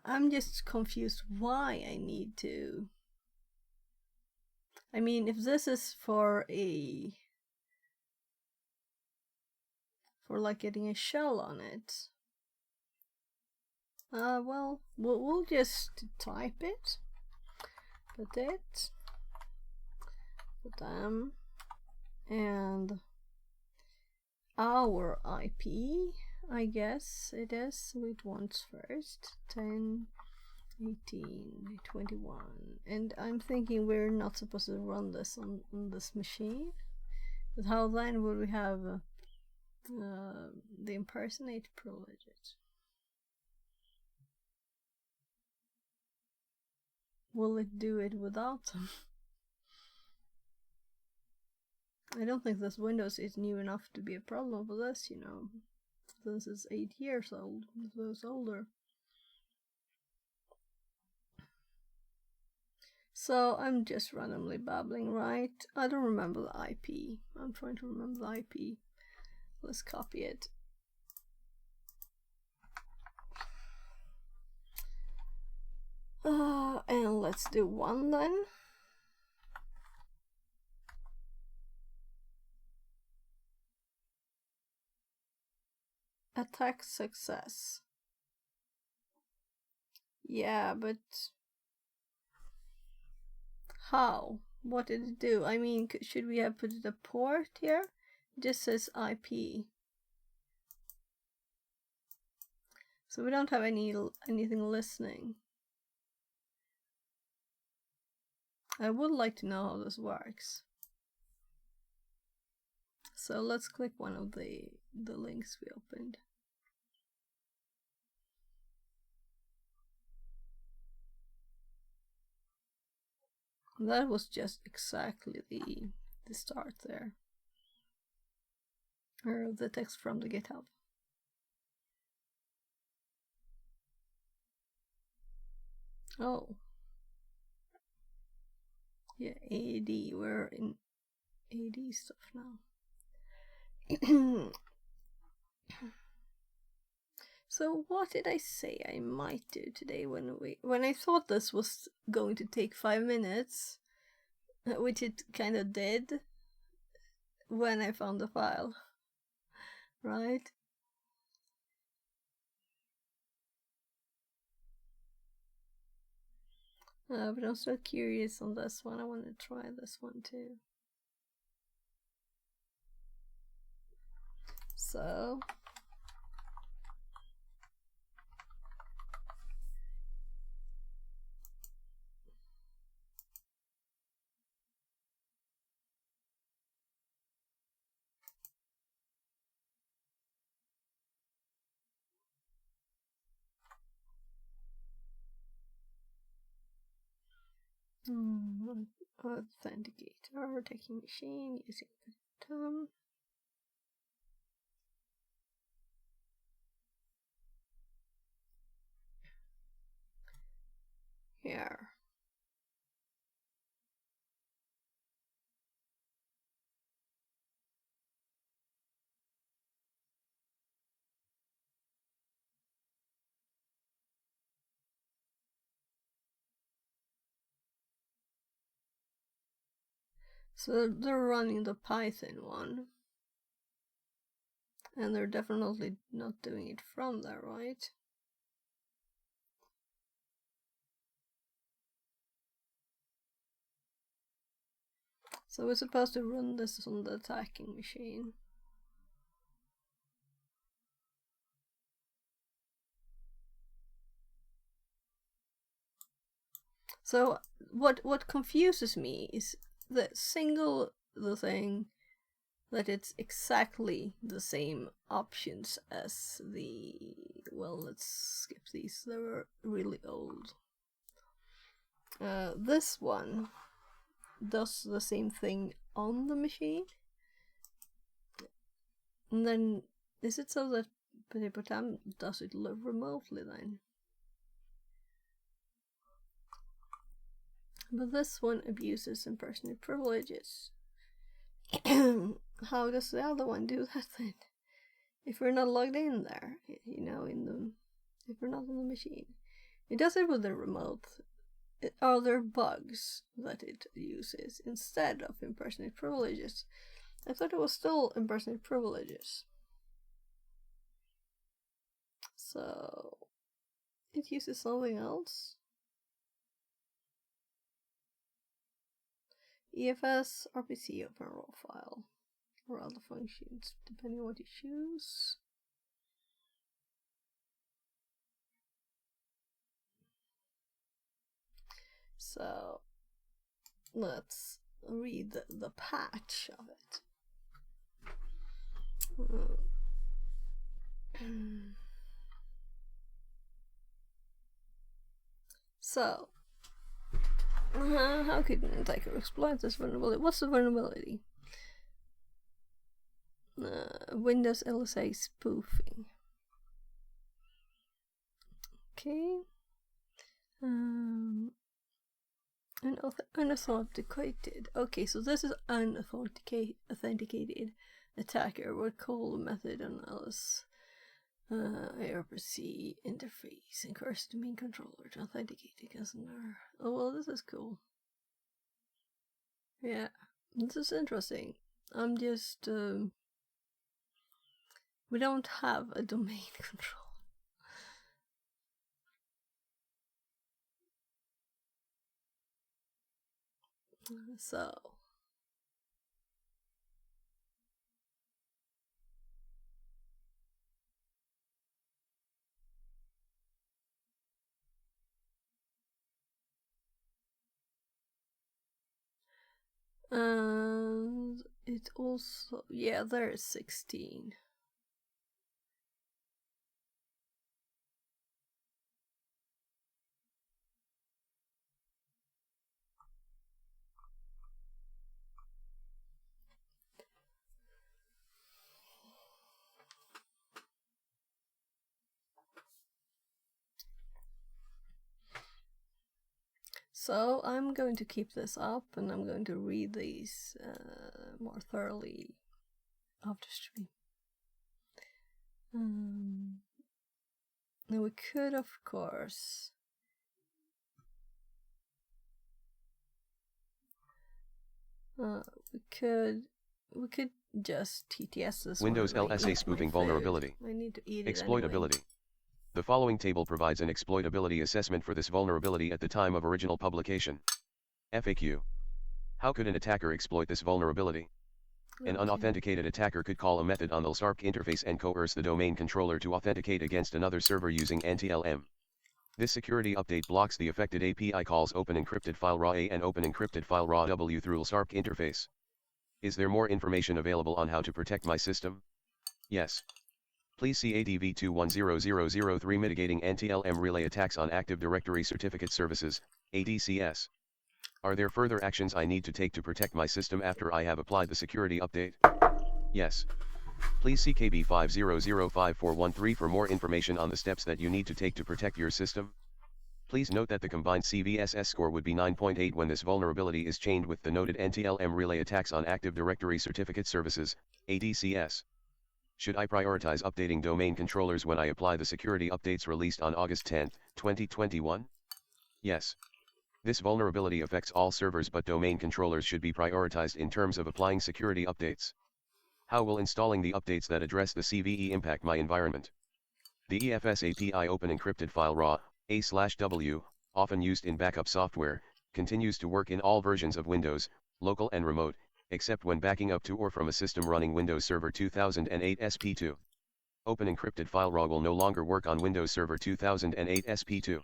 I'm just confused why I need to. I mean, if this is for like getting a shell on it, well, we'll just type it. Patam, and our IP, I guess it is, so it wants first 10 18, 21. And I'm thinking we're not supposed to run this on this machine. But how then would we have the impersonate privileges? Will it do it without them? I don't think this Windows is new enough to be a problem for this, you know. Since it's 8 years old, if it was older. So I'm just randomly babbling, right? I don't remember the IP. I'm trying to remember the IP. Let's copy it. And let's do 1 then. Attack success. Yeah, but how? What did it do? I mean, should we have put a port here? It just says IP. So we don't have anything listening. I would like to know how this works. So let's click one of the links we opened. That was just exactly the start there. Or the text from the GitHub. Oh. Yeah, AD. We're in AD stuff now. So what did I say I might do today when I thought this was going to take 5 minutes, which it kind of did when I found the file, right? But I'm so curious on this one. I want to try this one too. So authenticator, taking machine, using term. Here. So they're running the Python one. And they're definitely not doing it from there, right? So we're supposed to run this on the attacking machine. So what confuses me is the thing that it's exactly the same options as the, well, let's skip these, they were really old. This one does the same thing on the machine, and then is it so that Petipotam does it remotely then? But this one abuses impersonate privileges. How does the other one do that then? If we're not logged in there, you know, if we're not on the machine. It does it with the remote. Are there bugs that it uses instead of impersonate privileges? I thought it was still impersonate privileges. So it uses something else. EFS, RPC, open raw file, or other functions, depending on what you choose. So let's read the patch of it. So, how could an attacker exploit this vulnerability? What's the vulnerability? Windows LSA spoofing. Okay. Unauthenticated. Okay, so this is unauthenticated attacker would call the method on ls ARPC interface and curse the main controller to authenticate the customer. Oh well, this is cool. Yeah, this is interesting. I'm just we don't have a domain control. So and it also, yeah, there is 16. So I'm going to keep this up and I'm going to read these more thoroughly after stream. Now we could, of course, we could just TTS this Windows one. LSA spoofing vulnerability. I need to eat it Exploitability. Anyway. The following table provides an exploitability assessment for this vulnerability at the time of original publication. FAQ. How could an attacker exploit this vulnerability? An unauthenticated attacker could call a method on the LSARC interface and coerce the domain controller to authenticate against another server using anti-LM. This security update blocks the affected API calls open encrypted file raw A and open encrypted file raw W through LSARC interface. Is there more information available on how to protect my system? Yes. Please see ADV 210003 Mitigating Anti-LM Relay Attacks on Active Directory Certificate Services, ADCS. Are there further actions I need to take to protect my system after I have applied the security update? Yes. Please see KB 5005413 for more information on the steps that you need to take to protect your system. Please note that the combined CVSS score would be 9.8 when this vulnerability is chained with the noted anti-LM relay attacks on Active Directory Certificate Services, ADCS. Should I prioritize updating domain controllers when I apply the security updates released on August 10, 2021? Yes. This vulnerability affects all servers, but domain controllers should be prioritized in terms of applying security updates. How will installing the updates that address the CVE impact my environment? The EFS API open encrypted file raw, A/W, often used in backup software, continues to work in all versions of Windows, local and remote, except when backing up to or from a system running Windows Server 2008 SP2. Open encrypted file raw will no longer work on Windows Server 2008 SP2.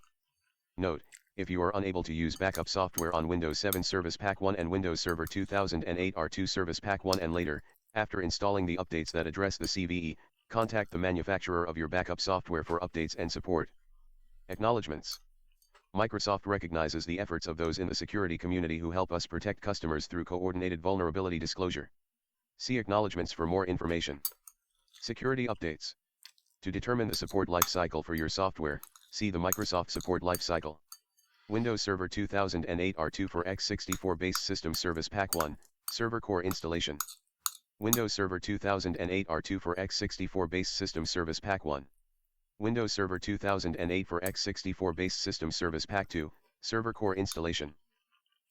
Note, if you are unable to use backup software on Windows 7 Service Pack 1 and Windows Server 2008 R2 Service Pack 1 and later, after installing the updates that address the CVE, contact the manufacturer of your backup software for updates and support. Acknowledgements. Microsoft recognizes the efforts of those in the security community who help us protect customers through coordinated vulnerability disclosure. See acknowledgements for more information. Security updates. To determine the support lifecycle for your software, see the Microsoft Support Lifecycle. Windows Server 2008 R2 for x64 Base System Service Pack 1, Server Core Installation. Windows Server 2008 R2 for x64 Base System Service Pack 1. Windows Server 2008 for x64 Base System Service Pack 2, Server Core Installation.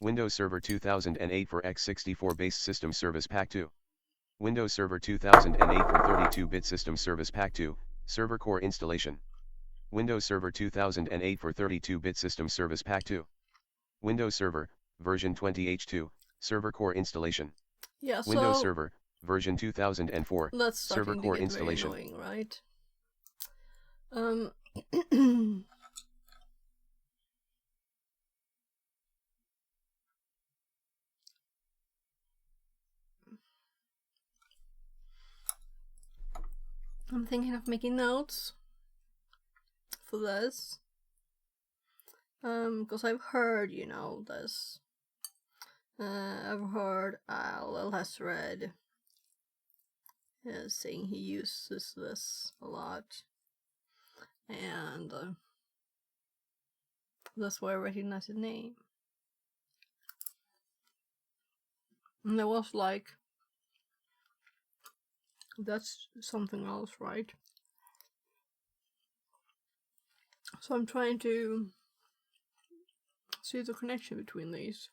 Windows Server 2008 for x64 Base System Service Pack 2. Windows Server 2008 for 32-bit System Service Pack 2, Server Core Installation. Windows Server 2008 for 32-bit System Service Pack 2. Windows Server, version 20H2, Server Core Installation. Yeah, so Windows Server, version 2004, that's Server Core Installation. Very annoying, right? I'm thinking of making notes for this. Because I've heard, you know, this. I've heard Al has read saying he uses this a lot. And that's why I recognize the name. And I was like, that's something else, right? So I'm trying to see the connection between these.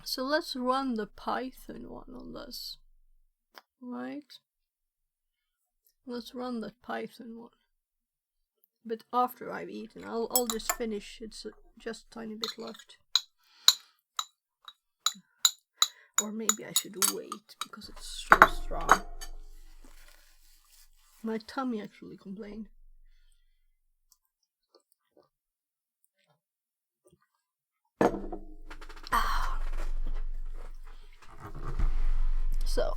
So let's run the Python one on this, right? Let's run that Python one. But after I've eaten, I'll just finish. It's just a tiny bit left. Or maybe I should wait because it's so strong. My tummy actually complained. So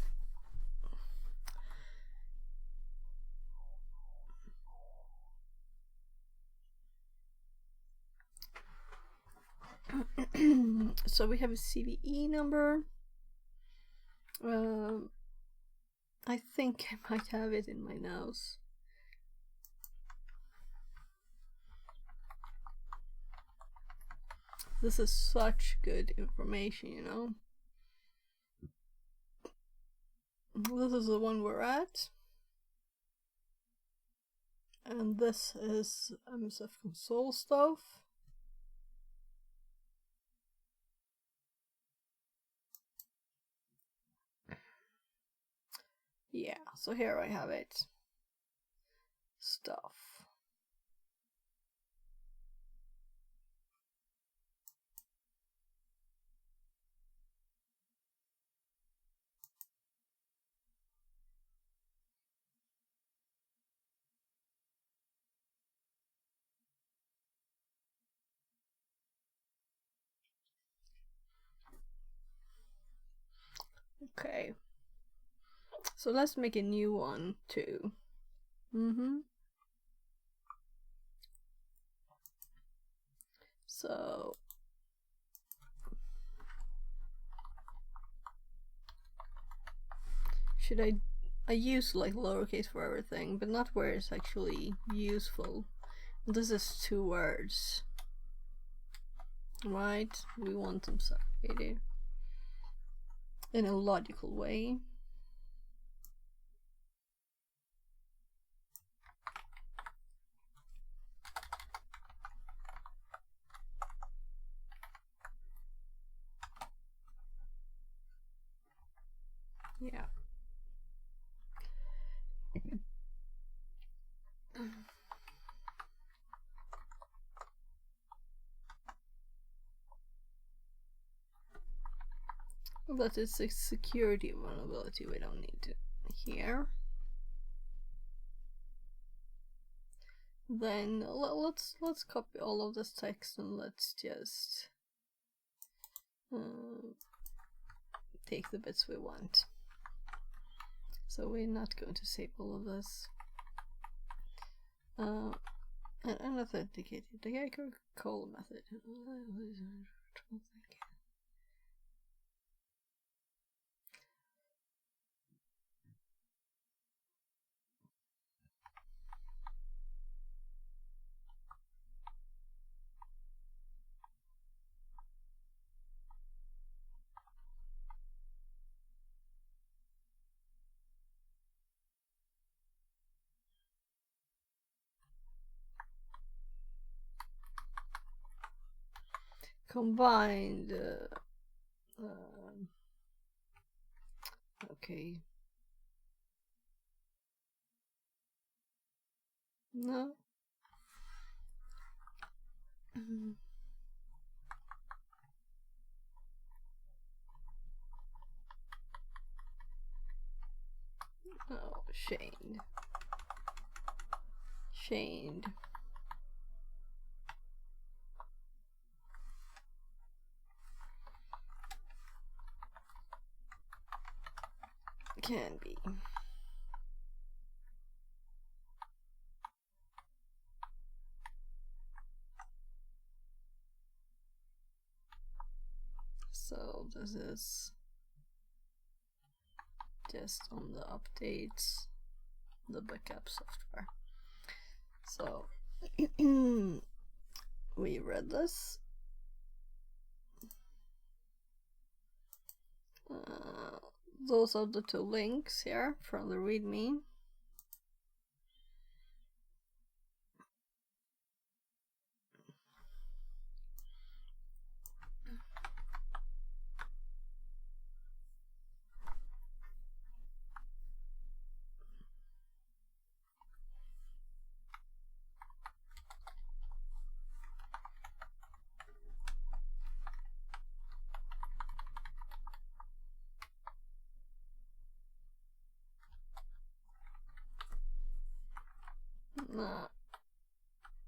so we have a CVE number. I think I might have it in my nose. This is such good information, you know. This is the one we're at. And this is MSF console stuff. Yeah, so here I have it. Stuff. Okay. So let's make a new one too. So should I use like lowercase for everything, but not where it's actually useful. This is 2 words. Right? We want them separated in a logical way. Yeah. That is a security vulnerability we don't need to here. Then let's copy all of this text and let's just take the bits we want. So we're not going to save all of this. An authenticated call method. Combined. Okay. No. Oh, shamed. Can be. So this is just on the updates, the backup software. So we read this. Those are the two links here from the README.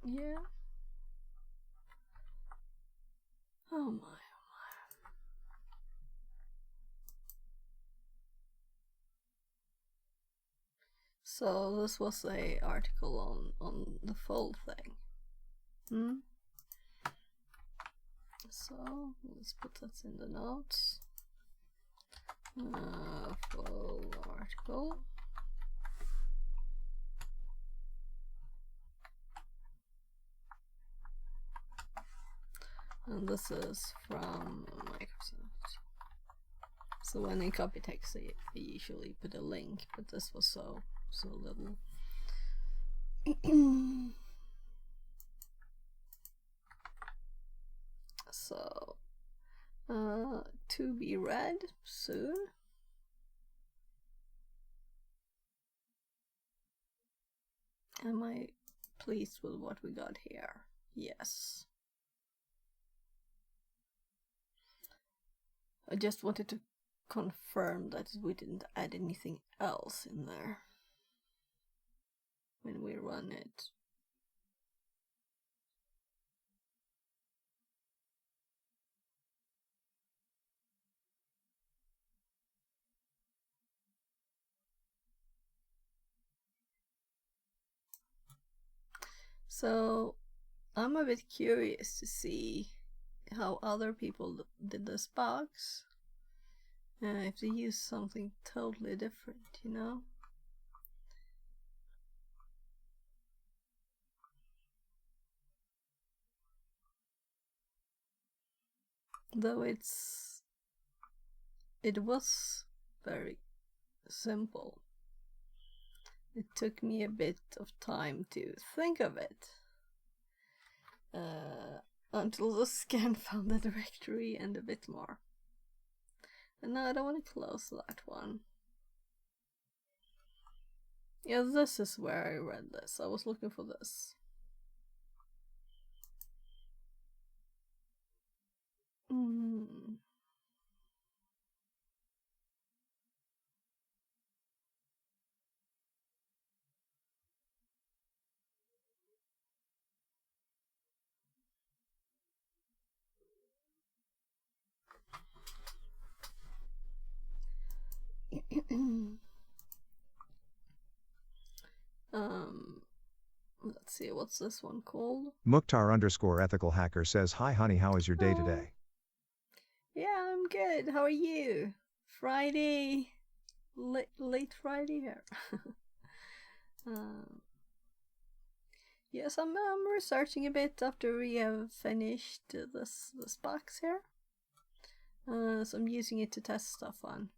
Yeah. Oh my. So this was a article on the full thing. So let's put that in the notes. Full article. And this is from Microsoft. So when I copy text, I usually put a link, but this was so little. So, to be read soon. Am I pleased with what we got here? Yes. I just wanted to confirm that we didn't add anything else in there when we run it. So I'm a bit curious to see how other people did this box. If they use something totally different, you know? Though it was very simple. It took me a bit of time to think of it. Until the scan found the directory and a bit more. And now I don't want to close that one. Yeah, this is where I read this. I was looking for this. Let's see, what's this one called? Mukhtar_ethical hacker says, "Hi honey, how is your day today?" Yeah, I'm good. How are you? Friday, late Friday here. Yes, I'm researching a bit after we have finished this box here. So I'm using it to test stuff on.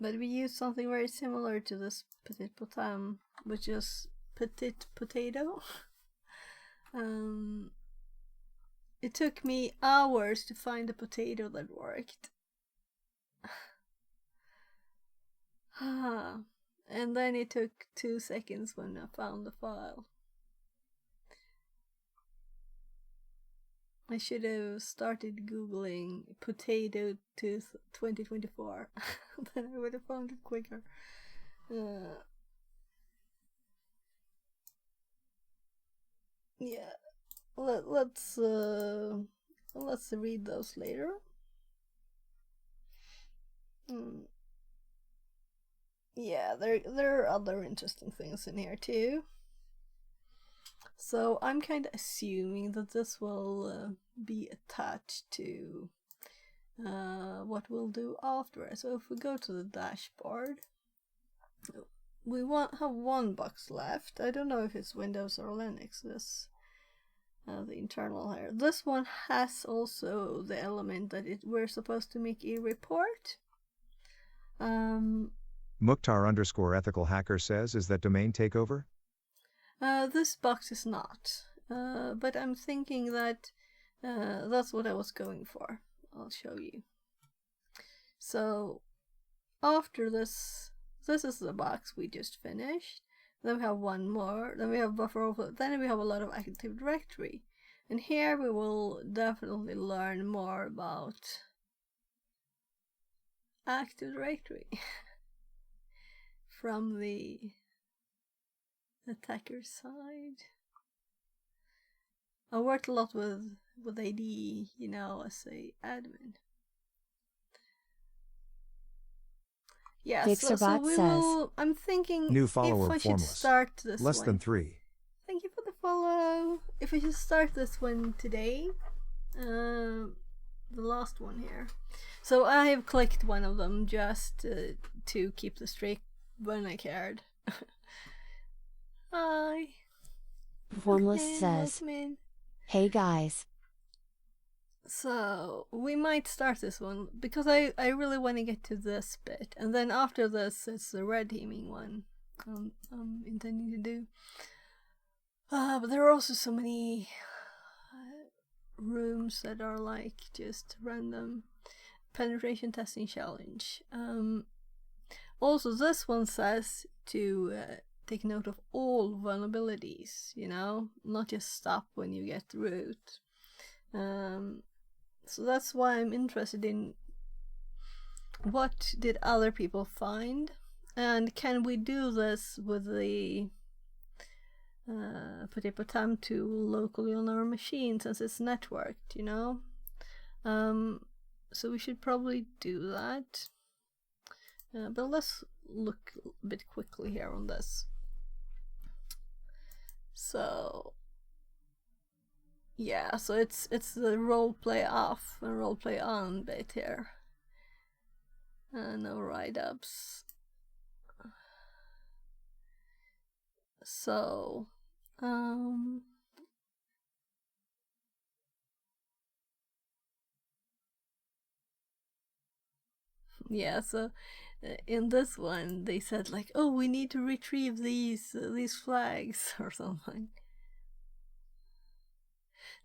But we use something very similar to this petit potam, which is petit potato. It took me hours to find a potato that worked. And then it took 2 seconds when I found the file. I should have started googling potato tooth 2024. Then I would have found it quicker. Yeah, let's read those later. Yeah, there are other interesting things in here too. So I'm kind of assuming that this will be attached to what we'll do afterwards. So if we go to the dashboard, we have one box left. I don't know if it's Windows or Linux. This the internal here. This one has also the element that we're supposed to make a report. Mukhtar_ethical hacker says, is that domain takeover? This box is not, but I'm thinking that that's what I was going for. I'll show you. So after this is the box we just finished. Then we have one more. Then we have buffer overflow. Then we have a lot of Active Directory, and here we will definitely learn more about Active Directory from the attacker side. I worked a lot with AD, you know, as a admin. Yeah, so we will. I'm thinking new follower if I should start this less one. than 3. Thank you for the follow. If I should start this one today, the last one here. So I have clicked one of them just to keep the streak when I cared. Hi. Formless says, hey guys. So we might start this one because I really want to get to this bit, and then after this it's the red teaming one I'm intending to do. But there are also so many rooms that are like just random penetration testing challenge. Also, this one says to take note of all vulnerabilities, you know, not just stop when you get root. So that's why I'm interested in what did other people find, and can we do this with the Potato tool locally on our machine since it's networked, you know? So we should probably do that. But let's look a bit quickly here on this. So yeah, so it's the roleplay off and roleplay on bit here. No write-ups. So yeah, so in this one they said like, oh, we need to retrieve these flags or something.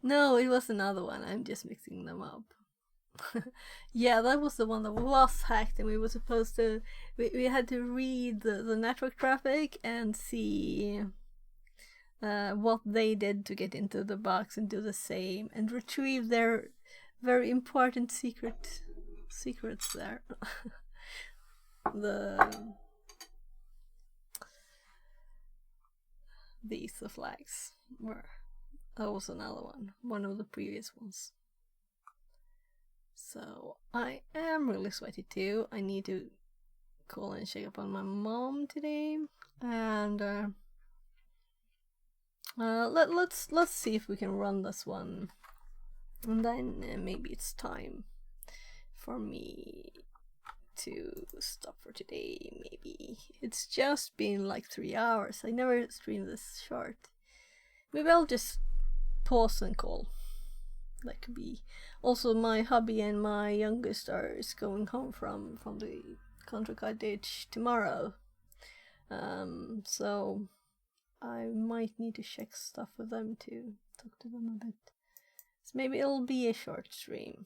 No, it was another one. I'm just mixing them up. Yeah, that was the one that was hacked, and we were supposed to. We had to read the network traffic and see what they did to get into the box and do the same and retrieve their very important secrets there. These flags were. That was another one of the previous ones. So I am really sweaty too. I need to call and check up on my mom today, and let's see if we can run this one, and then maybe it's time for me to stop for today. Maybe it's just been like 3 hours. I never streamed this short. Maybe I'll just pause and call. That could be. Also, my hubby and my youngest are going home from the country cottage tomorrow, so I might need to check stuff with them to talk to them a bit. So maybe it'll be a short stream.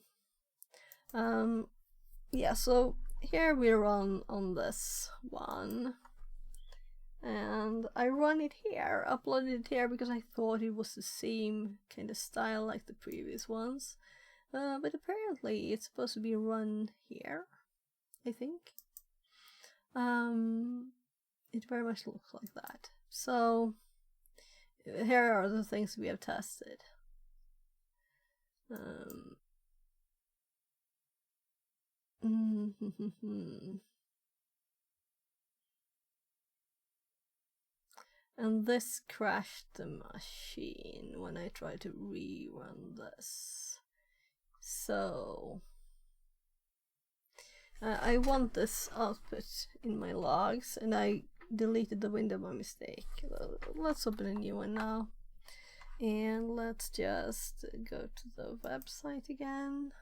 Yeah, so here we're on this one, and I run it here, uploaded it here because I thought it was the same kind of style like the previous ones, but apparently it's supposed to be run here, I think. It very much looks like that. So here are the things we have tested. And this crashed the machine when I tried to rerun this. So I want this output in my logs, and I deleted the window by mistake. Let's open a new one now. And let's just go to the website again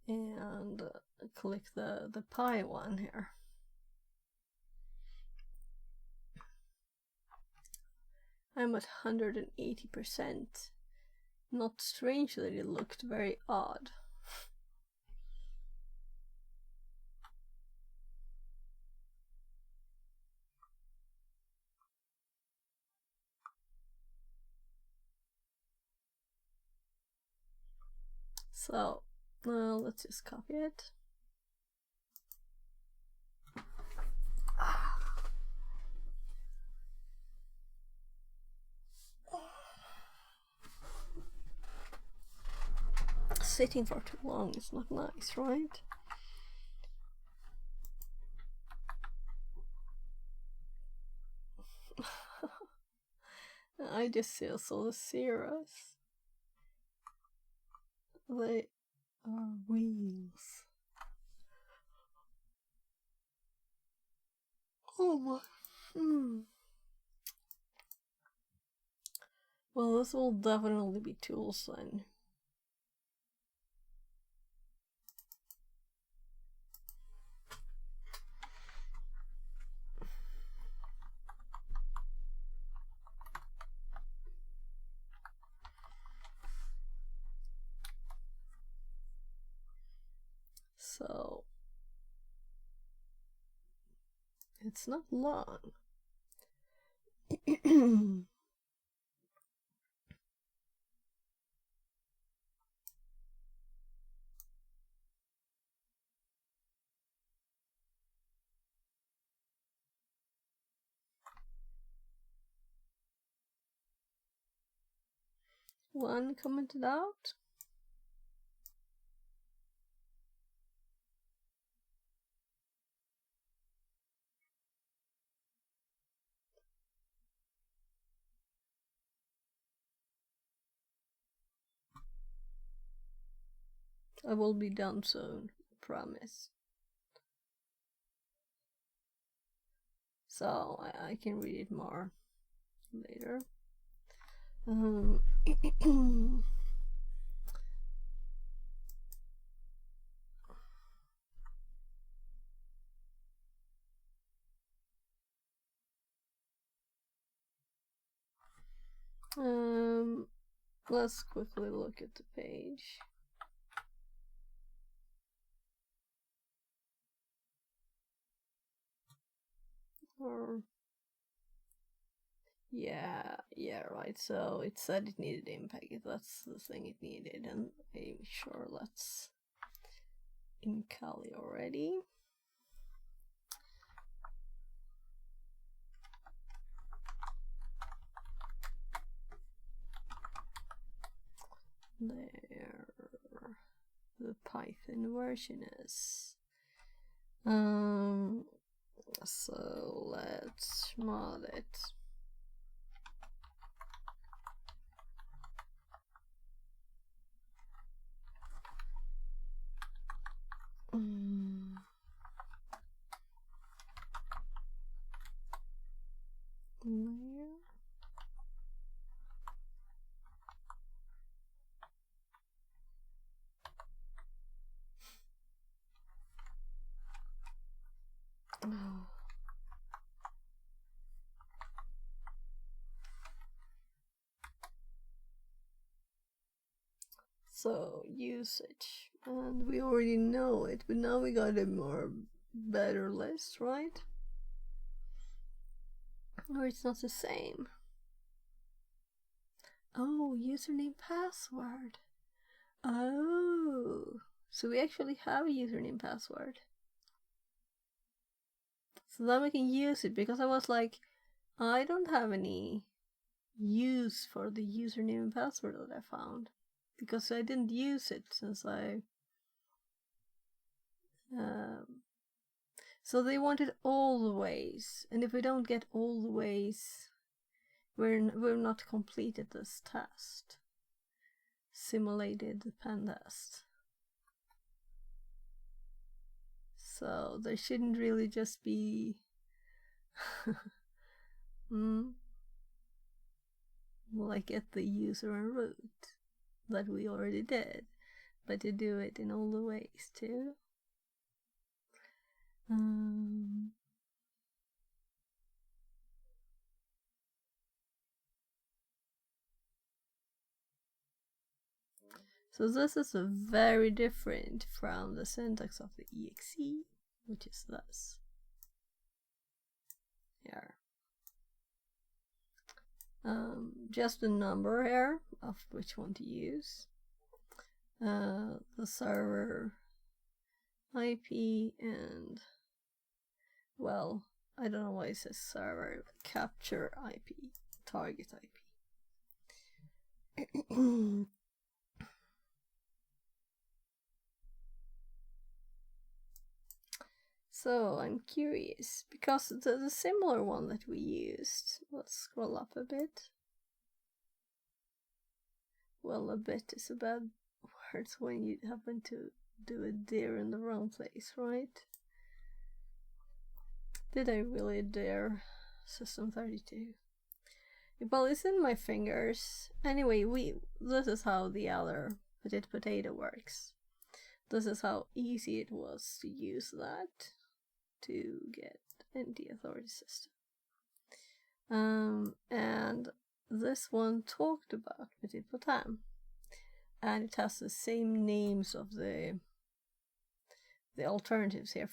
and click the Pi one here. I'm at 180%. Not strangely, it looked very odd. So let's just copy it. Sitting for too long is not nice, right? I just feel so serious. They are wheels. Oh my. Well, this will definitely be tools then. So it's not long. One commented out. I will be done soon, I promise. So I can read it more later. Let's quickly look at the page. Or yeah, right. So it said it needed impact. That's the thing it needed, and I'm sure let's in Kali already. There, the Python version is. So let's mod it. There. So usage, and we already know it, but now we got a more better list, right? Or it's not the same. Oh, username password. Oh, so we actually have a username password. So then we can use it, because I was like, I don't have any use for the username and password that I found, because I didn't use it since I So they wanted all the ways, and if we don't get all the ways, we're not completed this test. Simulated the pen test. So there shouldn't really just be like get the user and root that we already did, but to do it in all the ways too. So this is very different from the syntax of the exe, which is this. Here. Just a number here of which one to use. The server IP and, well, I don't know why it says server, capture IP, target IP. So I'm curious, because the similar one that we used, let's scroll up a bit. Well, a bit is a bad word when you happen to do a dare in the wrong place, right? Did I really dare System 32? Well, it's in my fingers. Anyway, this is how the other potato works. This is how easy it was to use that to get in the authority system. And this one talked about petit potin, and it has the same names of the alternatives here.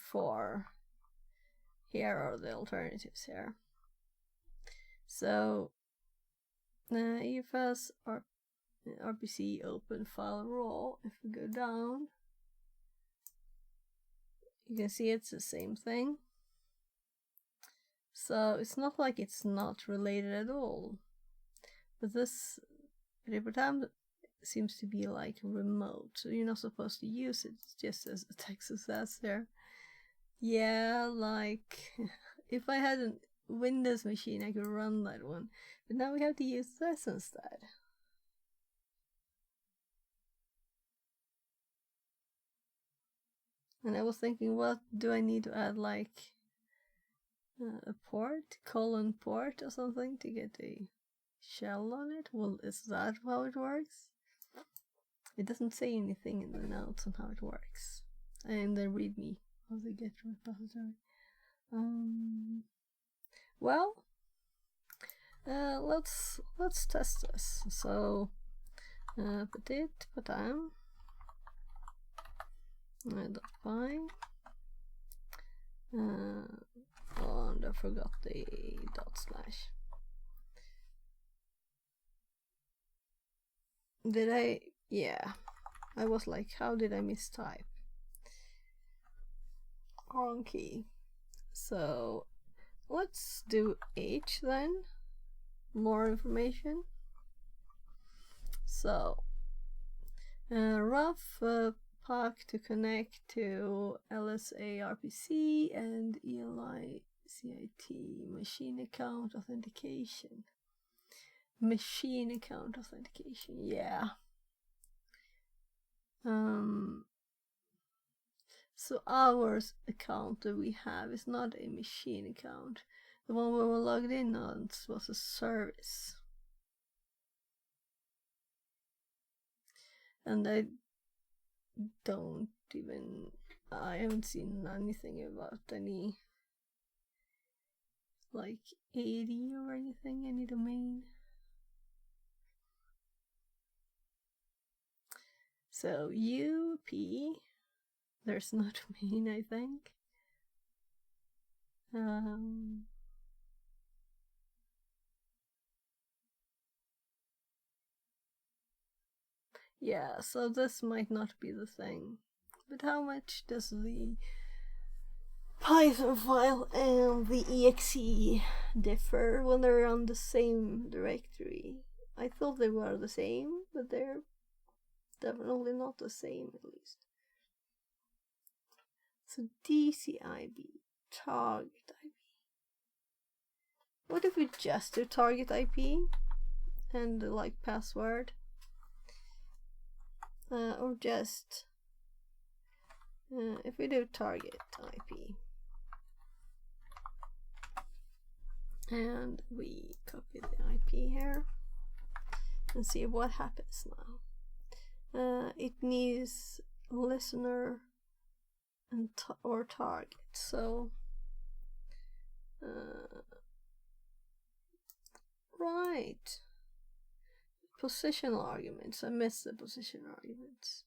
Here are the alternatives here. So EFS RPC open file raw. If we go down, you can see it's the same thing. So it's not like it's not related at all. But this reportam seems to be like remote, so you're not supposed to use it, just as the text says there. Yeah, like if I had a Windows machine, I could run that one. But now we have to use this instead. And I was thinking, what do I need to add, like a port, port or something to get a shell on it? Well, is that how it works? It doesn't say anything in the notes on how it works. And the readme of the Git repository. Well, let's test this. So petit potin .py. Oh, and I forgot the /. Did I? Yeah. I was like, how did I mistype? Wrong key. So let's do H then. More information. So rough pack to connect to LSA RPC and ELI CIT machine account authentication. Machine account authentication, yeah. So our account that we have is not a machine account. The one we were logged in on was a service. And I haven't seen anything about any like 80 or anything, any domain. So UP, there's no domain, I think. Yeah, so this might not be the thing. But how much does the Python file and the exe differ when they're on the same directory? I thought they were the same, but they're definitely not the same, at least. So DCIB, target IP. What if we just do target IP and like password? Or just if we do target IP and we copy the IP here and see what happens now. It needs listener and or target. So right, positional arguments. I missed the position arguments.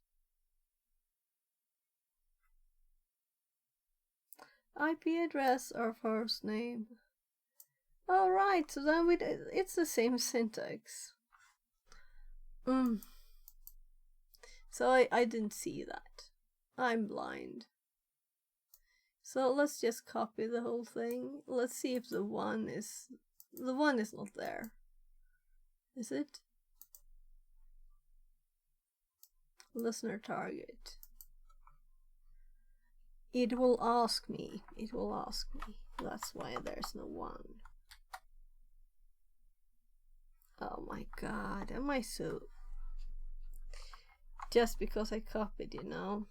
IP address or first name. All right, so then it's the same syntax. So I didn't see that. I'm blind. So let's just copy the whole thing. Let's see if the one is not there. Is it? Listener target. It will ask me. It will ask me. That's why there's no one. Oh my god, am I so... Just because I copied, you know.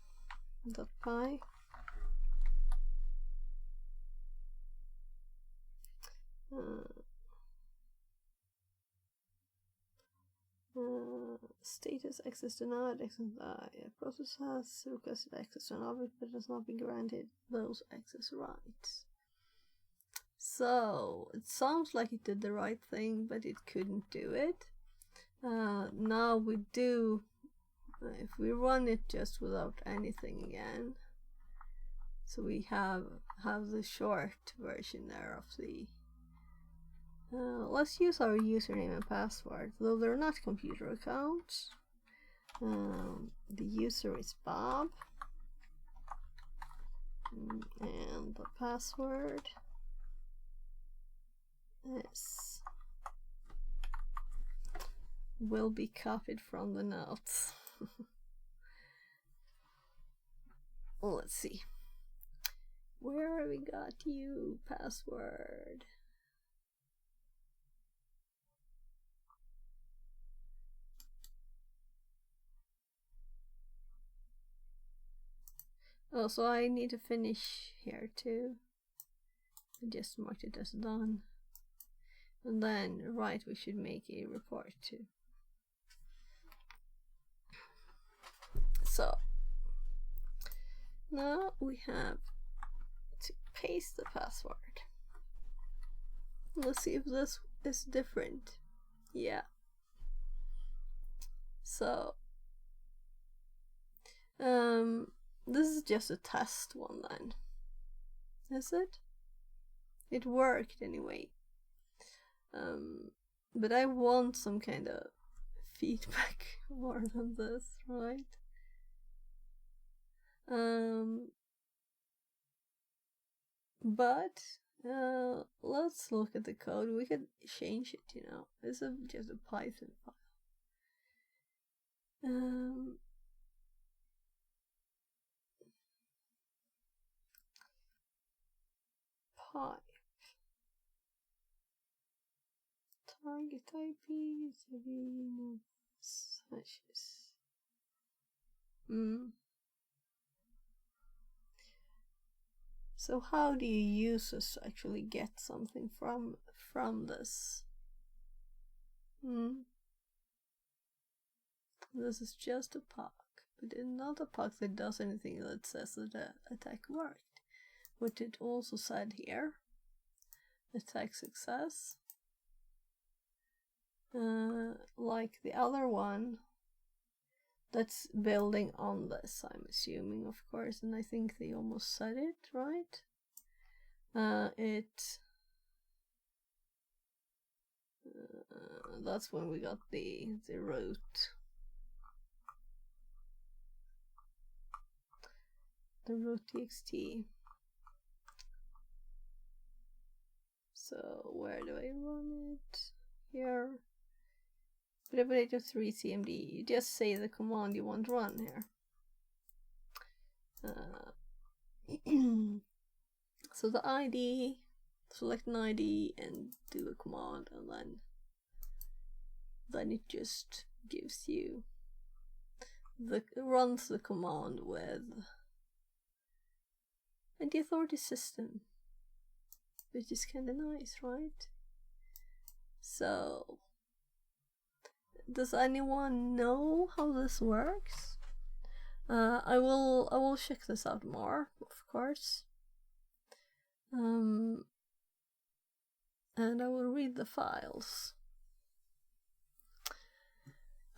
.py. Status access denied. Process has requested access to an object but has not been granted those access rights. So it sounds like it did the right thing, but it couldn't do it. Now we do. If we run it just without anything again, so we have the short version there of the. Let's use our username and password, though they're not computer accounts. The user is Bob, and the password is will be copied from the notes. Let's see. Where we got you password? Oh, so I need to finish here too. I just marked it as done. And then, right, we should make a report too. So, now we have to paste the password. Let's see if this is different. Yeah. So, this is just a test one then. Is it? It worked anyway. But I want some kind of feedback more than this, right? But let's look at the code. We could change it, you know. This is just a Python file. Pipe. Target IP slashes. So how do you use this to actually get something from this? This is just a POC, but it's not a POC that does anything that says that the attack worked. What it also said here, attack success. Like the other one that's building on this, I'm assuming, of course, and I think they almost said it, right? That's when we got the root. The root txt. So where do I run it? Here. Predator 3 CMD. You just say the command you want to run here. So the ID, select an ID and do a command, and then it just gives you runs the command with the authority system, which is kind of nice, right? So, does anyone know how this works? I will check this out more, of course. And I will read the files.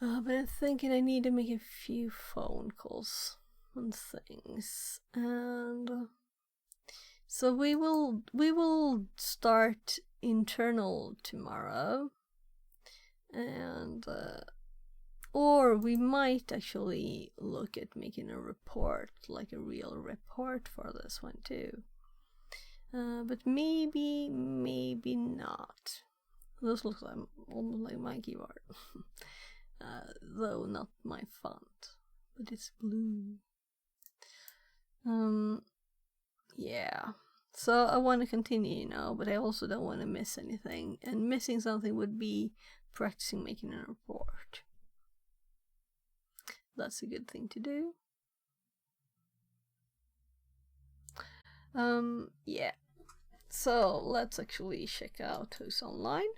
But I'm thinking I need to make a few phone calls and things, and so we will start internal tomorrow, and or we might actually look at making a report, like a real report for this one too. But maybe not. This looks like almost like my keyboard. Though not my font, but it's blue. Yeah. So I want to continue, but I also don't want to miss anything. And missing something would be practicing making a report. That's a good thing to do. Yeah. So let's actually check out who's online.